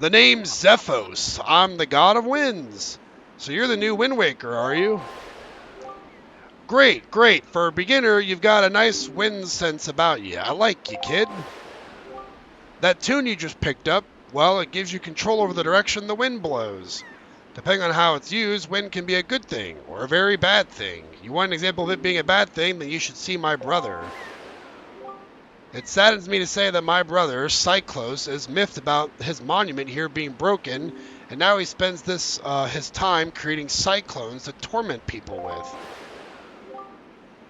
Speaker 1: The name's Zephos. I'm the god of winds. So you're the new Wind Waker, are you? Great, great. For a beginner, you've got a nice wind sense about you. I like you, kid. That tune you just picked up, well, it gives you control over the direction the wind blows. Depending on how it's used, wind can be a good thing or a very bad thing. You want an example of it being a bad thing, then you should see my brother. It saddens me to say that my brother, Cyclos, is miffed about his monument here being broken, and now he spends his time creating cyclones to torment people with.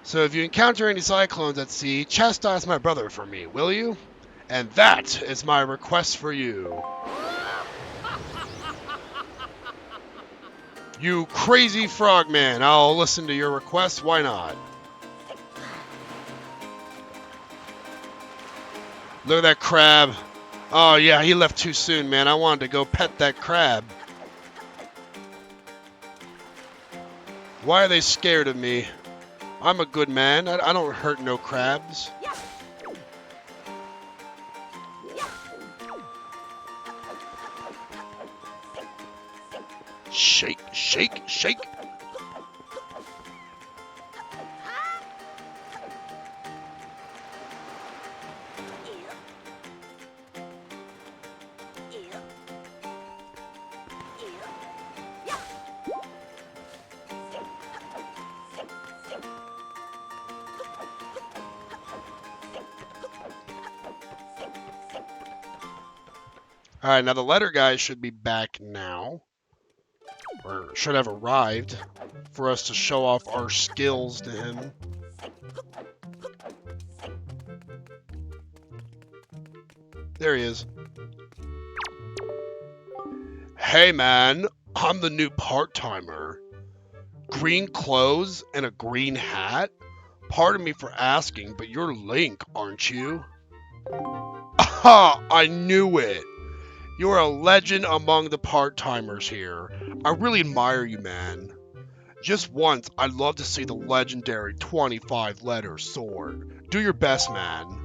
Speaker 1: So if you encounter any cyclones at sea, chastise my brother for me, will you? And that is my request for you. You crazy frogman, I'll listen to your request, why not? Look at that crab. Oh yeah, he left too soon, man. I wanted to go pet that crab. Why are they scared of me? I'm a good man. I don't hurt no crabs. Shake, shake, shake. Alright, now the letter guy should be back now. Or should have arrived for us to show off our skills to him. There he is. Hey man, I'm the new part-timer. Green clothes and a green hat? Pardon me for asking, but you're Link, aren't you? Aha! I knew it! You're a legend among the part-timers here. I really admire you, man. Just once, I'd love to see the legendary 25-letter sword. Do your best, man.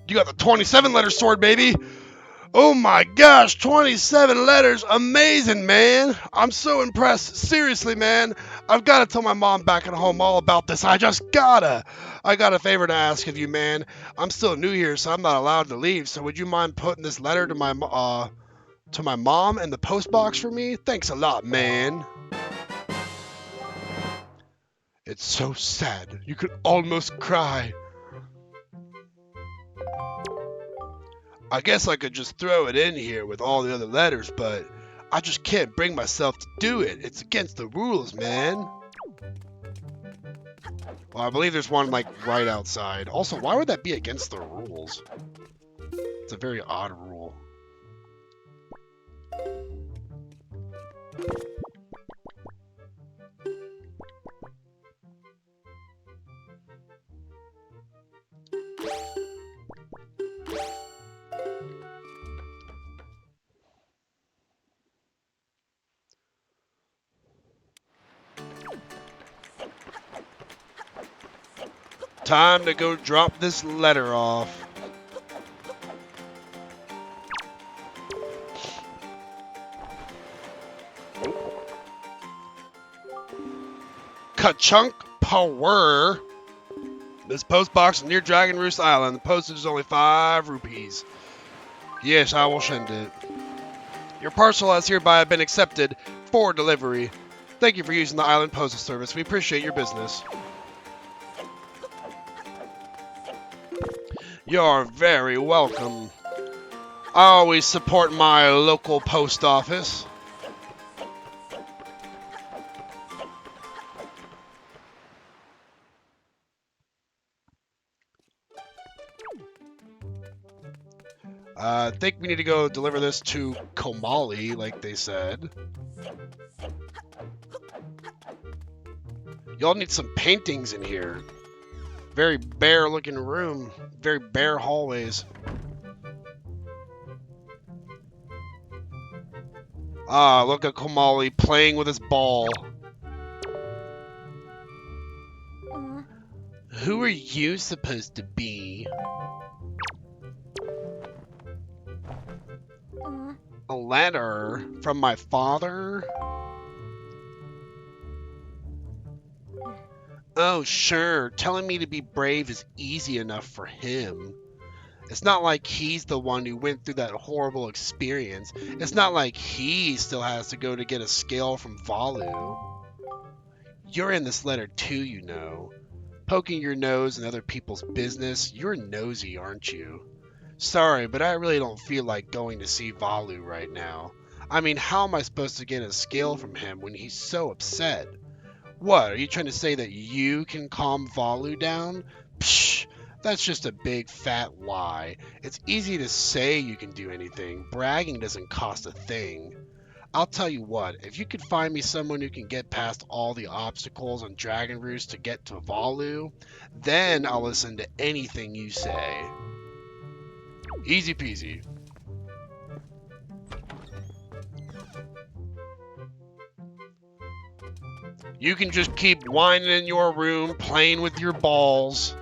Speaker 1: You got the 27-letter sword, baby! Oh my gosh, 27 letters! Amazing, man! I'm so impressed. Seriously, man. I've got to tell my mom back at home all about this. I just gotta. I got a favor to ask of you, man. I'm still new here, so I'm not allowed to leave. So would you mind putting this letter to my mom in the post box for me? Thanks a lot, man. It's so sad. You could almost cry. I guess I could just throw it in here with all the other letters, but I just can't bring myself to do it. It's against the rules, man. Well, I believe there's one, like, right outside. Also, why would that be against the rules? It's a very odd rule. Time to go drop this letter off. Ka-chunk power. This post box is near Dragon Roost Island. The postage is only 5 rupees. Yes, I will send it. Your parcel has hereby been accepted for delivery. Thank you for using the island postal service. We appreciate your business. You're very welcome. I always support my local post office. I think we need to go deliver this to Komali, like they said. Y'all need some paintings in here. Very bare looking room. Very bare hallways. Ah, look at Komali playing with his ball. Who are you supposed to be? A letter from my father? Oh, sure. Telling me to be brave is easy enough for him. It's not like he's the one who went through that horrible experience. It's not like he still has to go to get a scale from Valu. You're in this letter too, you know. Poking your nose in other people's business. You're nosy, aren't you? Sorry, but I really don't feel like going to see Valu right now. I mean, how am I supposed to get a scale from him when he's so upset? What, are you trying to say that you can calm Valu down? Psh, that's just a big fat lie. It's easy to say you can do anything. Bragging doesn't cost a thing. I'll tell you what, if you could find me someone who can get past all the obstacles on Dragon Roost to get to Valu, then I'll listen to anything you say. Easy peasy. You can just keep whining in your room, playing with your balls.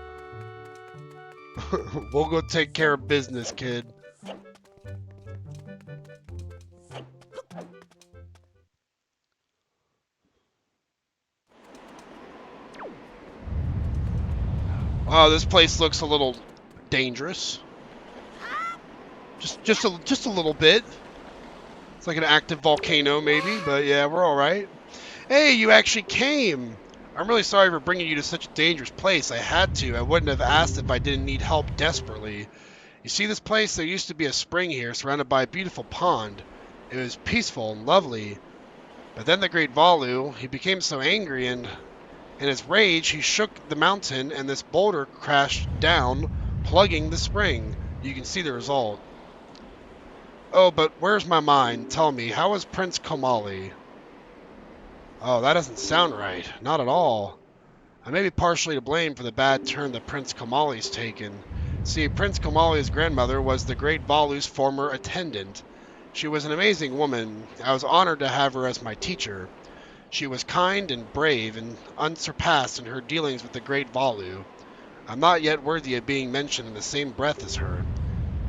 Speaker 1: We'll go take care of business, kid. Oh, this place looks a little dangerous. Just a little bit. It's like an active volcano, maybe, but yeah, we're all right. Hey, you actually came. I'm really sorry for bringing you to such a dangerous place. I had to. I wouldn't have asked if I didn't need help desperately. You see this place? There used to be a spring here, surrounded by a beautiful pond. It was peaceful and lovely. But then the great Valu, he became so angry, and in his rage, he shook the mountain, and this boulder crashed down, plugging the spring. You can see the result. Oh, but where's my mind? Tell me, how is Prince Komali? Oh, that doesn't sound right. Not at all. I may be partially to blame for the bad turn that Prince Komali's taken. See, Prince Komali's grandmother was the great Valu's former attendant. She was an amazing woman. I was honored to have her as my teacher. She was kind and brave and unsurpassed in her dealings with the great Valu. I'm not yet worthy of being mentioned in the same breath as her.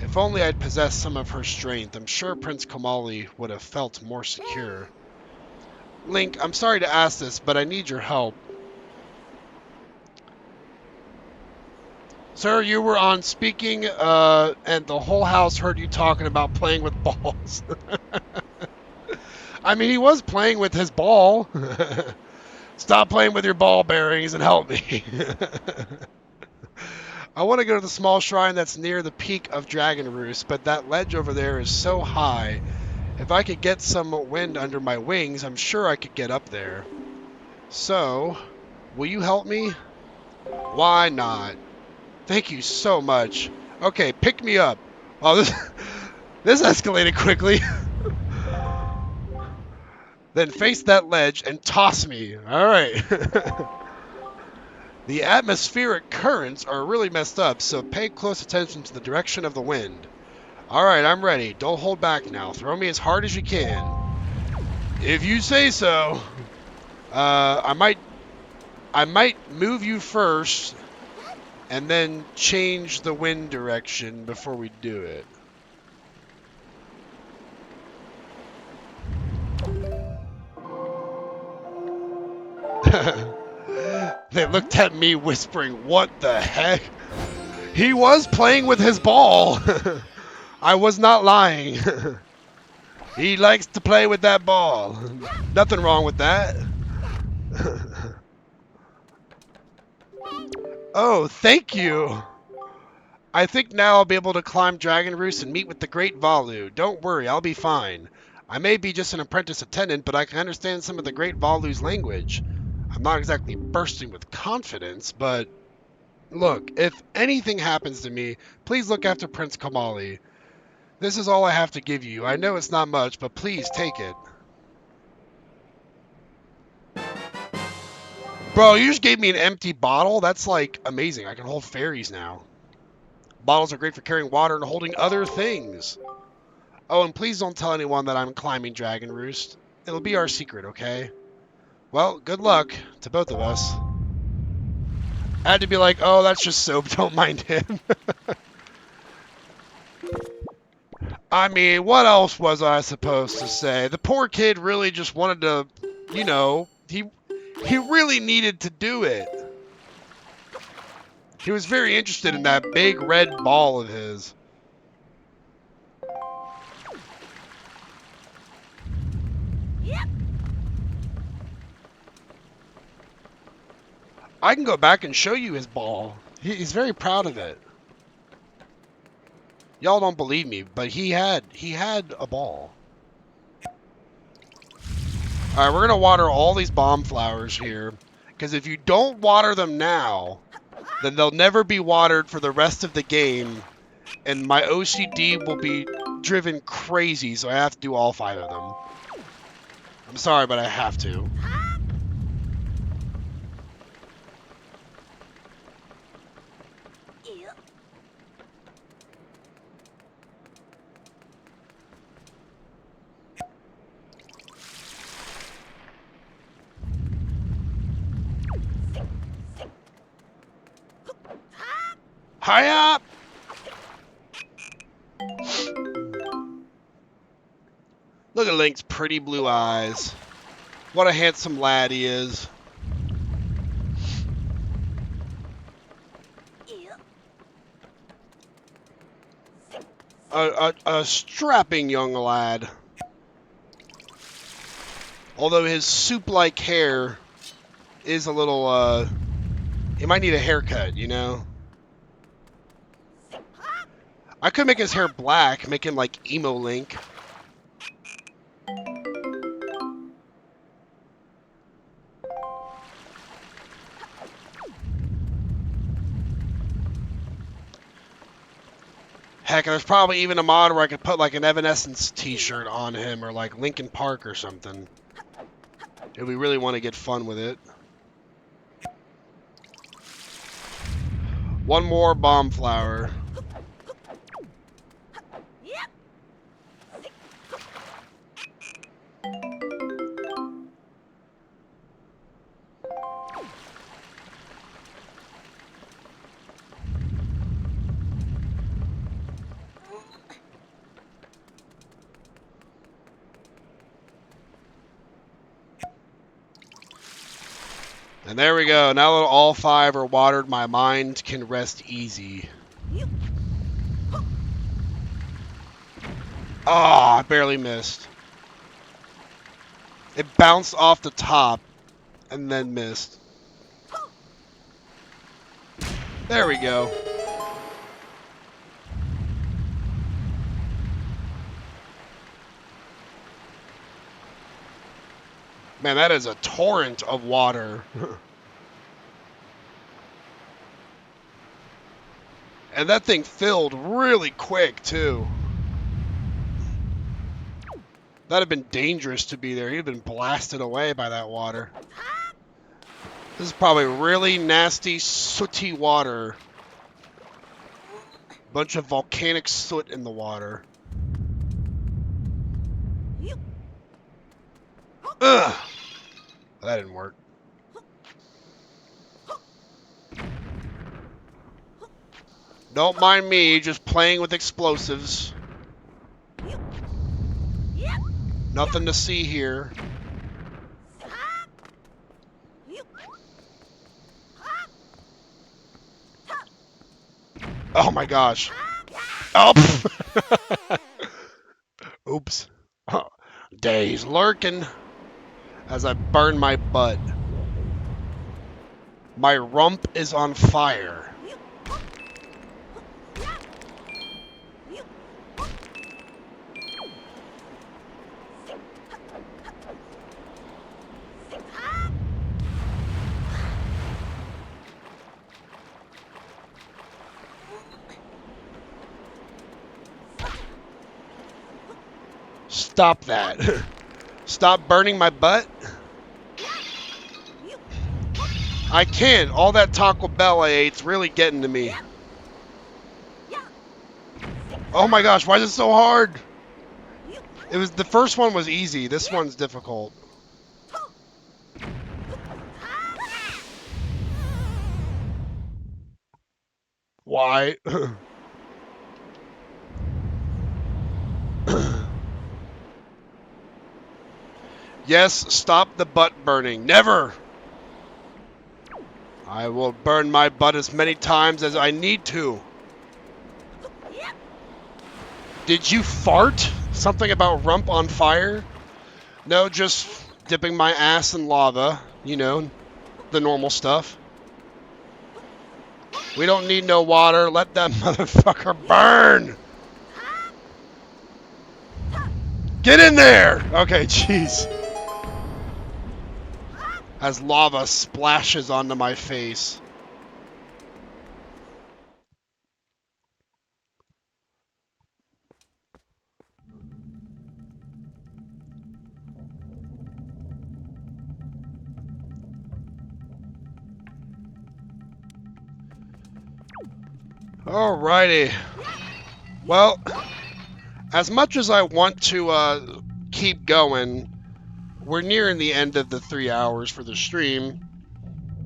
Speaker 1: If only I'd possessed some of her strength, I'm sure Prince Komali would have felt more secure. Link, I'm sorry to ask this, but I need your help. Sir, you were on speaking, and the whole house heard you talking about playing with balls. I mean, he was playing with his ball. Stop playing with your ball bearings and help me. I want to go to the small shrine that's near the peak of Dragon Roost, but that ledge over there is so high. If I could get some wind under my wings, I'm sure I could get up there. So, will you help me? Why not? Thank you so much. Okay, pick me up. Oh, this escalated quickly. Then face that ledge and toss me. All right. The atmospheric currents are really messed up, so pay close attention to the direction of the wind. All right, I'm ready. Don't hold back now. Throw me as hard as you can. If you say so. I might move you first and then change the wind direction before we do it. They looked at me whispering, "What the heck?" He was playing with his ball. I was not lying. He likes to play with that ball. Nothing wrong with that. Oh, thank you. I think now I'll be able to climb Dragon Roost and meet with the great Valu. Don't worry, I'll be fine. I may be just an apprentice attendant, but I can understand some of the great Valu's language. I'm not exactly bursting with confidence, but look, if anything happens to me, please look after Prince Komali. This is all I have to give you. I know it's not much, but please take it. Bro, you just gave me an empty bottle? That's like amazing. I can hold fairies now. Bottles are great for carrying water and holding other things. Oh, and please don't tell anyone that I'm climbing Dragon Roost. It'll be our secret, okay? Well, good luck to both of us. I had to be like, oh, that's just soap. Don't mind him. I mean, what else was I supposed to say? The poor kid really just wanted to, you know, he really needed to do it. He was very interested in that big red ball of his.
Speaker 2: Yep.
Speaker 1: I can go back and show you his ball. He's very proud of it. Y'all don't believe me, but he had a ball. All right, we're gonna water all these bomb flowers here, because if you don't water them now, then they'll never be watered for the rest of the game, and my OCD will be driven crazy, so I have to do all 5 of them. I'm sorry, but I have to.
Speaker 2: Yep.
Speaker 1: Hi up! Look at Link's pretty blue eyes. What a handsome lad he is.
Speaker 2: Yep.
Speaker 1: A strapping young lad. Although his soup-like hair is a little, he might need a haircut, you know? I could make his hair black, make him like emo Link. Heck, there's probably even a mod where I could put like an Evanescence t-shirt on him or like Linkin Park or something. If we really want to get fun with it. One more bomb flower.
Speaker 2: Yep.
Speaker 1: And there we go. Now that all 5 are watered, my mind can rest easy. Ah, I barely missed. It bounced off the top and then missed. There we go. Man, that is a torrent of water. And that thing filled really quick, too. That'd have been dangerous to be there. He'd have been blasted away by that water. This is probably really nasty, sooty water. Bunch of volcanic soot in the water. Ugh! That didn't work. Don't mind me, just playing with explosives. Nothing to see here. Oh my gosh. Oh! Oops. Oh, Days lurking as I burn my butt. My rump is on fire. Stop that. Stop burning my butt. I can't. All that Taco Bell I ate's really getting to me.
Speaker 2: Yep. Yeah.
Speaker 1: Oh my gosh, why is it so hard?
Speaker 2: You.
Speaker 1: It was the first one was easy. This one's difficult. Why? Yes, stop the butt burning. Never! I will burn my butt as many times as I need to.
Speaker 2: Yep.
Speaker 1: Did you fart? Something about rump on fire? No, just dipping my ass in lava. You know, the normal stuff. We don't need no water. Let that motherfucker burn! Get in there! Okay, jeez. As lava splashes onto my face. Alrighty. Well, as much as I want to keep going, we're nearing the end of the 3 hours for the stream,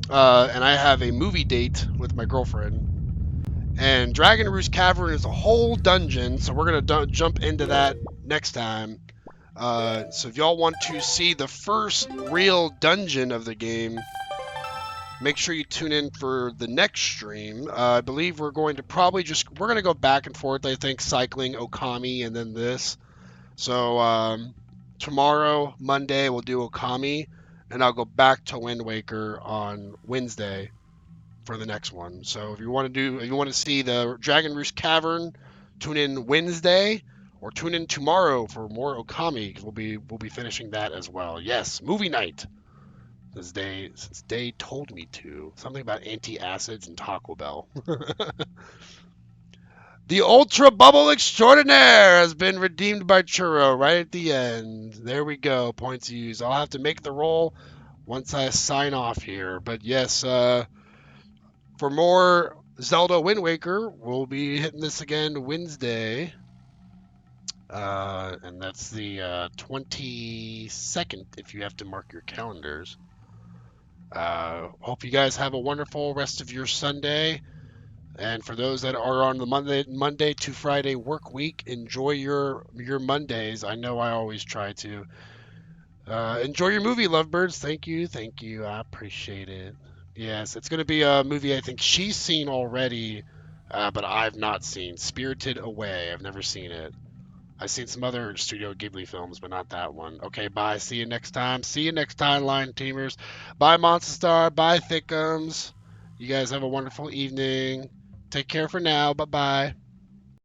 Speaker 1: and I have a movie date with my girlfriend. And Dragon Roost Cavern is a whole dungeon, so we're gonna jump into that next time. So if y'all want to see the first real dungeon of the game, make sure you tune in for the next stream. I believe we're going to probably we're going to go back and forth, I think, cycling Okami and then this. So tomorrow, Monday, we'll do Okami, and I'll go back to Wind Waker on Wednesday for the next one. So if you want to see the Dragon Roost Cavern, tune in Wednesday. Or tune in tomorrow for more Okami because we'll be finishing that as well. Yes, movie night. Since they told me to. Something about antacids and Taco Bell. The Ultra Bubble Extraordinaire has been redeemed by Churro right at the end. There we go. Points used. I'll have to make the roll once I sign off here. But yes, for more Zelda Wind Waker, we'll be hitting this again Wednesday. And that's the 22nd if you have to mark your calendars. Hope you guys have a wonderful rest of your Sunday. And for those that are on the Monday to Friday work week, enjoy your Mondays. I know I always try to. Enjoy your movie, lovebirds. Thank you, thank you. I appreciate it. Yes, it's going to be a movie I think she's seen already, but I've not seen. Spirited Away. I've never seen it. I've seen some other Studio Ghibli films, but not that one. Okay, bye. See you next time. See you next time, Line Teamers. Bye, Monster Star. Bye, Thickums. You guys have a wonderful evening. Take care for now. Bye bye.